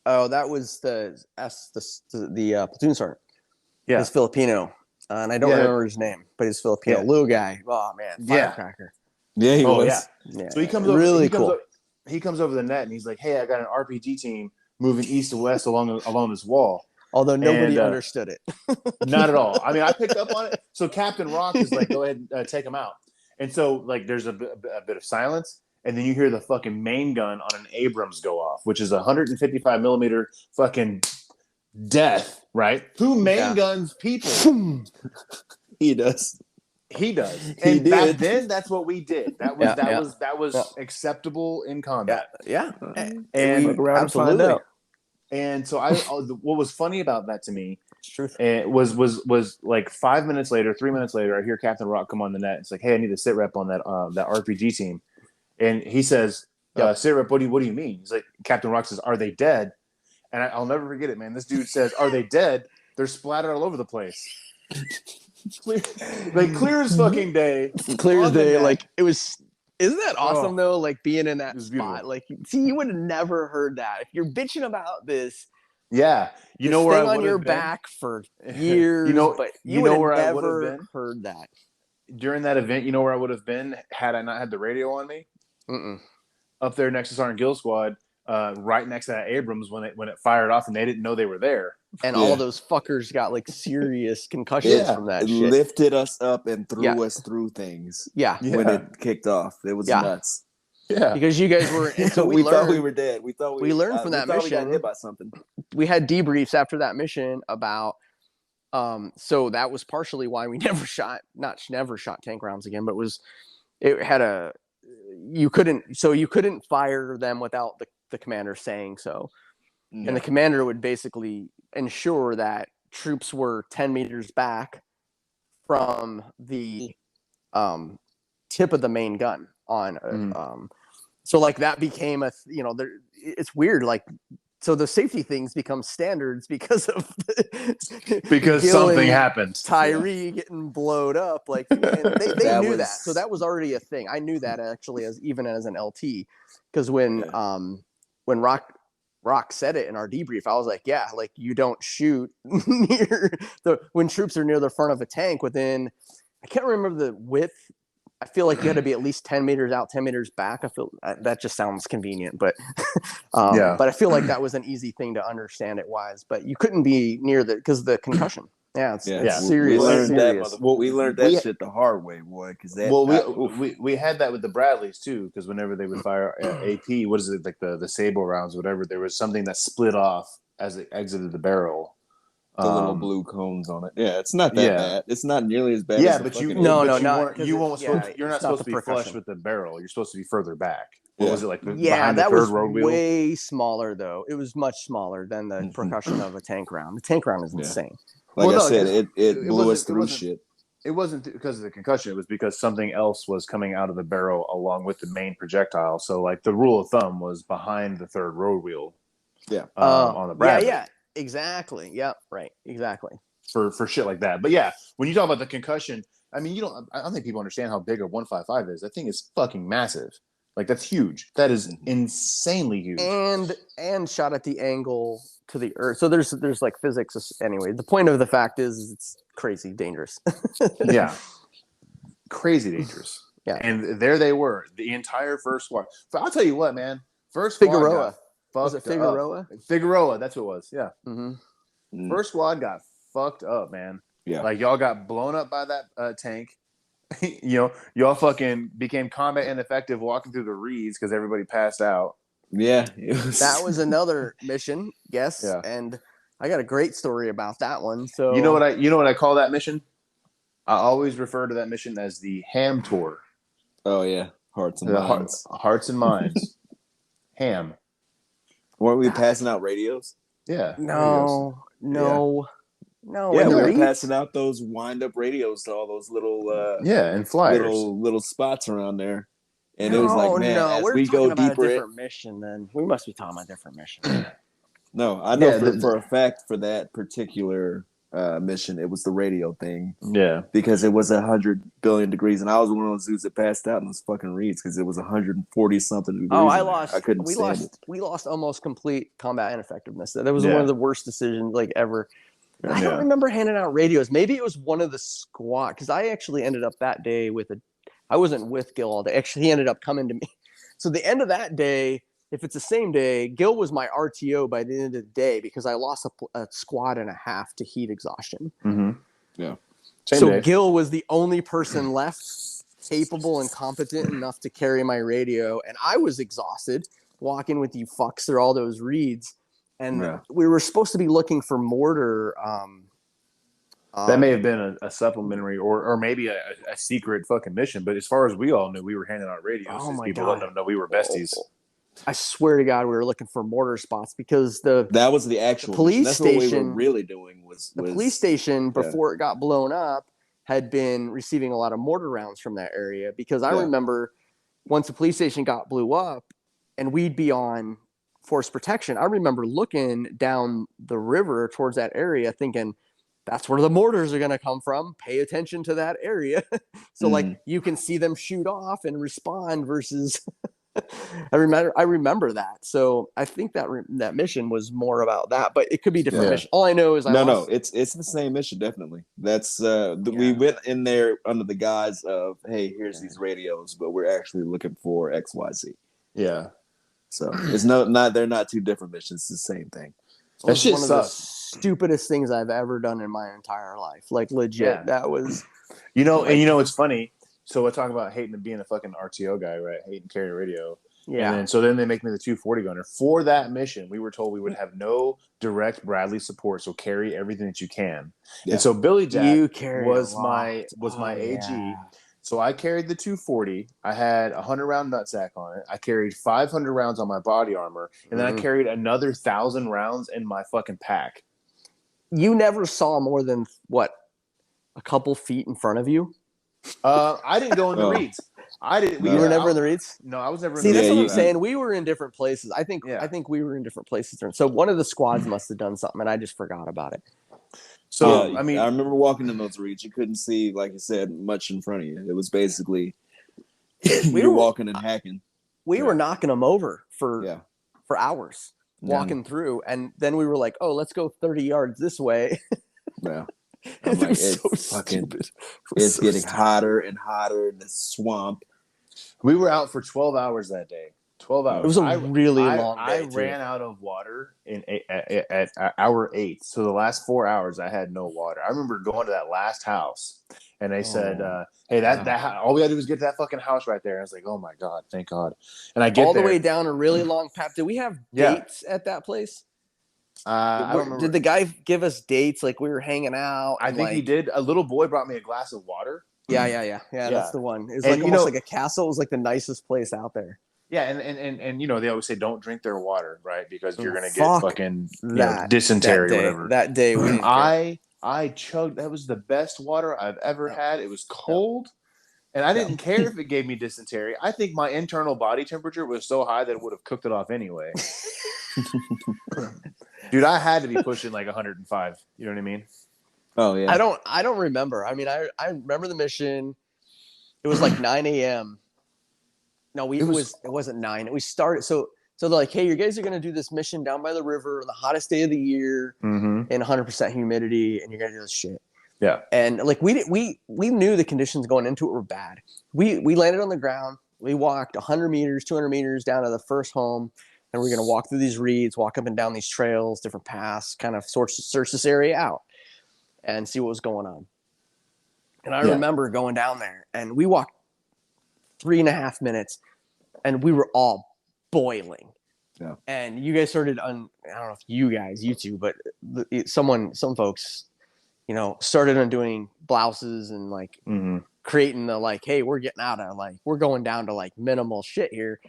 Oh, that was the platoon sergeant. Yeah, he's Filipino, and I don't remember his name, but he's Filipino. Little guy. Oh man, firecracker. Yeah, he was. Yeah. So he comes over. Really cool. he comes over the net and he's like, "Hey, I got an RPG team moving east to west along this wall." Although nobody understood it. Not at all. I mean, I picked up on it. So Captain Rock is like, "Go ahead and take him out." And so like there's a bit of silence, and then you hear the fucking main gun on an Abrams go off, which is a 155 millimeter fucking death, right? Who main guns people? He does. He does. And back then, that's what we did. That was acceptable in combat. Yeah. And we absolutely. And so what was funny about that to me Truth. was like 3 minutes later, I hear Captain Rock come on the net. It's like, "Hey, I need a sit rep on that RPG team." And he says, "Sit rep, what do you mean?" He's like, Captain Rock says, "Are they dead?" And I'll never forget it, man. This dude says, "Are they dead? They're splattered all over the place." Clear as fucking day. Clear as day. Like it was. Isn't that awesome though? Like being in that spot. Like, see, you would have never heard that if you're bitching about this. Yeah, you know where I would on your back for years. But you know where I would have been. Heard that during that event. You know where I would have been had I not had the radio on me. Up there next to Sergeant Gill Squad, right next to that Abrams when it fired off, and they didn't know they were there. And all those fuckers got like serious concussions from that shit. It lifted us up and threw us through things. When it kicked off, it was nuts. Yeah, because you guys were. And so we thought we were dead. We thought we learned from that mission. We got hit by something. We had debriefs after that mission about. So that was partially why we never shot tank rounds again. But you couldn't fire them without the commander saying so. No. And the commander would basically ensure that troops were 10 meters back from the tip of the main gun on so like that became it's weird, like, so the safety things become standards because of because something happened. Tyree getting blowed up, like, and they knew that, so that was already a thing. I knew that actually as an LT, because when Rock said it in our debrief, I was like, yeah, like you don't shoot when troops are near the front of a tank within, I can't remember the width. I feel like you had to be at least 10 meters out, 10 meters back. I feel that just sounds convenient, but but I feel like that was an easy thing to understand it wise, but you couldn't be near because the concussion. Yeah, it's serious. We learned that shit the hard way, boy. We had that with the Bradleys too, because whenever they would fire AP, what is it, like the Sable rounds, whatever, there was something that split off as it exited the barrel. The little blue cones on it. Yeah, it's not that bad. It's not nearly as bad. Yeah, as but you're not supposed to be flush with the barrel. You're supposed to be further back. What was it like? Behind the third road wheel? Way smaller though. It was much smaller than the percussion of a tank round. The tank round is insane. Like I said, it blew us through shit. It wasn't because of the concussion. It was because something else was coming out of the barrel along with the main projectile. So, like, the rule of thumb was behind the third road wheel. Yeah. On the Bradley. Yeah. Exactly. Yep. Right. Exactly. For shit like that. But yeah, when you talk about the concussion, I mean, I don't think people understand how big a 155 is. That thing is fucking massive. Like, that's huge. That is insanely huge. And shot at the angle to the earth. So there's like physics anyway. The point of the fact is it's crazy dangerous. Yeah. Crazy dangerous. Yeah. And there they were, the entire first squad. So I'll tell you what, man. First squad Figueroa. Was it Figueroa? Figueroa, that's what it was. Yeah. Mm-hmm. First squad got fucked up, man. Yeah. Like, y'all got blown up by that tank. Y'all fucking became combat ineffective walking through the reeds because everybody passed out. Yeah. That was another mission. Yes. Yeah. And I got a great story about that one. So you know what I call that mission? I always refer to that mission as the Ham Tour. Oh yeah. Hearts and minds. Hearts and minds. Ham. Weren't we passing out radios? Yeah. No. Yeah, we were passing out those wind-up radios to all those little and flyers, little spots around there. And it was like, man, as we go deeper, a different mission. Then we must be talking about a different mission. No, I know for a fact for that particular mission, it was the radio thing. Yeah, because it was 100 billion degrees, and I was one of those dudes that passed out in those fucking reeds because it was 140 something degrees. Oh, I lost. I couldn't stand it. We lost almost complete combat ineffectiveness. That was one of the worst decisions like ever. Yeah. I don't remember handing out radios. Maybe it was one of the squad, because I actually ended up that day I wasn't with Gil all day. Actually, he ended up coming to me. So the end of that day, if it's the same day, Gil was my RTO by the end of the day because I lost a squad and a half to heat exhaustion. Mm-hmm. Yeah. Same so day. Gil was the only person left capable and competent enough to carry my radio, and I was exhausted walking with you fucks through all those reeds. And we were supposed to be looking for mortar. That may have been a supplementary or maybe a secret fucking mission. But as far as we all knew, we were handing out radios to people, letting them know we were besties. I swear to God, we were looking for mortar spots because that was the actual police That's station. What we were really doing was the police station before it got blown up had been receiving a lot of mortar rounds from that area. Because I remember once the police station blew up, and we'd be on force protection. I remember looking down the river towards that area, thinking, that's where the mortars are going to come from. Pay attention to that area. So like you can see them shoot off and respond versus I remember that. So I think that mission was more about that, but it could be different mission. All I know is it's the same mission. Definitely. That's we went in there under the guise of, hey, here's these radios, but we're actually looking for XYZ. Yeah. So it's they're not two different missions. It's the same thing. That shit one of the stupidest things I've ever done in my entire life. Like legit. Yeah. That was it's funny. So we're talking about hating being a fucking RTO guy, right? Hating carrying radio. Yeah. And then they make me the 240 gunner. For that mission, we were told we would have no direct Bradley support, so carry everything that you can. Yeah. And so Billy Jack was my AG. Yeah. So I carried the 240. I had a 100-round nutsack on it. I carried 500 rounds on my body armor, and then I carried another 1,000 rounds in my fucking pack. You never saw more than what, a couple feet in front of you? I didn't go in the reeds. I didn't. You were never in the reeds? No, I was never. See, that's what I'm saying. We were in different places. I think we were in different places. So one of the squads must have done something, and I just forgot about it. So I remember walking in those reeds. You couldn't see, like you said, much in front of you. It was basically we were walking and hacking. We were knocking them over for hours, walking through, and then we were like, "Oh, let's go 30 yards this way." Yeah. I'm like, it's getting hotter and hotter in the swamp. We were out for 12 hours that day. 12 hours. It was a really long day. I ran out of water at hour 8. So the last 4 hours, I had no water. I remember going to that last house, and they said, "Hey, that all we got to do is get to that fucking house right there." And I was like, "Oh my god, thank God!" And I get all the way down a really long path. Did we have dates at that place? I don't remember. Did the guy give us dates? Like we were hanging out? I think he did. A little boy brought me a glass of water. Yeah. That's the one. It's like almost like a castle. It was like the nicest place out there. Yeah, and they always say don't drink their water, right? Because you're gonna get fucking dysentery or whatever. That day, I chugged. That was the best water I've ever had. It was cold, and I didn't care if it gave me dysentery. I think my internal body temperature was so high that it would have cooked it off anyway. Dude, I had to be pushing like 105. You know what I mean? Oh yeah. I don't remember. I mean, I remember the mission. It was like 9 a.m. No, it wasn't 9. We started. So they're like, hey, you guys are gonna do this mission down by the river on the hottest day of the year in 100% humidity, and you're gonna do this shit. Yeah. And like we knew the conditions going into it were bad. We landed on the ground. We walked 100 meters, 200 meters down to the first home. And we're going to walk through these reeds, walk up and down these trails, different paths, kind of search this area out and see what was going on. And I remember going down there, and we walked 3.5 minutes, and we were all boiling. Yeah. And you guys started I don't know if you two, but some folks, started on doing blouses and like creating the like, hey, we're getting out of we're going down to like minimal shit here.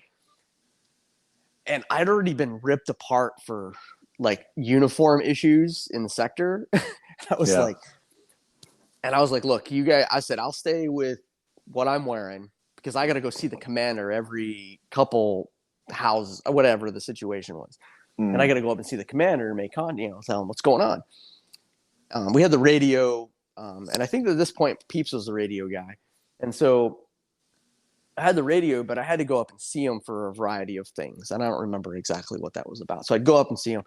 And I'd already been ripped apart for like uniform issues in the sector. I was like, look, you guys, I said, I'll stay with what I'm wearing because I got to go see the commander every couple houses, or whatever the situation was. And I got to go up and see the commander and make tell him what's going on. We had the radio. And I think that at this point, Peeps was the radio guy. And so I had the radio, but I had to go up and see him for a variety of things. And I don't remember exactly what that was about. So I'd go up and see him.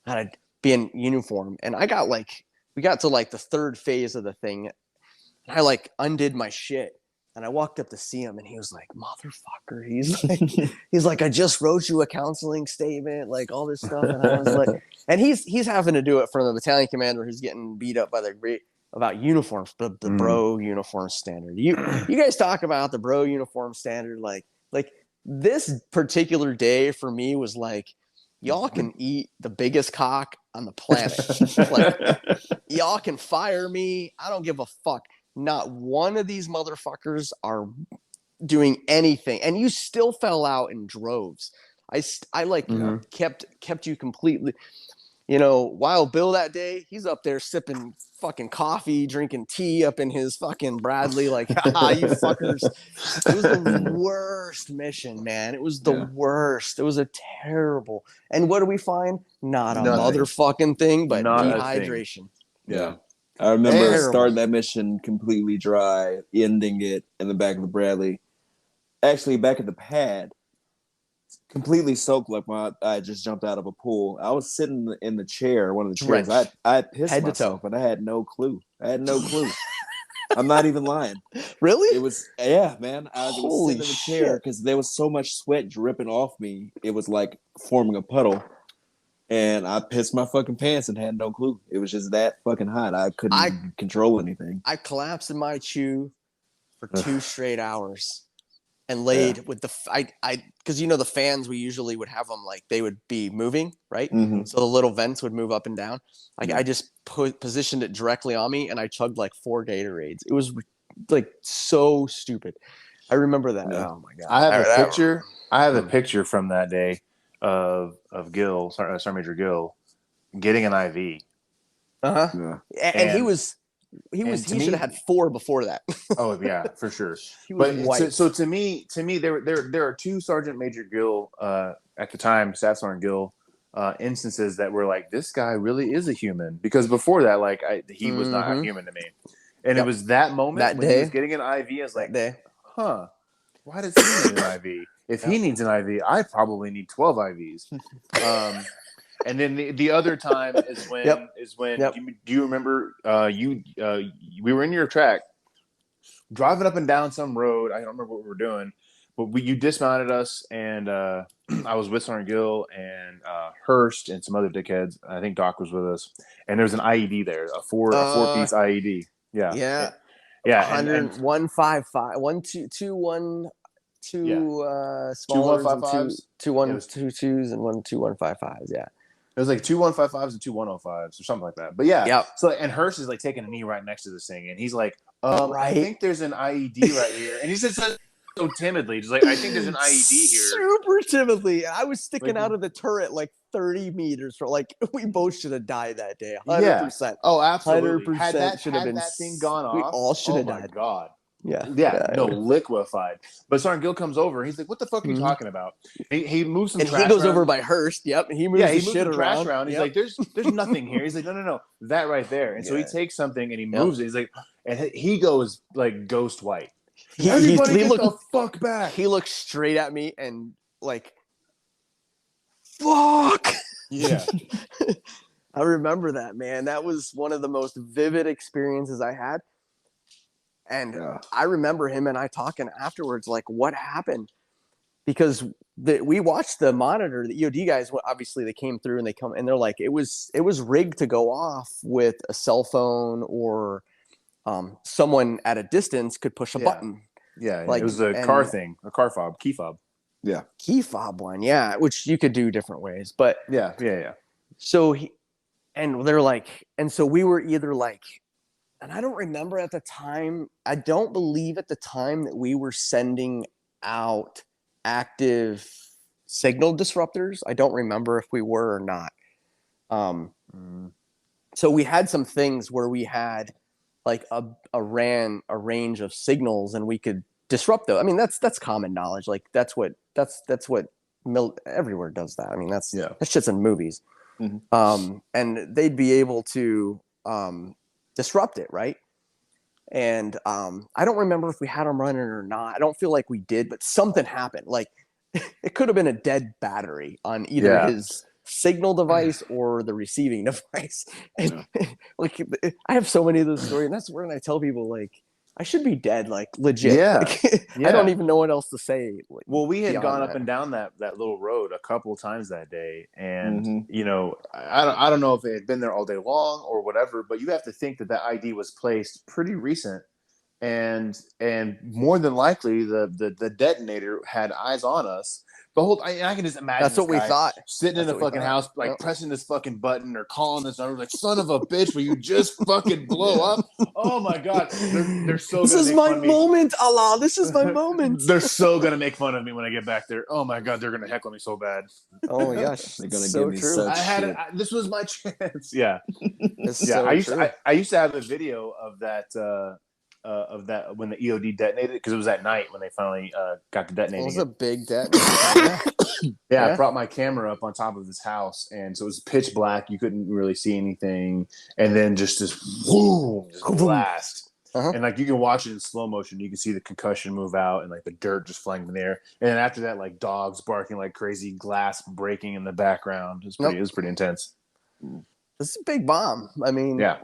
And I'd be in uniform. And we got to like the third phase of the thing. And I like undid my shit. And I walked up to see him, and he was like, "Motherfucker!" He's like, "I just wrote you a counseling statement, like all this stuff." And I was like, and he's having to do it for the battalion commander who's getting beat up by the great about uniforms, the bro uniform standard. You guys talk about the bro uniform standard, like this particular day for me was like, y'all can eat the biggest cock on the planet, like y'all can fire me. I don't give a fuck. Not one of these motherfuckers are doing anything, and you still fell out in droves. I like kept you completely. You know, Wild Bill that day, he's up there sipping fucking coffee, drinking tea up in his fucking Bradley. Like, you fuckers. It was the worst mission, man. It was the worst. It was a terrible. And what do we find? Not a motherfucking thing, but dehydration. Yeah. I remember starting that mission completely dry, ending it in the back of the Bradley. Actually, back at the pad, completely soaked like when I just jumped out of a pool. I was sitting in the chair, one of the chairs. I pissed myself, but I had no clue. I'm not even lying. Really? It was, man. I was sitting in the chair because there was so much sweat dripping off me. It was like forming a puddle. And I pissed my fucking pants and had no clue. It was just that fucking hot. I couldn't control anything. I collapsed in my chew for 2 straight hours and laid with the because the fans, we usually would have them like they would be moving, right? Mm-hmm. So the little vents would move up and down. Like I just positioned it directly on me and I chugged like 4 Gatorades. It was like so stupid. I remember that. Yeah. Oh my God. I have a picture. I have a picture from that day of Gil, Sergeant Major Gil, getting an IV. Yeah. And he should have had 4 before that. Oh yeah, for sure. But so to me, there are 2 Sergeant Major Gil at the time, Staff Sergeant Gil, instances that were like, this guy really is a human. Because before that, like he was not a human to me. And it was that moment when he was getting an IV. I was like, why does he need an IV? If he needs an IV, I probably need 12 IVs. And then the other time is when do you remember we were in your track driving up and down some road. I don't remember what we were doing, but you dismounted us, and I was with Sergeant Gill and Hurst and some other dickheads. I think Doc was with us, and there was an IED there, a 4-piece IED. Yeah. 155 smaller, 155s, 2 122s, and 1 2 155s. Yeah. It was like 2 155s and 2 105s or something like that. But so and Hurst is like taking a knee right next to this thing, and he's like, I think there's an IED right here, and he says so timidly, just like, I think there's an IED here, super timidly. I was sticking out of the turret like 30 meters for like we both should have died that day. 100%. Oh, absolutely. 100% had that been thing gone off, we all should have died. My God. Yeah, liquefied. But Sergeant Gill comes over. He's like, "What the fuck are you talking about?" He moves some, and trash he goes around. over by Hurst. Yep, he moves he the shit around. He's like, "There's nothing here." He's like, "No, that right there." And so he takes something and he moves it. He's like, and he goes like ghost white. Everybody get the fuck back. He looks straight at me and like, fuck. Yeah. I remember that, man. That was one of the most vivid experiences I had. And I remember him and I talking afterwards, like, what happened? Because we watched the monitor. The EOD guys, obviously, they came through and they're like, it was rigged to go off with a cell phone or someone at a distance could push a button. Yeah, like, it was a car thing, a car fob, key fob. Yeah, key fob one. Yeah, which you could do different ways, but yeah. So they're like, and so we were either like. And I don't remember at the time, I don't believe at the time that we were sending out active signal disruptors. I don't remember if we were or not. So we had some things where we had like a range of signals and we could disrupt those. I mean, that's common knowledge. Like that's what everywhere does that. I mean, that shit's in movies. Mm-hmm. And they'd be able to, disrupt it, right? And I don't remember if we had them running or not. I don't feel like we did, but something happened. Like it could have been a dead battery on either his signal device or the receiving device. And like I have so many of those stories, and that's when I tell people like I should be dead, like legit. Yeah. Like, Yeah. I don't even know what else to say. Like, Well, we had beyond gone that. up and down that little road a couple times that day, and Mhm. you know, I don't know if it had been there all day long or whatever, but you have to think that ID was placed pretty recent, and more than likely the detonator had eyes on us. The whole I can just imagine That's what this we guy thought. sitting in That's a what we fucking thought. house, like Yep. pressing this fucking button or calling this number, like son of a bitch, will you just fucking blow up? Oh my god, they're so This gonna is make my fun of me. moment, Allah. This is my moment. They're so gonna make fun of me when I get back there. Oh my god, they're gonna heckle me so bad. Oh my gosh, They're gonna so give me true. such I had shit. it. This was my chance. Yeah, It's yeah. so true. I used to have a video of that when the EOD detonated because it was at night when they finally got to It detonating was it. a big detonator. Yeah, I Yeah. brought my camera up on top of this house, and so it was pitch black. You couldn't really see anything, and then just this boom, just blast. Uh-huh. And like you can watch it in slow motion. You can see the concussion move out, and like the dirt just flying in the air. And then after that, like dogs barking like crazy, glass breaking in the background. It was pretty intense. This is a big bomb. I mean, Yeah.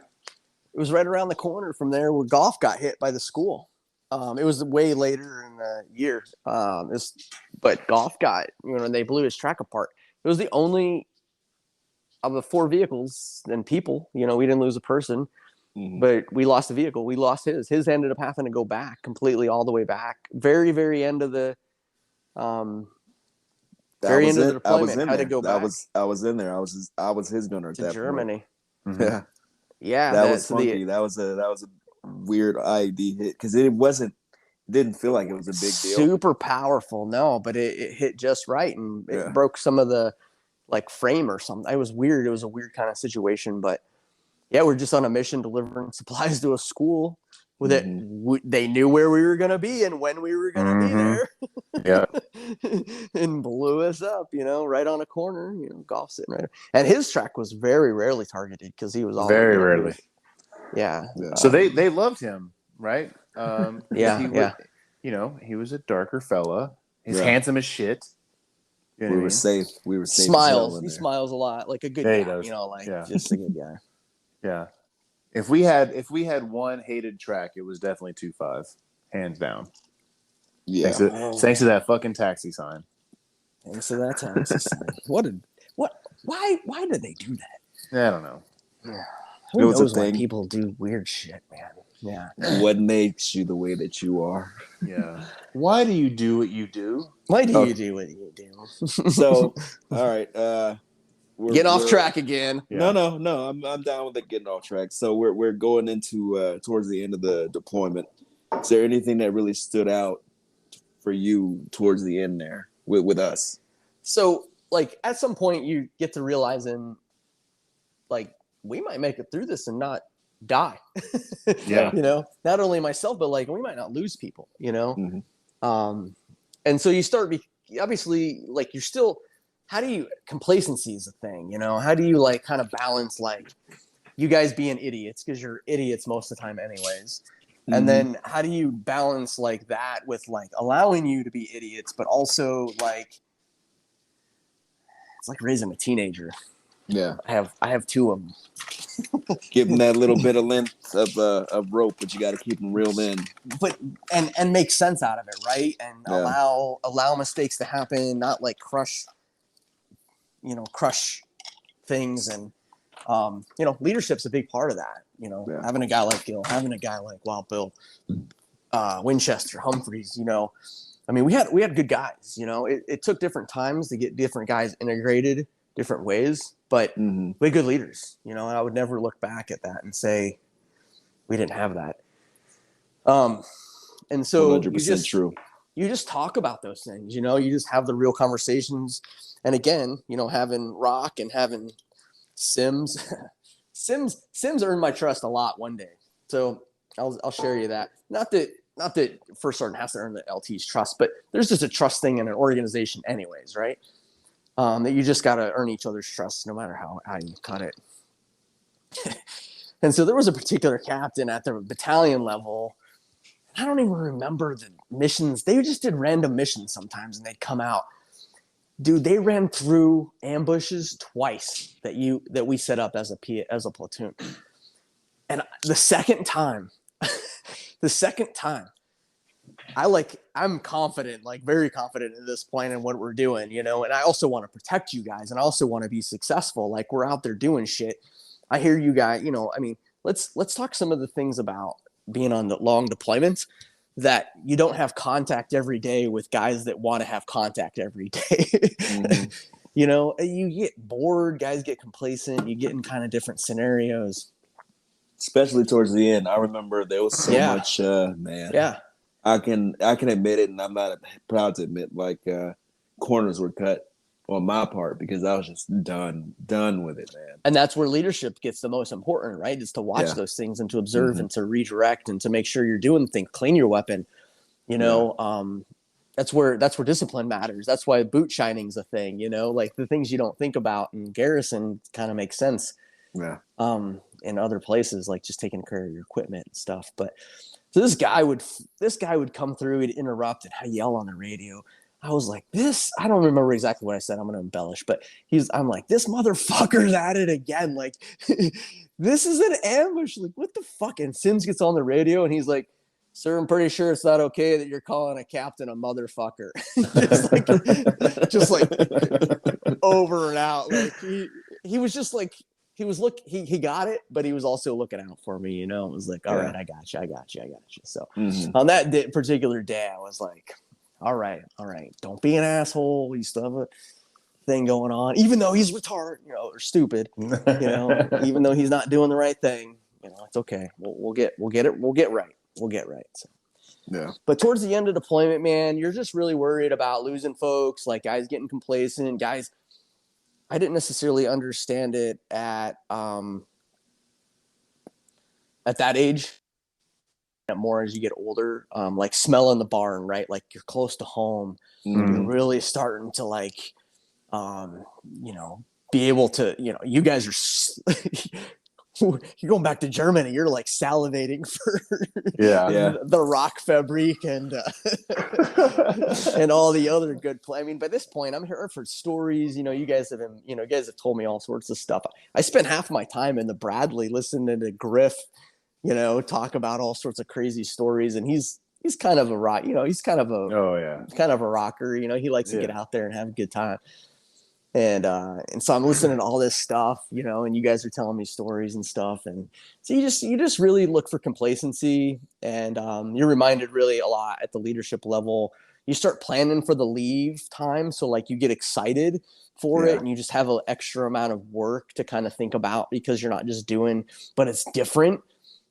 It was right around the corner from there where Golf got hit by the school. It was way later in the year. But Golf got, they blew his track apart. It was the only of the 4 vehicles and people. We didn't lose a person, but we lost a vehicle. We lost his. His ended up having to go back completely all the way back. Very, very end of the very end of the deployment. Had to go back. I was in there. I was his gunner at to that Germany. point. Yeah. Yeah, That was funky. That was a weird ID hit because it didn't feel like it was a big deal. Super powerful, no, but it hit just right and it broke some of the like frame or something. It was weird. It was a weird kind of situation, but yeah, we're just on a mission delivering supplies to a school with it. They knew where we were going to be and when we were going to be there. Yeah. And blew us up, right on a corner, Golf sitting right there. And his track was very rarely targeted because he was all very rarely. Yeah. So they loved him, right? Yeah. He was a darker fella. He's handsome as shit. We were safe. We were safe. Smiles. He smiles a lot, like a good guy. He does. Just a good guy. Yeah. If we had one hated track, it was definitely 2-5, hands down. Yeah. Thanks to that fucking taxi sign. Thanks to that taxi sign. Why did they do that? I don't know. Yeah. It Who was a knows why thing. people do weird shit, man? Yeah. What makes you the way that you are? Yeah. Why do you do what you do? Why do you do what you do? So, all right. Get off track again. Yeah. No. I'm down with it getting off track. So we're going into towards the end of the deployment. Is there anything that really stood out for you towards the end there with us? So, like, at some point you get to realizing, like, we might make it through this and not die. Yeah. Not only myself, but like we might not lose people, and so you start obviously like you're still, complacency is a thing, how do you like kind of balance like you guys being idiots because you're idiots most of the time anyways. And then how do you balance like that with like allowing you to be idiots, but also like it's like raising a teenager. Yeah, I have 2 of them. Give them that little bit of length of rope, but you got to keep them reeled in. But and make sense out of it, right? And allow mistakes to happen, not like crush things. And leadership's a big part of that. Having a guy like Gil, having a guy like Wild Bill, Winchester, Humphreys. I mean, we had good guys. It took different times to get different guys integrated different ways, but we had good leaders, and I would never look back at that and say we didn't have that. And so 100% true. You just talk about those things, you just have the real conversations. And again, having Rock and having Sims earned my trust a lot one day. So I'll share you that. Not that First Sergeant has to earn the LT's trust, but there's just a trust thing in an organization anyways, right? That you just got to earn each other's trust no matter how you cut it. And so there was a particular captain at the battalion level. I don't even remember the missions. They just did random missions sometimes and they'd come out. Dude, they ran through ambushes twice that we set up as a platoon. And the second time The second time, I'm confident, like very confident in this plan and what we're doing, you know, and I also want to protect you guys and I also want to be successful. Like we're out there doing shit. I hear you guys, you know, I mean, let's talk some of the things about being on the long deployments that you don't have contact every day with guys that want to have contact every day. Mm-hmm. You know, you get bored, guys get complacent, you get in kind of different scenarios. Especially towards the end. I remember there was so much, man. Yeah. I can admit it, and I'm not proud to admit, like, corners were cut on my part because I was just done with it, man. And that's where leadership gets the most important, right? Is to watch those things and to observe and to redirect and to make sure you're doing things, clean your weapon, you know, that's where discipline matters. That's why boot shining's a thing, you know, like the things you don't think about in garrison kind of make sense. Yeah. In other places, like just taking care of your equipment and stuff. But so this guy would come through, he'd interrupt and I'd yell on the radio. I was like, I don't remember exactly what I said. I'm going to embellish, but I'm like, this motherfucker's at it again. Like, this is an ambush. Like, what the fuck? And Sims gets on the radio and he's like, sir, I'm pretty sure it's not okay that you're calling a captain a motherfucker. just like over and out. Like he was just like, he got it, but he was also looking out for me, you know. It was like, all right, I got you. So on that particular day, I was like, all right, don't be an asshole. You still have a thing going on, even though he's retarded, you know, or stupid, you know, even though he's not doing the right thing, you know, it's okay. We'll get right. So. Yeah. But towards the end of deployment, man, you're just really worried about losing folks, like guys getting complacent, guys. I didn't necessarily understand it at that age. More as you get older, like smelling the barn, right? Like you're close to home. You're really starting to like, you know, be able to, you know, you guys are. You're going back to Germany. You're like salivating for the Rock Fabrique and and all the other good I mean, by this point, I'm here for stories. You know, you guys have told me all sorts of stuff. I spent half my time in the Bradley listening to Griff, you know, talk about all sorts of crazy stories. And he's kind of a rock. You know, he's kind of a rocker. You know, he likes to get out there and have a good time. And so I'm listening to all this stuff, you know, and you guys are telling me stories and stuff. And so you just really look for complacency, and you're reminded really a lot at the leadership level. You start planning for the leave time. So like you get excited for it and you just have an extra amount of work to kind of think about because you're not just doing, but it's different.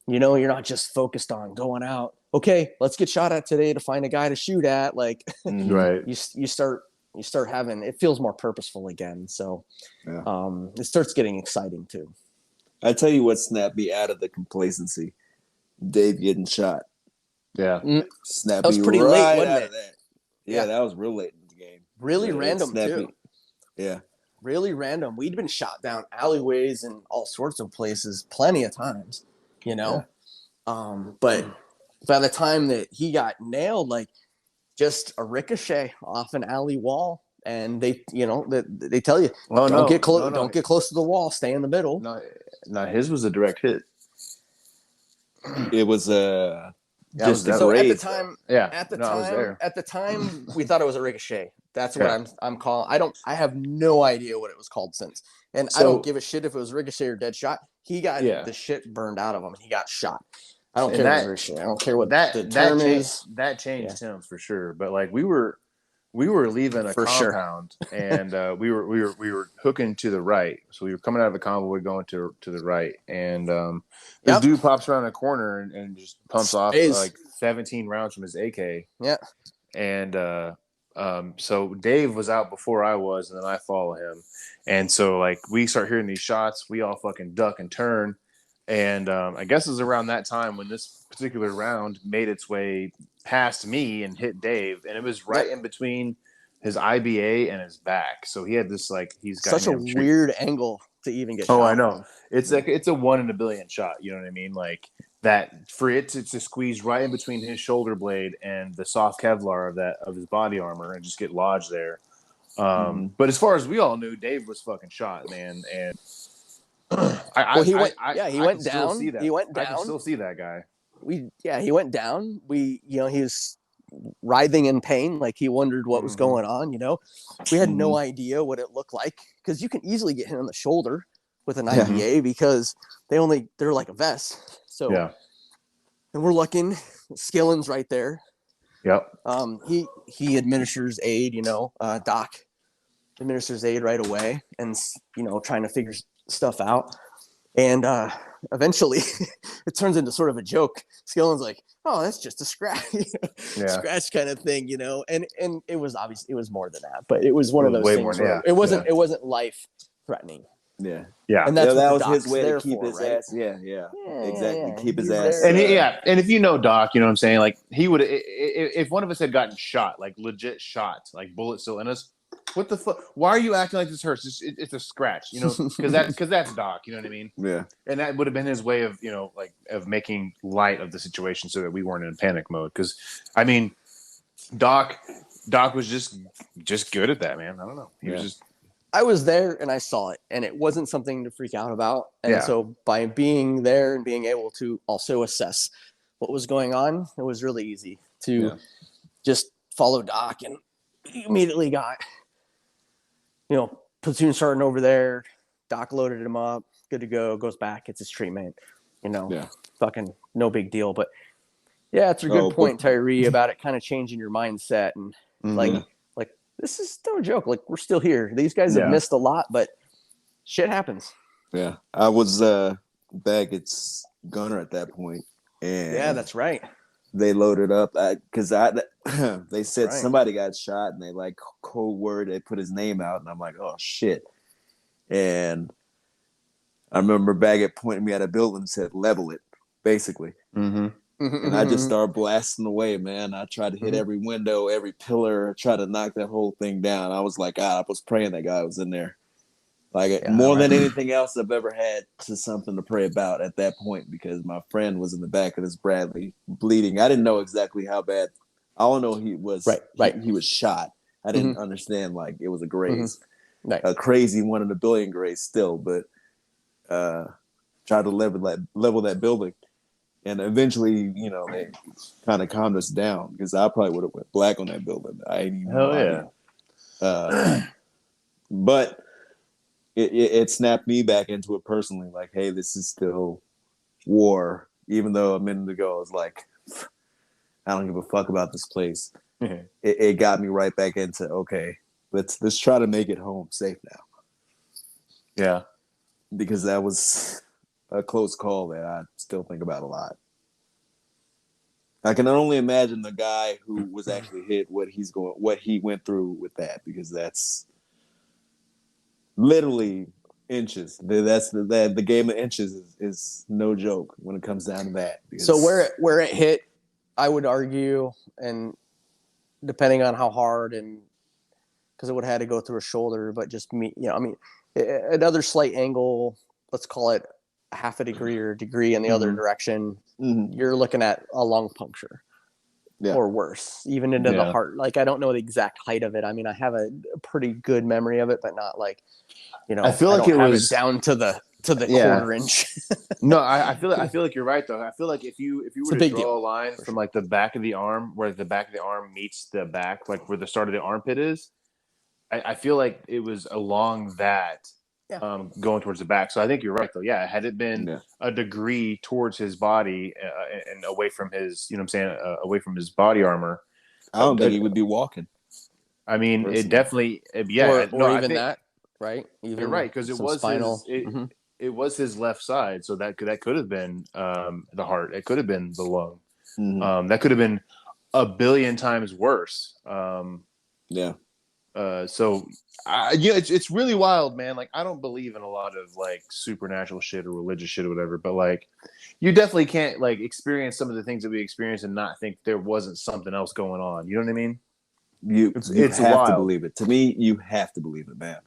You know, you're not just focused on going out. Okay, let's get shot at today to find a guy to shoot at. Like, right. You start having, it feels more purposeful again. So it starts getting exciting too. I tell you what snapped me out of the complacency. Dave getting shot. Yeah. Snapped that was me pretty right late, wasn't out it? of that. Yeah, that was real late in the game. Really random too. Yeah. Really random. We'd been shot down alleyways and all sorts of places plenty of times, you know? But by the time that he got nailed, like, just a ricochet off an alley wall, and they tell you, don't get close. Don't get close to the wall. Stay in the middle. No, his was a direct hit. It was just a so raid. at the time. Yeah, at the time, we thought it was a ricochet. That's what I'm calling. I have no idea what it was called since, and I don't give a shit if it was ricochet or dead shot. He got the shit burned out of him. He got shot. I don't care. I don't care what the term is. That changed him for sure. But like we were leaving a compound, and we were hooking to the right. So we were coming out of the convoy going to the right, and this dude pops around a corner and just pumps off like 17 rounds from his AK. Yeah. And so Dave was out before I was, and then I follow him. And so like we start hearing these shots, we all fucking duck and turn. And I guess it was around that time when this particular round made its way past me and hit Dave, and it was right in between his IBA and his back. So he had this like he's got such a weird angle to even get. Oh, I know. It's like it's a 1 in a billion shot. You know what I mean? Like that for it to squeeze right in between his shoulder blade and the soft Kevlar of his body armor and just get lodged there. But as far as we all knew, Dave was fucking shot, man, and. He went down. He went down. I can still see that guy. he went down. He was writhing in pain, like he wondered what was going on. We had no idea what it looked like, because you can easily get hit on the shoulder with an IDA because they're like a vest. So and we're looking, Skillen's right there. Yep. He administers aid, Doc administers aid right away, and trying to figure stuff out. And eventually it turns into sort of a joke. Skillen's like, oh, that's just a scratch, scratch kind of thing, and it was obviously, it was more than that, but it was one of those things where it wasn't life threatening. Yeah. And that's that what was his way to keep his ass. Yeah, exactly. Keep his ass. And and if Doc, you know what I'm saying? Like, he would, if one of us had gotten shot, like legit shot, like bullet still in us, what the fuck? Why are you acting like this hurts? It's a scratch, because that's Doc, you know what I mean? Yeah. And that would have been his way of, of making light of the situation so that we weren't in panic mode. Because, I mean, Doc was just good at that, man. I don't know. He was just. I was there and I saw it, and it wasn't something to freak out about. And so by being there and being able to also assess what was going on, it was really easy to just follow Doc, and immediately got, platoon sergeant over there. Doc loaded him up, good to go, goes back, gets his treatment, fucking no big deal. But yeah, it's a good point, Tyree, about it kind of changing your mindset, and like this is no joke. Like, we're still here. These guys have missed a lot, but shit happens. Yeah. I was Baggett's gunner at that point. And yeah, that's right. They loaded up because they said somebody got shot, and they like cold word, they put his name out, and I'm like, oh shit. And I remember Baggett pointing me at a building and said, level it, basically. And I just started blasting away, man. I tried to hit every window, every pillar, try to knock that whole thing down. I was like, God, I was praying that guy was in there. Like, more than anything else I've ever had to something to pray about at that point, because my friend was in the back of this Bradley bleeding. I didn't know exactly how bad. I don't know, he was he was shot. I didn't understand, like, it was a graze. A crazy one in a billion graze still, but tried to level that building. And eventually, they kind of calmed us down, because I probably would have went black on that building. I ain't even know. But it snapped me back into it personally. Like, hey, this is still war. Even though a minute ago I was like, I don't give a fuck about this place. It got me right back into, okay, let's try to make it home safe now. Yeah, because that was a close call that I still think about a lot. I can only imagine the guy who was actually hit, what he went through with that, because that's literally inches. That's the game of inches is no joke when it comes down to that. So where it hit, I would argue, and depending on how hard, and because it would have had to go through a shoulder, but just another slight angle, let's call it half a degree or a degree in the other direction, you're looking at a lung puncture or worse, even into the heart. Like, I don't know the exact height of it. I mean, I have a pretty good memory of it, but not like, I feel like it was down to the quarter inch. No, I feel like you're right though. I feel like if you were to draw a line from like the back of the arm, where the back of the arm meets the back, like where the start of the armpit is, I feel like it was along that. Going towards the back. So I think you're right though. Yeah. Had it been a degree towards his body and away from his, away from his body armor, I don't think he would be walking. I mean, personally. It definitely, or even that, right? Even you're right. Cause it was spinal. It was his left side. So that could have been the heart. It could have been the lung. That could have been a billion times worse. So it's really wild, man. Like, I don't believe in a lot of like supernatural shit or religious shit or whatever, but like, you definitely can't like experience some of the things that we experience and not think there wasn't something else going on. You know what I mean? You have wild. To believe it. To me, you have to believe it, man.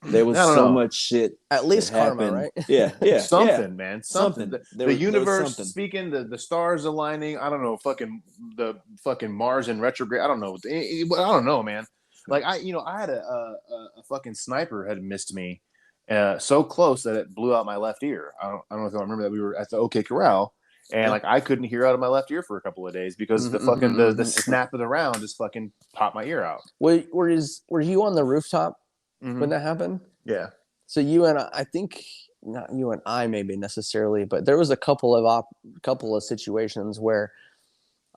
There was so much shit. At least karma, happened. Right? Yeah. Something, man. Something. The universe speaking. The stars aligning. I don't know. The fucking Mars in retrograde. I don't know. I don't know, man. Like, I had a fucking sniper had missed me so close that it blew out my left ear. I don't know if you remember that. We were at the OK Corral, And like I couldn't hear out of my left ear for a couple of days because the fucking the snap of the round just fucking popped my ear out. Were you on the rooftop when that happened? Yeah. So you and I think not you and I maybe necessarily, but there was a couple of situations where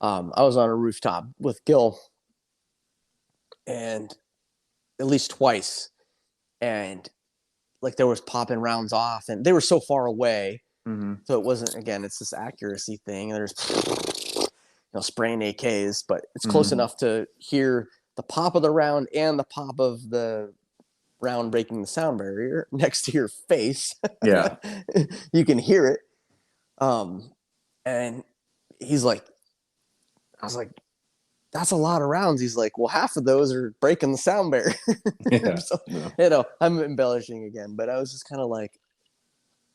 I was on a rooftop with Gil, and at least twice, and like there was popping rounds off, and they were so far away. So it wasn't, again, it's this accuracy thing. There's, spraying AKs, but it's close enough to hear the pop of the round and the pop of the round breaking the sound barrier next to your face. Yeah. You can hear it. And he's like, I was like, that's a lot of rounds. He's like, well, half of those are breaking the sound barrier. So, I'm embellishing again, but I was just kind of like,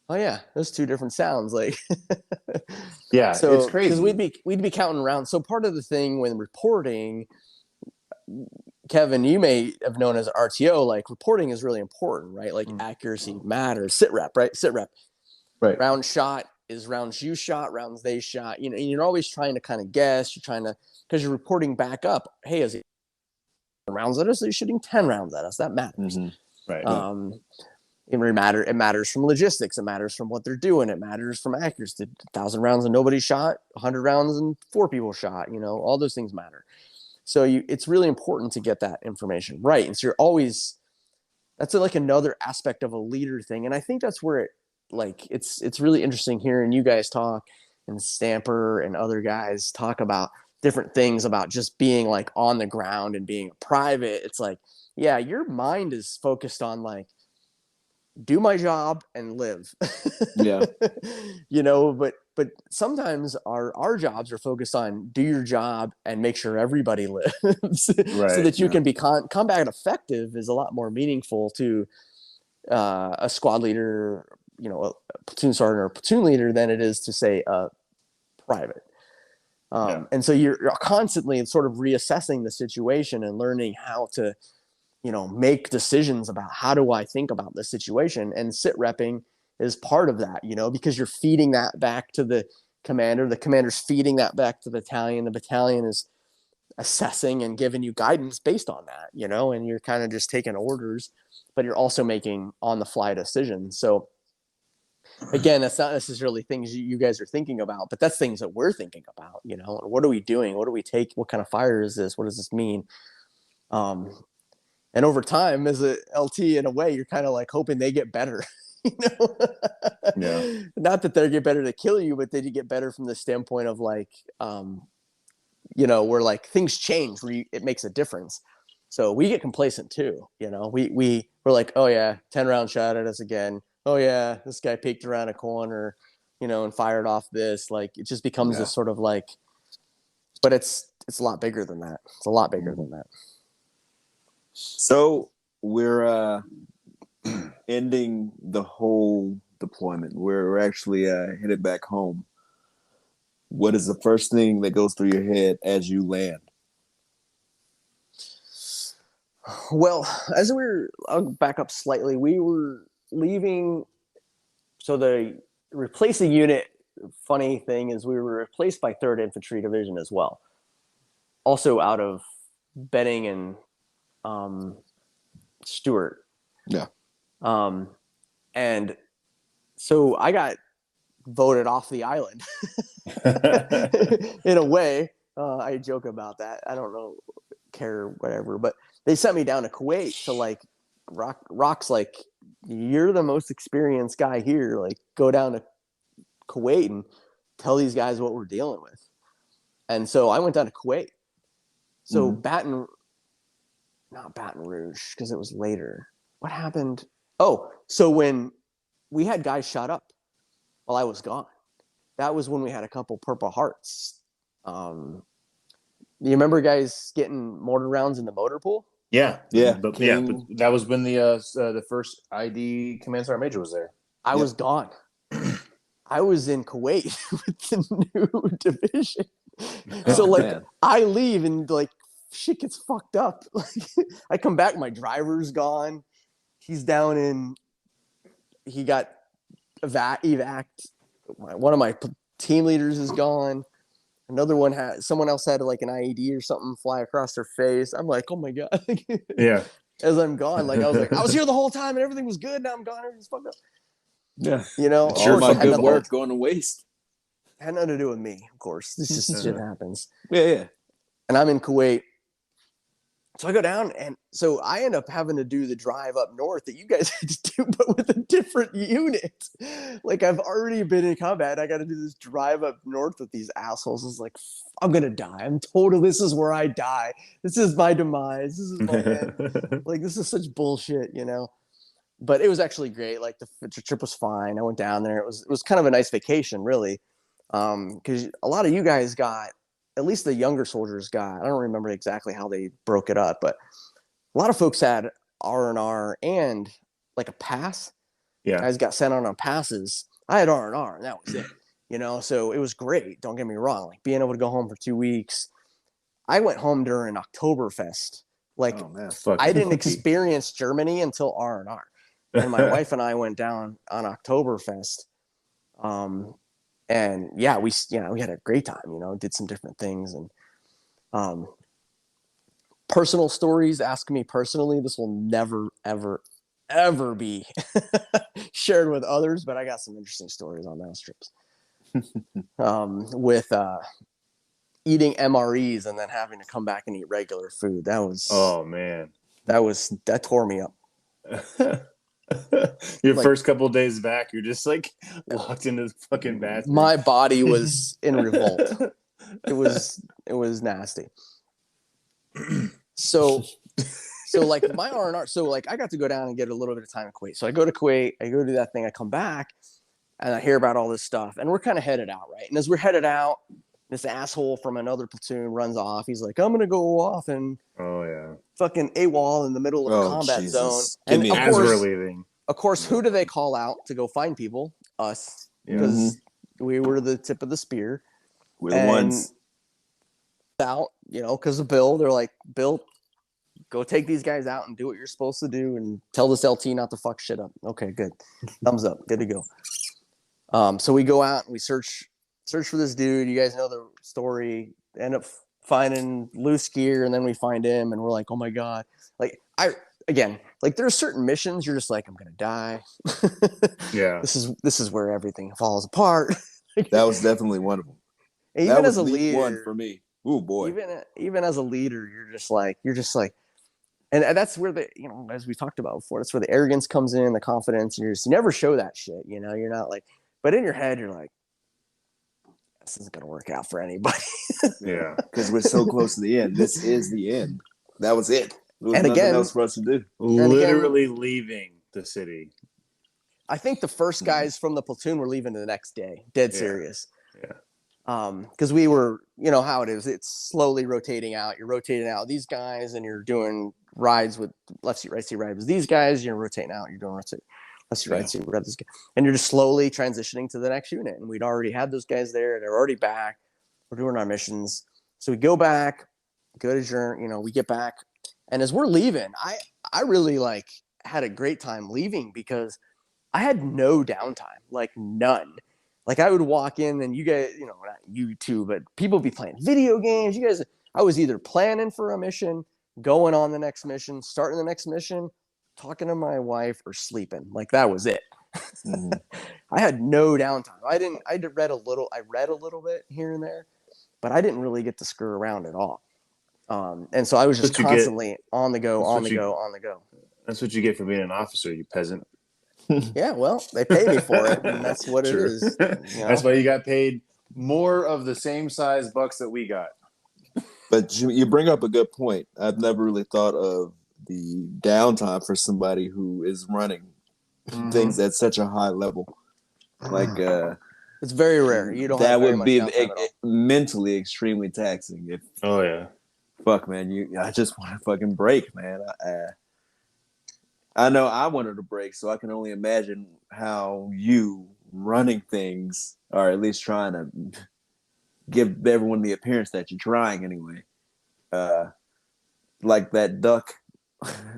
oh yeah, there's two different sounds. Like, yeah, so it's crazy because we'd be counting rounds. So part of the thing when reporting, Kevin, you may have known as RTO, like reporting is really important, right? Like accuracy matters. Sit rep, right? Sit rep. Right. Round shot is rounds you shot, rounds they shot. You know, you're always trying to kind of guess. You're trying to, because you're reporting back up. Hey, is it rounds at us? They're shooting 10 rounds at us. That matters. Right. It matters from logistics. It matters from what they're doing. It matters from accuracy. 1,000 rounds and nobody shot. 100 rounds and 4 people shot. You know, all those things matter. So it's really important to get that information right. And so you're always, that's like another aspect of a leader thing. And I think that's where it's really interesting hearing you guys talk, and Stamper and other guys talk about different things about just being like on the ground and being a private. It's like, yeah, your mind is focused on like, do my job and live. Yeah. But sometimes our jobs are focused on do your job and make sure everybody lives. Right, so that you can be combat effective is a lot more meaningful to a squad leader, a platoon sergeant or a platoon leader than it is to say a private. And so you're constantly sort of reassessing the situation and learning how to make decisions about how do I think about this situation, and sit repping is part of that, because you're feeding that back to the commander. The commander's feeding that back to the battalion. The battalion is assessing and giving you guidance based on that, and you're kind of just taking orders, but you're also making on the fly decisions. So again, that's not necessarily things you guys are thinking about, but that's things that we're thinking about, what are we doing? What do we take? What kind of fire is this? What does this mean? And over time, as a LT, in a way, you're kind of like hoping they get better, Yeah. Not that they get better to kill you, but they get better from the standpoint of like, where like things change, where it makes a difference. So we get complacent too, we're like, oh yeah, 10 round shot at us again. Oh yeah, this guy peeked around a corner, and fired off this. Like it just becomes this sort of like, but it's a lot bigger than that. It's a lot bigger than that. So we're ending the whole deployment. We're actually headed back home. What is the first thing that goes through your head as you land? Well, I'll back up slightly. We were leaving. So the replacing unit, funny thing is we were replaced by 3rd Infantry Division as well. Also out of Benning and Stewart. Yeah. And so I got voted off the island in a way. I joke about that. I don't care, whatever, but they sent me down to Kuwait to like Rock's like, you're the most experienced guy here. Like go down to Kuwait and tell these guys what we're dealing with. And so I went down to Kuwait. So not Baton Rouge, because it was later. What happened? Oh, so when we had guys shot up while I was gone, that was when we had a couple Purple Hearts. You remember guys getting mortar rounds in the motor pool? Yeah. But that was when the first ID Command Sergeant Major was there. I was gone. I was in Kuwait with the new division. So like I leave and like shit gets fucked up. Like I come back, my driver's gone. He's down in. He got evac. One of my team leaders is gone. Another one someone else had like an IED or something fly across their face. I'm like, oh my God. Yeah. As I'm gone, like I was here the whole time and everything was good. Now I'm gone. Everything's fucked up. Yeah. You know, All my good work going to waste. Had nothing to do with me, of course. This just shit happens. Yeah. And I'm in Kuwait. So I go down, and so I end up having to do the drive up north that you guys had to do, but with a different unit. Like, I've already been in combat. I got to do this drive up north with these assholes. It's like, I'm going to die. This is where I die. This is my demise. This is my end. Like, this is such bullshit, you know? But it was actually great. Like, the trip was fine. I went down there. It was kind of a nice vacation, really. Because a lot of you guys got, at least the younger soldiers got, I don't remember exactly how they broke it up, but a lot of folks had R&R and like a pass. Yeah. Guys got sent on passes. I had R&R and that was it, you know? So it was great. Don't get me wrong. Like being able to go home for 2 weeks. I went home during Oktoberfest. Like I didn't experience Germany until R&R. And my wife and I went down on Oktoberfest. And yeah, we had a great time, you know, did some different things and personal stories. Ask me personally. This will never, ever, ever be shared with others, but I got some interesting stories on those trips. With eating MREs and then having to come back and eat regular food. That was that tore me up. Your first couple of days back, you're just like locked into the fucking bathroom. My body was in revolt. It was nasty. So like my R&R, so like I got to go down and get a little bit of time in Kuwait. So I go to Kuwait, I go do that thing, I come back and I hear about all this stuff and we're kind of headed out, right? And as we're headed out, this asshole from another platoon runs off. He's like, I'm going to go off and fucking AWOL in the middle of a combat zone. And as we're leaving. Of course, who do they call out to go find people? Us. Because we were the tip of the spear. We're the ones. Out, you know, because of Bill. They're like, Bill, go take these guys out and do what you're supposed to do and tell this LT not to fuck shit up. Okay, good. Thumbs up. Good to go. So we go out and we search for this dude. You guys know the story. End up finding loose gear, and then we find him, and we're like, oh my God. Like, like there are certain missions you're just like, I'm gonna die. Yeah. This is where everything falls apart. That was definitely one of them. And even even as a leader, one for me. Oh boy. Even as a leader, you're just like, and that's where as we talked about before, that's where the arrogance comes in, the confidence, and you never show that shit. You know, you're not like, but in your head, you're like, this isn't gonna work out for anybody. Yeah, because we're so close to the end. This is the end. That was it. There was nothing else for us to do. Literally leaving the city. I think the first guys from the platoon were leaving the next day. Dead serious. Yeah. Because we were, you know how it is. It's slowly rotating out. You're rotating out these guys, and you're doing rides with left seat, right seat, right. With these guys, you're rotating out. You're doing left seat, right seat, right. This guy, and you're just slowly transitioning to the next unit. And we'd already had those guys there. They're already back. We're doing our missions. So we go back, go to Journey. You know, we get back, and as we're leaving, I really like had a great time leaving because I had no downtime, like none. Like I would walk in and you guys, you know, not you too, but people be playing video games. You guys, I was either planning for a mission, going on the next mission, starting the next mission, talking to my wife, or sleeping. Like that was it. I had no downtime. I read a little bit here and there, but I didn't really get to screw around at all. And so I was just constantly on the go. That's what you get for being an officer, you peasant. Yeah, well, they pay me for it, and that's what it is. You know? That's why you got paid more of the same size bucks that we got. But you bring up a good point. I've never really thought of the downtime for somebody who is running things at such a high level. Like it's very rare. You don't. That have very would be much mentally extremely taxing. Fuck, man, I just want to fucking break, man. I know I wanted a break, so I can only imagine how you running things, or at least trying to give everyone the appearance that you're trying anyway. Like that duck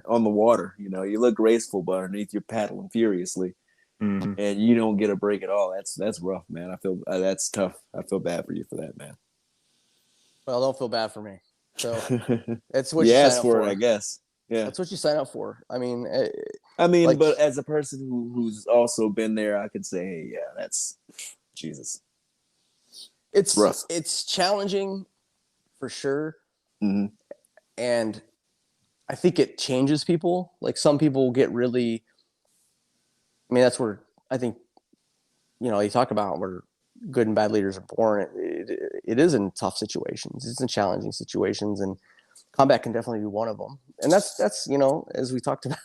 on the water, you know, you look graceful, but underneath you're paddling furiously. and you don't get a break at all. That's rough, man. I feel that's tough. I feel bad for you for that, man. Well, don't feel bad for me. So it's what you you sign asked up for for. it, I guess. Yeah. That's what you sign up for. I mean, like, but as a person who's also been there, I could say, hey, yeah, that's Jesus. It's rough. It's challenging for sure. Mm-hmm. And I think it changes people. Like some people get really, I mean, that's where I think, you talk about where good and bad leaders are born. It is in tough situations. It's in challenging situations, and combat can definitely be one of them. And that's as we talked about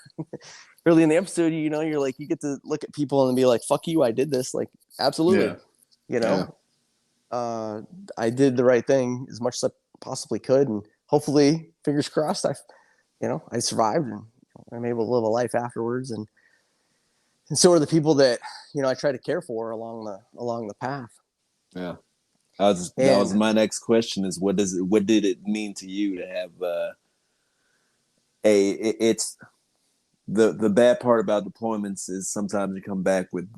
early in the episode, you're like, you get to look at people and be like, fuck you, I did this. Like, absolutely. Yeah. I did the right thing as much as I possibly could, and hopefully, fingers crossed, I survived and I'm able to live a life afterwards, and so are the people that I try to care for along the path. Yeah, that was my next question: is what did it mean to you to have it's the bad part about deployments is sometimes you come back with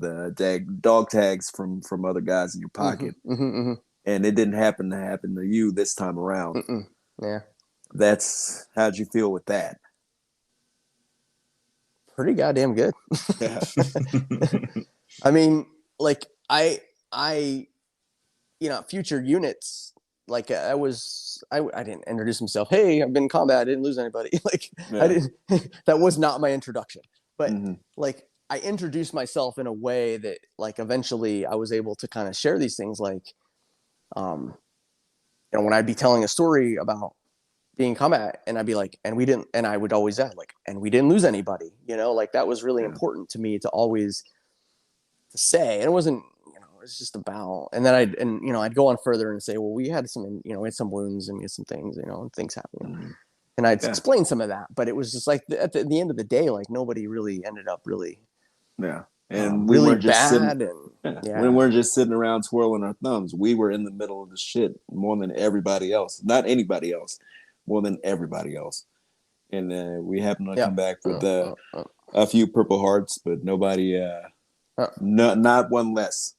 dog tags from other guys in your pocket, and it didn't happen to you this time around. Yeah, how'd you feel with that? Pretty goddamn good. Yeah. I mean, like I future units, like I didn't introduce myself. Hey, I've been in combat. I didn't lose anybody. Like I didn't. That was not my introduction. But like I introduced myself in a way that like eventually I was able to kind of share these things. Like, when I'd be telling a story about being in combat, and I'd be like, and I would always add like, and we didn't lose anybody. Like that was really important to me to always say. And it wasn't. It's just about, and then I'd go on further and say, well, we had some, we had some wounds and we had some things, and things happened. And I'd explain some of that, but it was just like at the end of the day, like nobody really ended up really, and we really bad. We weren't just sitting around twirling our thumbs. We were in the middle of the shit more than everybody else, not anybody else, more than everybody else. And we happened to come back with a few Purple Hearts, but nobody, not one less.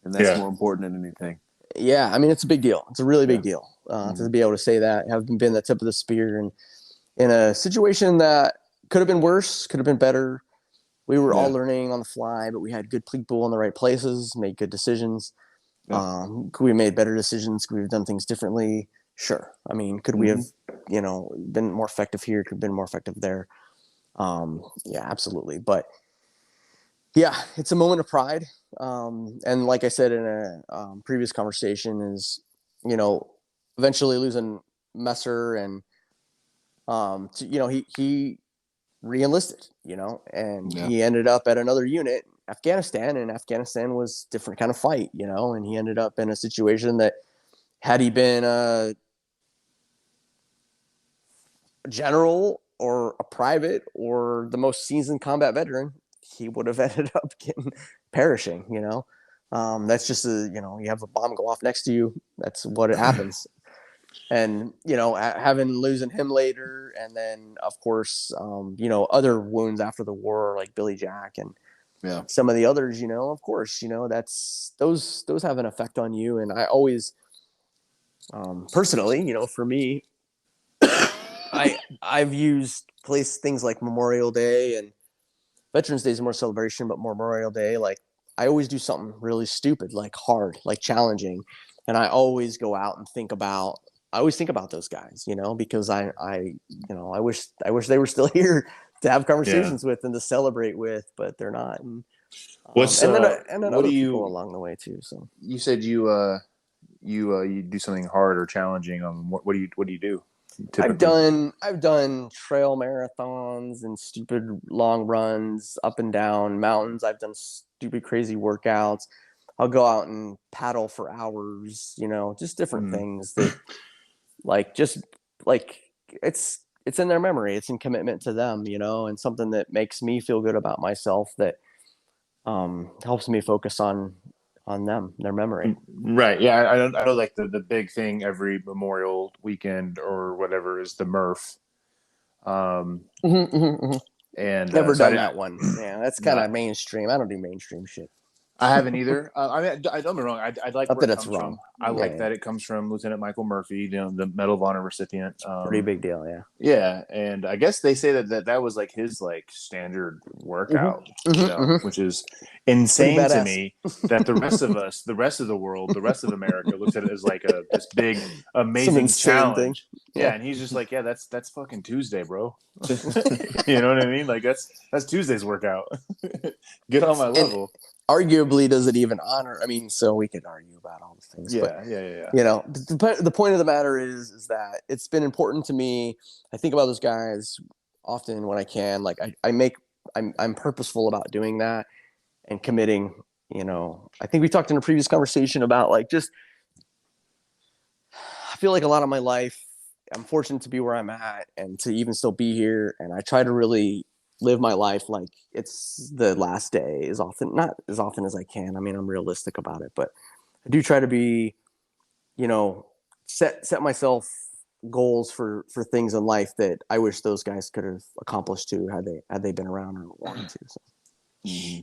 And that's more important than anything. Yeah, I mean, it's a big deal. It's a really big deal to be able to say that, having been the tip of the spear and in a situation that could have been worse, could have been better. We were all learning on the fly, but we had good people in the right places, made good decisions. Could we have made better decisions? Could we have done things differently? Sure. I mean, could we have, been more effective here? Could have been more effective there? Yeah, absolutely. But yeah, it's a moment of pride. And like I said in a previous conversation is, eventually losing Messer and, he re-enlisted, and he ended up at another unit, Afghanistan, and Afghanistan was different kind of fight, and he ended up in a situation that had he been a general or a private or the most seasoned combat veteran, he would have ended up perishing, that's just you have a bomb go off next to you. That's what happens. And, losing him later. And then of course, other wounds after the war, like Billy Jack and some of the others, of course, that's those have an effect on you. And I always, personally, for me, I've used things like Memorial Day and Veterans Day is more celebration, but Memorial Day, like I always do something really stupid, like hard, like challenging. And I always go out and think about those guys, because I wish they were still here to have conversations with and to celebrate with, but they're not. And, then what other people along the way too. So you said you do something hard or challenging. What do you do? Typically? I've done trail marathons and stupid long runs up and down mountains. I've done stupid crazy workouts. I'll go out and paddle for hours, just different things that it's in their memory. It's in commitment to them, and something that makes me feel good about myself, that helps me focus on them, their memory. Right. Yeah. I know like the big thing every Memorial weekend or whatever is the Murph. And Never so done that one. Yeah, that's kind of mainstream. I don't do mainstream shit. I haven't either. I mean, don't get me wrong. I like Not where that it it's comes wrong. from. I like that it comes from Lieutenant Michael Murphy, the Medal of Honor recipient. Pretty big deal, yeah. Yeah, and I guess they say that was like his like standard workout, which is insane to me. That the rest of us, the rest of the world, the rest of America looks at it as like this big, amazing challenge. Yeah, and he's just like, yeah, that's fucking Tuesday, bro. You know what I mean? Like that's Tuesday's workout. Get on my level. Arguably, does it even honor? I mean, so we could argue about all the things. Yeah. You know, the point of the matter is that it's been important to me. I think about those guys often when I can. Like I'm purposeful about doing that and committing. You know, I think we talked in a previous conversation about like just. I feel like a lot of my life, I'm fortunate to be where I'm at and to even still be here, and I try to really live my life like it's the last day not as often as I can. I mean, I'm realistic about it, but I do try to be, you know, set myself goals for things in life that I wish those guys could have accomplished too had they been around or wanted to.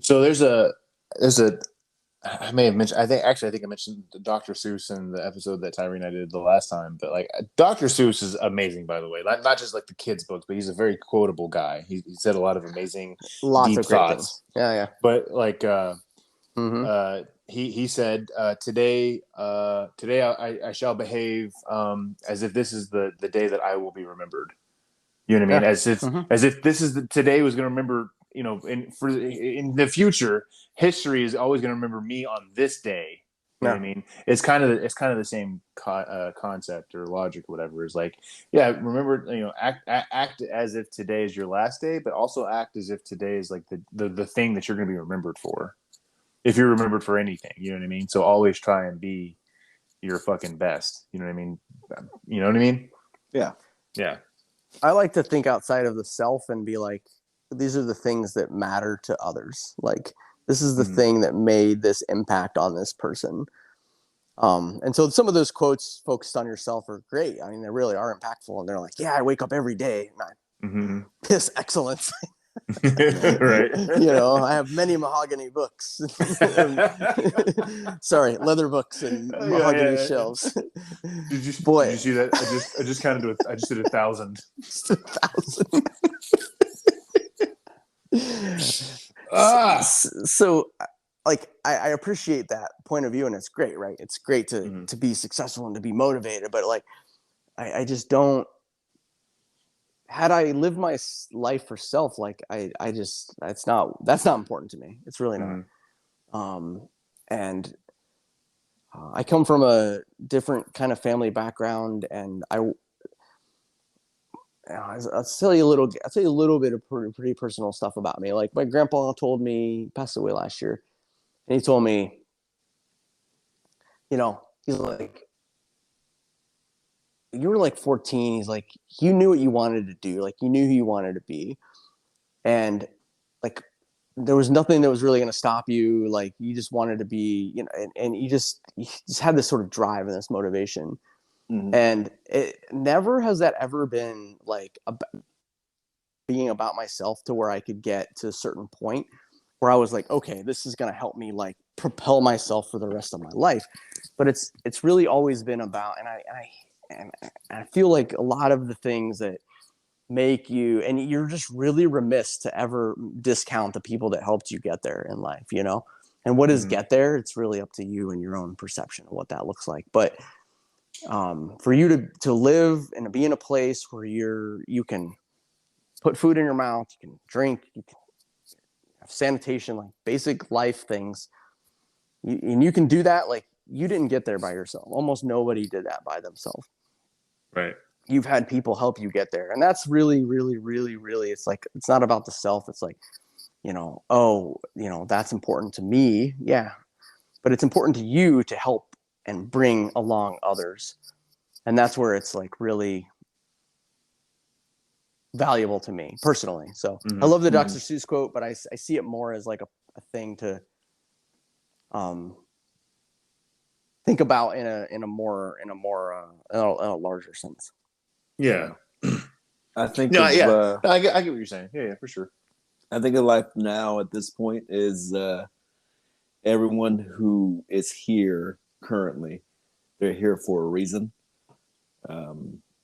So there's a I may have mentioned. I think I mentioned Dr. Seuss in the episode that Tyree and I did the last time. But like Dr. Seuss is amazing, by the way. Not just like the kids' books, but he's a very quotable guy. He said a lot of amazing, deep of thoughts. Things. Yeah. But like, he said, today I shall behave as if this is the day that I will be remembered. You know what I mean? As if this is today was going to remember. You know, in the future, history is always going to remember me on this day. You know what I mean? It's kind of the same concept or logic, or whatever. Is like, yeah, remember, you know, act as if today is your last day, but also act as if today is like the thing that you're going to be remembered for. If you're remembered for anything, you know what I mean? So always try and be your fucking best. You know what I mean? You know what I mean? Yeah. Yeah. I like to think outside of the self and be like, these are the things that matter to others. Like this is the thing that made this impact on this person. And so some of those quotes focused on yourself are great. I mean, they really are impactful, and they're like, yeah, I wake up every day and I piss excellence. Right. You know, I have many mahogany books. Sorry, leather books and mahogany shelves. Did you see that? I just counted I just did 1,000. Just 1,000. So like I appreciate that point of view, and it's great, right? It's great to be successful and to be motivated, but like I just don't. Had I lived my life for self, like I just that's not important to me. It's really not. And I come from a different kind of family background, and I'll tell you a little bit of pretty personal stuff about me. Like my grandpa told me, he passed away last year, and he told me, you know, he's like, you were like 14. He's like, you knew what you wanted to do. Like you knew who you wanted to be. And like, there was nothing that was really going to stop you. Like you just wanted to be, you know, and you just had this sort of drive and this motivation. And it never has that ever been like being about myself to where I could get to a certain point where I was like, okay, this is going to help me like propel myself for the rest of my life. But it's really always been about, and I feel like a lot of the things that make you, and you're just really remiss to ever discount the people that helped you get there in life, you know? And what is get there? It's really up to you and your own perception of what that looks like. But for you to live and to be in a place where you can put food in your mouth, you can drink, you can have sanitation, like basic life things, and you can do that. Like you didn't get there by yourself. Almost nobody did that by themselves. Right. You've had people help you get there, and that's really, really, really, really. It's like it's not about the self. It's like, you know, oh, you know, that's important to me, yeah, but it's important to you to help and bring along others. And that's where it's like really valuable to me personally. So I love the Dr. Seuss quote, but I see it more as like a thing to think about in a larger sense. Yeah. I think I get what you're saying. Yeah, for sure. I think of life now at this point is everyone who is here currently, they're here for a reason.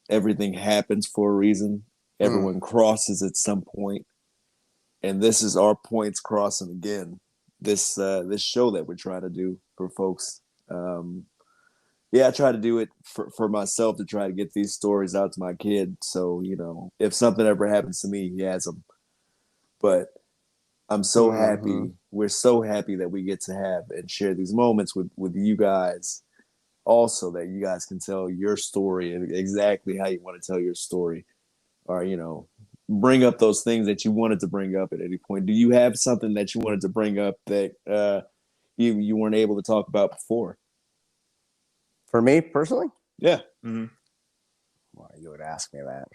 Everything happens for a reason. Everyone crosses at some point, and this is our points crossing again. This show that we're trying to do for folks. I try to do it for myself to try to get these stories out to my kid. So, if something ever happens to me, he has them. But I'm so happy. We're so happy that we get to have and share these moments with you guys. Also, that you guys can tell your story and exactly how you want to tell your story, or bring up those things that you wanted to bring up at any point. Do you have something that you wanted to bring up that you weren't able to talk about before? For me personally? Yeah. Well, you would ask me that.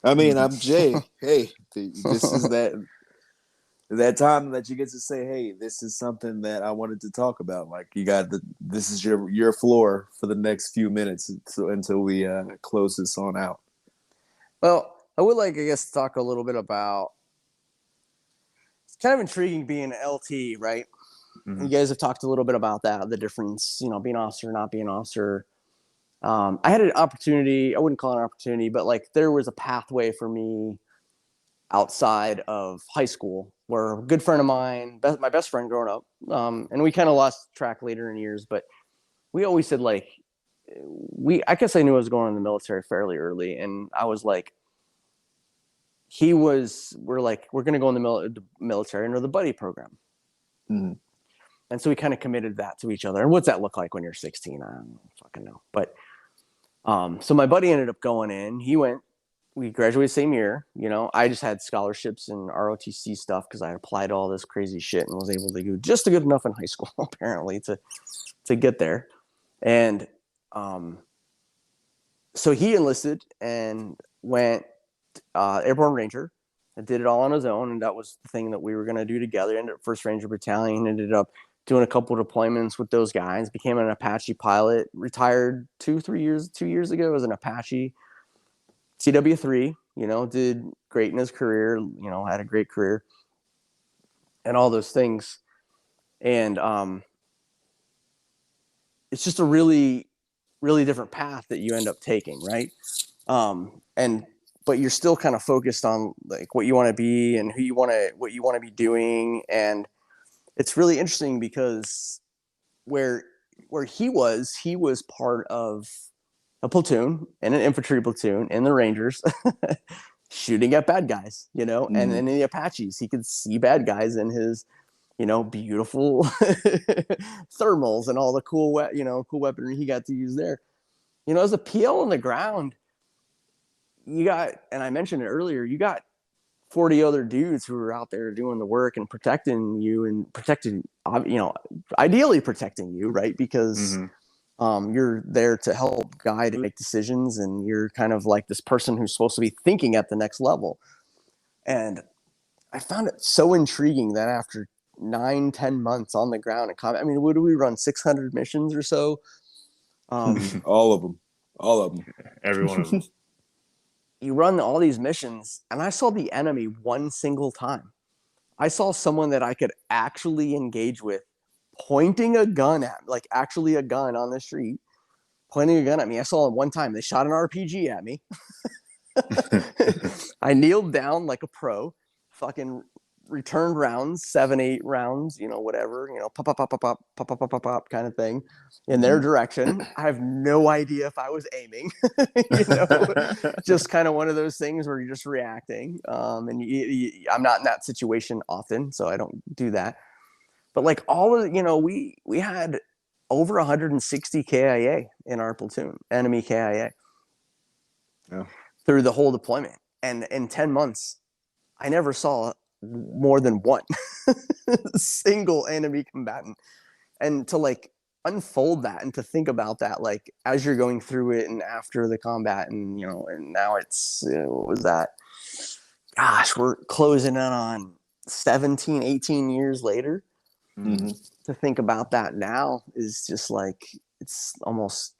I mean, I'm Jay. Hey, this is that time that you get to say, hey, this is something that I wanted to talk about. Like, this is your floor for the next few minutes until we close this on out. Well, I would like, I guess, to talk a little bit about, it's kind of intriguing being an LT, right? You guys have talked a little bit about that, the difference, being an officer, not being an officer. I had an opportunity, I wouldn't call it an opportunity, but like there was a pathway for me outside of high school where a good friend of mine, my best friend growing up, and we kind of lost track later in years, but we always said like, I guess I knew I was going in the military fairly early, and I was like, we're going to go in the military under the buddy program. And so we kind of committed that to each other. And what's that look like when you're 16? I don't fucking know. But so my buddy ended up going in. We graduated same year. I just had scholarships and ROTC stuff because I applied all this crazy shit and was able to do just good enough in high school, apparently, to get there. And so he enlisted and went Airborne Ranger and did it all on his own. And that was the thing that we were going to do together. Ended up 1st Ranger Battalion, ended up doing a couple of deployments with those guys, became an Apache pilot, retired 2 years ago as an Apache, CW3, did great in his career, had a great career and all those things. And it's just a really, really different path that you end up taking. Right. But you're still kind of focused on like what you want to be and what you want to be doing. And it's really interesting because where he was part of a platoon and an infantry platoon in the Rangers shooting at bad guys, and in the Apaches, he could see bad guys in his, beautiful thermals and all the cool weaponry he got to use there. As a PL on the ground, you got, and I mentioned it earlier, you got 40 other dudes who are out there doing the work and protecting you and ideally protecting you, right? Because you're there to help guide and make decisions, and you're kind of like this person who's supposed to be thinking at the next level. And I found it so intriguing that after 9-10 months on the ground in combat, what do we run, 600 missions or so? All of them. Every one of them. You run all these missions, and I saw the enemy one single time. I saw someone that I could actually engage with pointing a gun at, like actually a gun on the street, pointing a gun at me. I saw him one time. They shot an RPG at me. I kneeled down like a pro, fucking returned rounds, 7-8 rounds, whatever, pop, pop, pop, pop, pop, pop, pop, pop, pop, pop kind of thing in their direction. I have no idea if I was aiming, just kind of one of those things where you're just reacting. And I'm not in that situation often, so I don't do that. But like all of, we had over 160 KIA in our platoon, enemy KIA, through the whole deployment. And in 10 months, I never saw more than one single enemy combatant. And to like unfold that and to think about that, like as you're going through it and after the combat, and and now it's what was that? Gosh, we're closing in on 17, 18 years later. To think about that now is just like, it's almost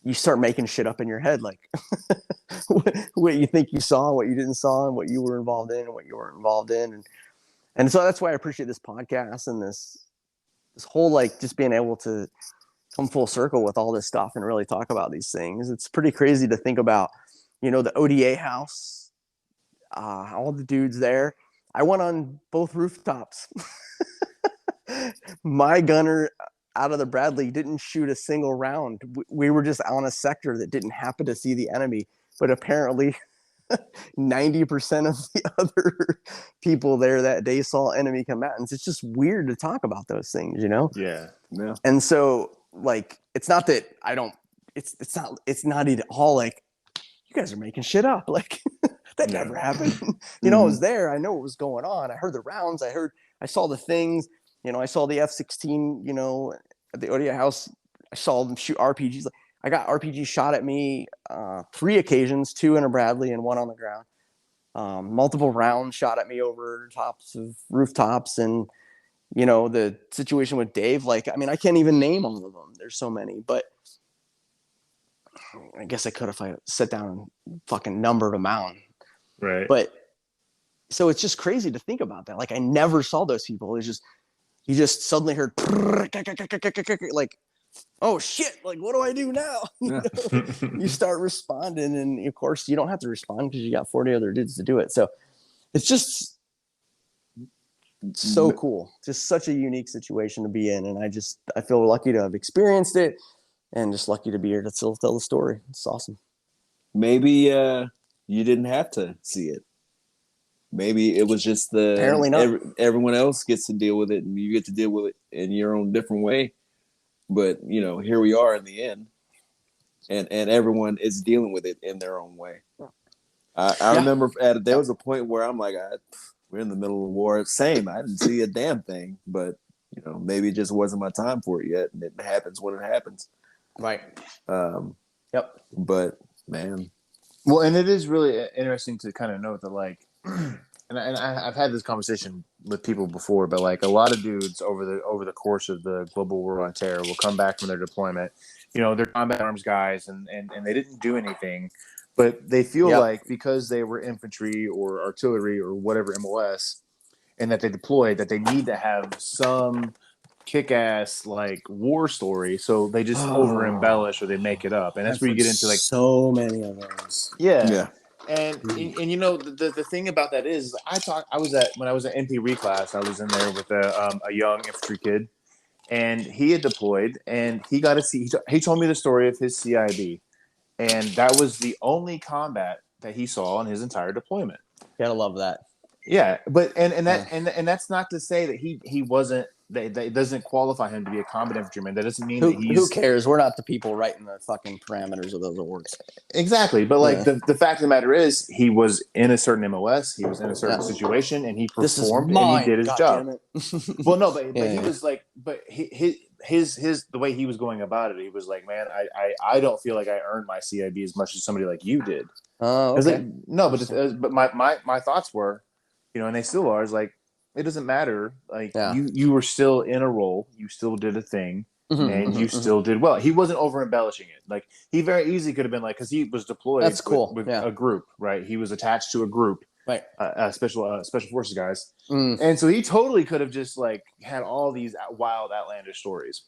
you start making shit up in your head, like what you think you saw, what you didn't saw, and what you were involved in and what you weren't involved in. And so that's why I appreciate this podcast and this whole, like, just being able to come full circle with all this stuff and really talk about these things. It's pretty crazy to think about, the ODA house, all the dudes there. I went on both rooftops. My gunner out of the Bradley didn't shoot a single round. We were just on a sector that didn't happen to see the enemy, but apparently 90% of the other people there that day saw enemy combatants. It's just weird to talk about those things, Yeah. And so, like, it's not that I don't. It's not at all like you guys are making shit up. Like that never happened. I was there. I know what was going on. I heard the rounds. I saw the things. I saw the F-16. At the ODA house. I saw them shoot RPGs. I got RPGs shot at me 3 occasions, 2 in a Bradley and 1 on the ground. Multiple rounds shot at me over tops of rooftops. And, the situation with Dave, I can't even name all of them. There's so many, but I guess I could if I sit down and fucking numbered them out. Right. But so it's just crazy to think about that. Like, I never saw those people. It's just, you just suddenly heard like, oh shit, like, what do I do now? You start responding, and of course you don't have to respond because you got 40 other dudes to do it. So it's just so cool. Just such a unique situation to be in. And I feel lucky to have experienced it and just lucky to be here to still tell the story. It's awesome. Maybe you didn't have to see it. Maybe it was just apparently not. Everyone else gets to deal with it, and you get to deal with it in your own different way. But here we are in the end, and everyone is dealing with it in their own way. I remember there was a point where I'm like, we're in the middle of the war. Same, I didn't see a damn thing, but maybe it just wasn't my time for it yet, and it happens when it happens. Right. Yep. But man, well, and it is really interesting to kind of note that, like, and I've had this conversation with people before, but like a lot of dudes over the course of the global war on terror will come back from their deployment. They're combat arms guys, and they didn't do anything, but they feel like because they were infantry or artillery or whatever MOS, and that they deployed, that they need to have some kick-ass like war story, so they just over embellish or they make it up, and that's where you get into like so many of those. Yeah. And the thing about that is when I was at NP reclass, I was in there with a young infantry kid, and he had deployed, and he got to see. He told me the story of his CIB, and that was the only combat that he saw in his entire deployment. Gotta love that. Yeah, but and that's not to say that he wasn't. That doesn't qualify him to be a combat infantryman. That doesn't mean that he's... Who cares? We're not the people writing the fucking parameters of those awards. Exactly. But like the fact of the matter is, he was in a certain MOS, he was in a certain situation, and he performed and he did his job. Well, no, but he was like, but his the way he was going about it, he was like, man, I don't feel like I earned my CIB as much as somebody like you did. Oh, okay. But my thoughts were, and they still are, is like, it doesn't matter. Like you were still in a role, you still did a thing, and you still did well. He wasn't over embellishing it. Like, he very easily could have been like, because he was deployed. That's cool. with a group, right? He was attached to a group, right? Special forces guys, and so he totally could have just like had all these wild, outlandish stories,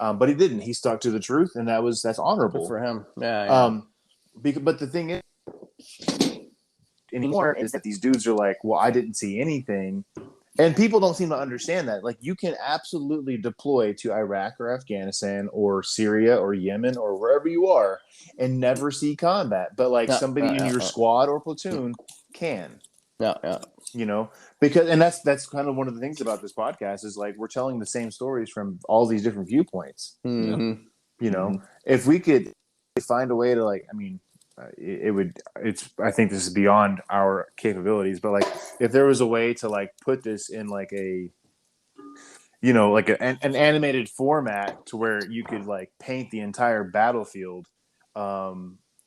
but he didn't. He stuck to the truth, and that's honorable. Good for him. Yeah. But the thing is, anymore is that these dudes are like, well, I didn't see anything. And people don't seem to understand that. Like, you can absolutely deploy to Iraq or Afghanistan or Syria or Yemen or wherever you are and never see combat. But like somebody in your squad or platoon can. Yeah. Because, and that's kind of one of the things about this podcast is like, we're telling the same stories from all these different viewpoints. If we could find a way to, like, I mean, I think this is beyond our capabilities, but like, if there was a way to like put this in like a, like an animated format to where you could like paint the entire battlefield. I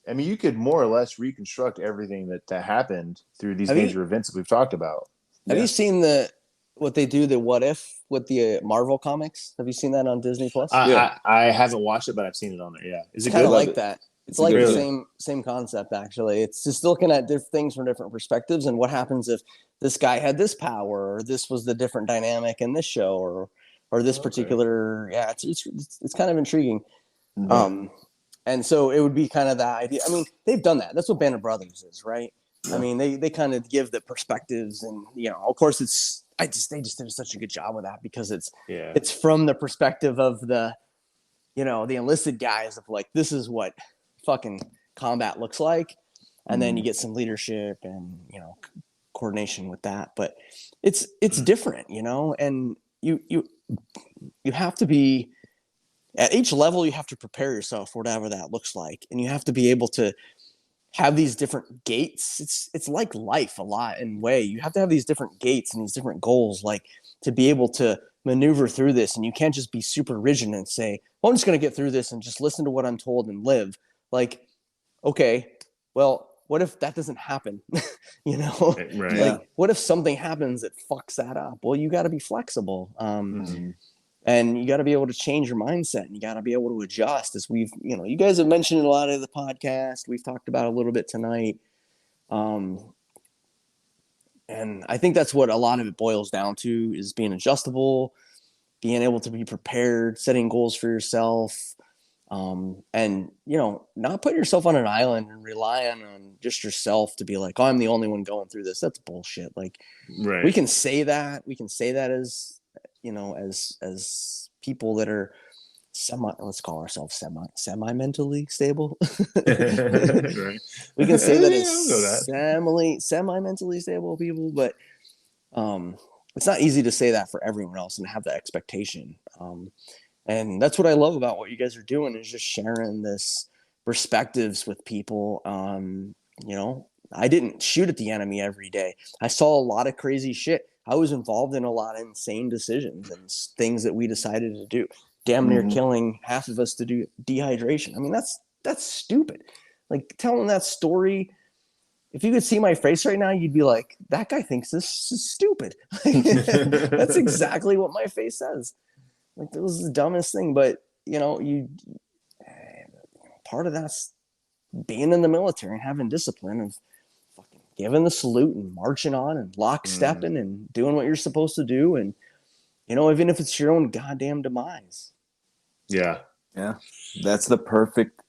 mean, you could more or less reconstruct everything that happened through these major events that we've talked about. Have you seen the what they do, the What If with the Marvel comics. Have you seen that on Disney Plus? Yeah. I haven't watched it, but I've seen it on there. Yeah, is it Kind good? of Love like it. that. It's It's a like good the show. same concept actually. It's just looking at things from different perspectives and what happens if this guy had this power or this was the different dynamic in this show or this particular. Yeah, it's kind of intriguing. Mhm. And so it would be kind of that idea. I mean, they've done that. That's what Band of Brothers is, right? Yeah. I mean, they kind of give the perspectives, and of course, they just did such a good job with that because it's from the perspective of the the enlisted guys of like, this is what fucking combat looks like, and then you get some leadership and coordination with that, but it's different, and you have to be at each level. You have to prepare yourself for whatever that looks like, and you have to be able to have these different gates. It's like life a lot in way. You have to have these different gates and these different goals, like to be able to maneuver through this. And you can't just be super rigid and say, well, I'm just going to get through this and just listen to what I'm told and live. Like, okay, well, what if that doesn't happen? Right. Like, what if something happens that fucks that up? Well, you got to be flexible. And you got to be able to change your mindset, and you got to be able to adjust, as you guys have mentioned in a lot of the podcast. We've talked about a little bit tonight. And I think that's what a lot of it boils down to, is being adjustable, being able to be prepared, setting goals for yourself. And not putting yourself on an island and relying on just yourself to be like, oh, I'm the only one going through this. That's bullshit. Like, Right. we can say that as, as people that are let's call ourselves semi mentally stable. Right. We can say that I'll go as semi mentally stable people, but it's not easy to say that for everyone else and have the expectation. And that's what I love about what you guys are doing, is just sharing this perspectives with people. I didn't shoot at the enemy every day. I saw a lot of crazy shit. I was involved in a lot of insane decisions and things that we decided to do, damn near killing half of us to do dehydration. I mean, that's stupid. Like, telling that story, if you could see my face right now, you'd be like, that guy thinks this is stupid. That's exactly what my face says. Like, that was the dumbest thing. But part of that's being in the military and having discipline of fucking giving the salute and marching on and lockstepping and doing what you're supposed to do. And, even if it's your own goddamn demise. Yeah. Yeah. That's the perfect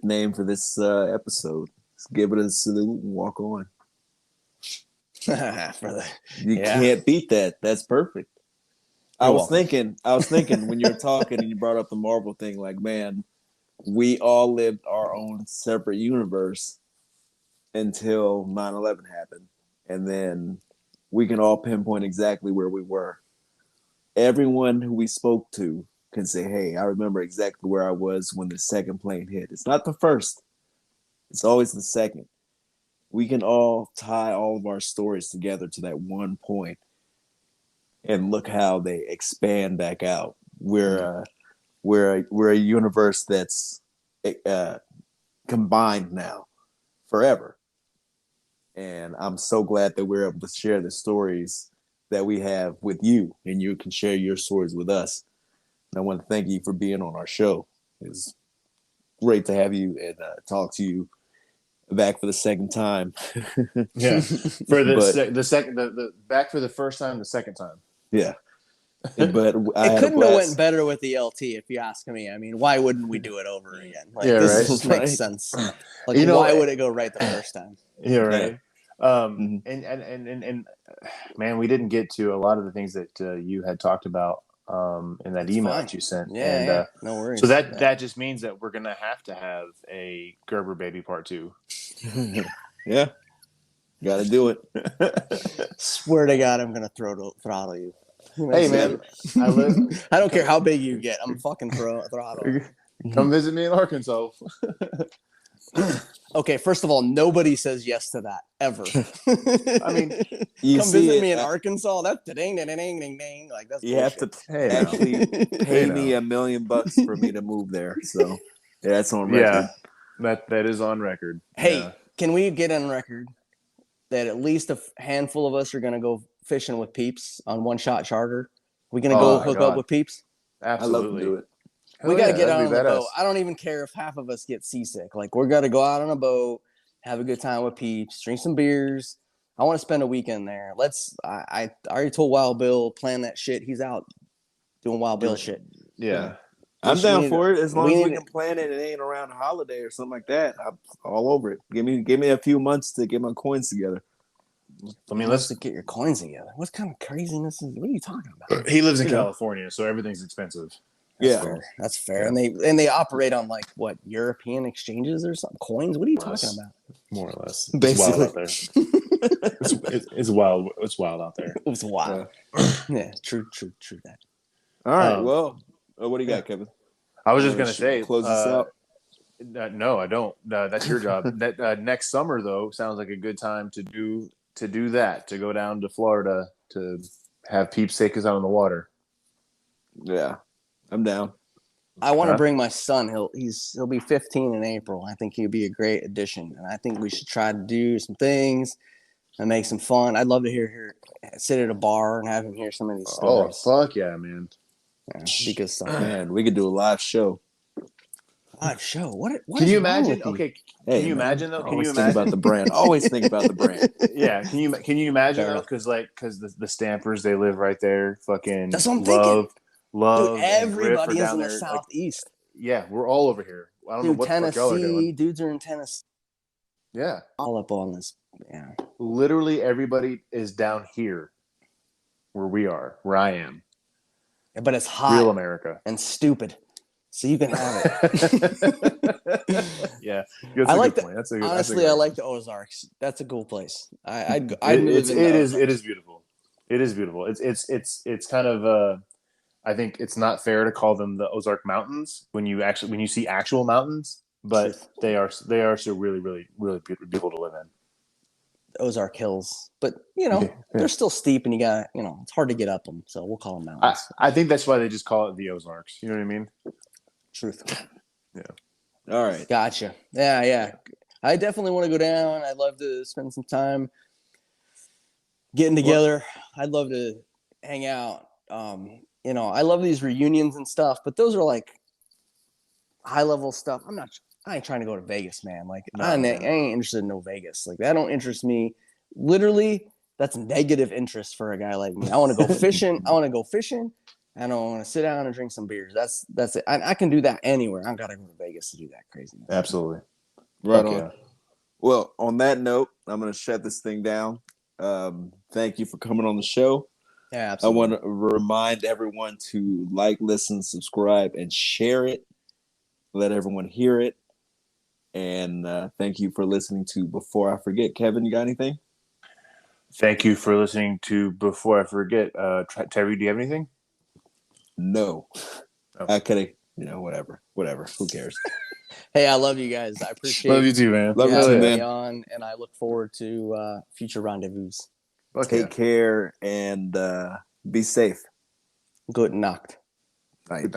name for this episode. Just give it a salute and walk on. You can't beat that. That's perfect. I was thinking when you were talking and you brought up the Marvel thing, like, man, we all lived our own separate universe until 9/11 happened. And then we can all pinpoint exactly where we were. Everyone who we spoke to can say, hey, I remember exactly where I was when the second plane hit. It's not the first. It's always the second. We can all tie all of our stories together to that one point. And look how they expand back out. We're a universe that's combined now forever. And I'm so glad that we're able to share the stories that we have with you, and you can share your stories with us. And I want to thank you for being on our show. It's great to have you and talk to you back for the second time. Yeah. For the back for the first time, the second time. Yeah. But it couldn't have went better with the LT, if you ask me. I mean, why wouldn't we do it over again? Like, this just makes sense. Like, why would it go right the first time? Yeah, right. And man, we didn't get to a lot of the things that you had talked about in that email that you sent. Yeah, no worries. So that just means that we're gonna have to have a Gerber baby part 2. Yeah, gotta do it. Swear to God, I'm gonna throttle you. Hey man, I don't care how big you get. I'm fucking throttle. Come visit me in Arkansas. Okay, first of all, nobody says yes to that ever. I mean, come visit me in Arkansas. That's ding ding ding ding ding. Like, that's you bullshit. have to actually pay me $1 million for me to move there. So yeah, that's on record. Yeah, that is on record. Hey, can we get on record that at least a handful of us are going to go fishing with Peeps on one shot charter? We gonna go hook up with Peeps? I love to do it. We got to get out on the boat. I don't even care if half of us get seasick. Like, we're got to go out on a boat, have a good time with Peeps, drink some beers. I want to spend a weekend there. I already told Wild Bill, plan that shit. He's out doing Wild Bill shit. Yeah. I'm down for it as long as we can plan it. It ain't around a holiday or something like that. I'm all over it. Give me a few months to get my coins together. I mean, let's get your coins together. What kind of craziness is? What are you talking about? He lives in California, so everything's expensive. That's fair. Yeah. And they operate on like what, European exchanges or something? Coins? What are you talking about? More or less. Basically, it's wild out there. it's wild. It's wild out there. It's wild. Yeah, true. That. All right. Well, what do you got, Kevin? I was just gonna say, close this out. No, I don't. That's your job. That next summer though sounds like a good time to do that. To go down to Florida to have Peeps take us out on the water. Yeah. I'm down. I want to bring my son. He'll be 15 in April. I think he'd be a great addition, and I think we should try to do some things and make some fun. I'd love to hear sit at a bar and have him hear some of these stories. Oh, fuck yeah, man! Yeah, be good stuff. Man, we could do a live show. Live show? What can you imagine? Okay, can you imagine though? Can you imagine think about the brand? Always think about the brand. Yeah, can you imagine though? Because the Stampers, they live right there. Fucking that's what I'm thinking. Love. Dude, everybody is in the southeast. Yeah, we're all over here. I don't know what Tennessee, the fuck y'all are doing. Dudes are in Tennessee. Yeah, all up on this. Yeah, literally everybody is down here, where we are, where I am. But it's hot, real America, and stupid. So you can have it. Yeah, I like that. Honestly, I like the Ozarks. That's a cool place. It is beautiful. It is beautiful. It's kind of I think it's not fair to call them the Ozark Mountains when you see actual mountains, but they are so really, really, really beautiful to live in. The Ozark Hills, but they're still steep, and you got it's hard to get up them, so we'll call them mountains. I think that's why they just call it the Ozarks. You know what I mean? Truth. Yeah. All right. Gotcha. Yeah. I definitely want to go down. I'd love to spend some time getting together. I'd love to hang out. I love these reunions and stuff, but those are like high level stuff. I ain't trying to go to Vegas, man. Like I ain't interested in no Vegas. Like that don't interest me. Literally, that's negative interest for a guy like me. I want to go fishing. I don't want to sit down and drink some beers. That's it. I can do that anywhere. I don't gotta go to Vegas to do that craziness. Absolutely. Right on. Yeah. Well, on that note, I'm gonna shut this thing down. Thank you for coming on the show. Yeah, absolutely. I want to remind everyone to like, listen, subscribe, and share it. Let everyone hear it. And thank you for listening to Before I Forget. Kevin, you got anything? Thank you for listening to Before I Forget. Terry, do you have anything? No. Okay. I could have, whatever. Who cares? Hey, I love you guys. I appreciate it. Love you too, man. Love you too, man. On, and I look forward to future rendezvous. Okay. Take care and be safe. Good Nacht. Night.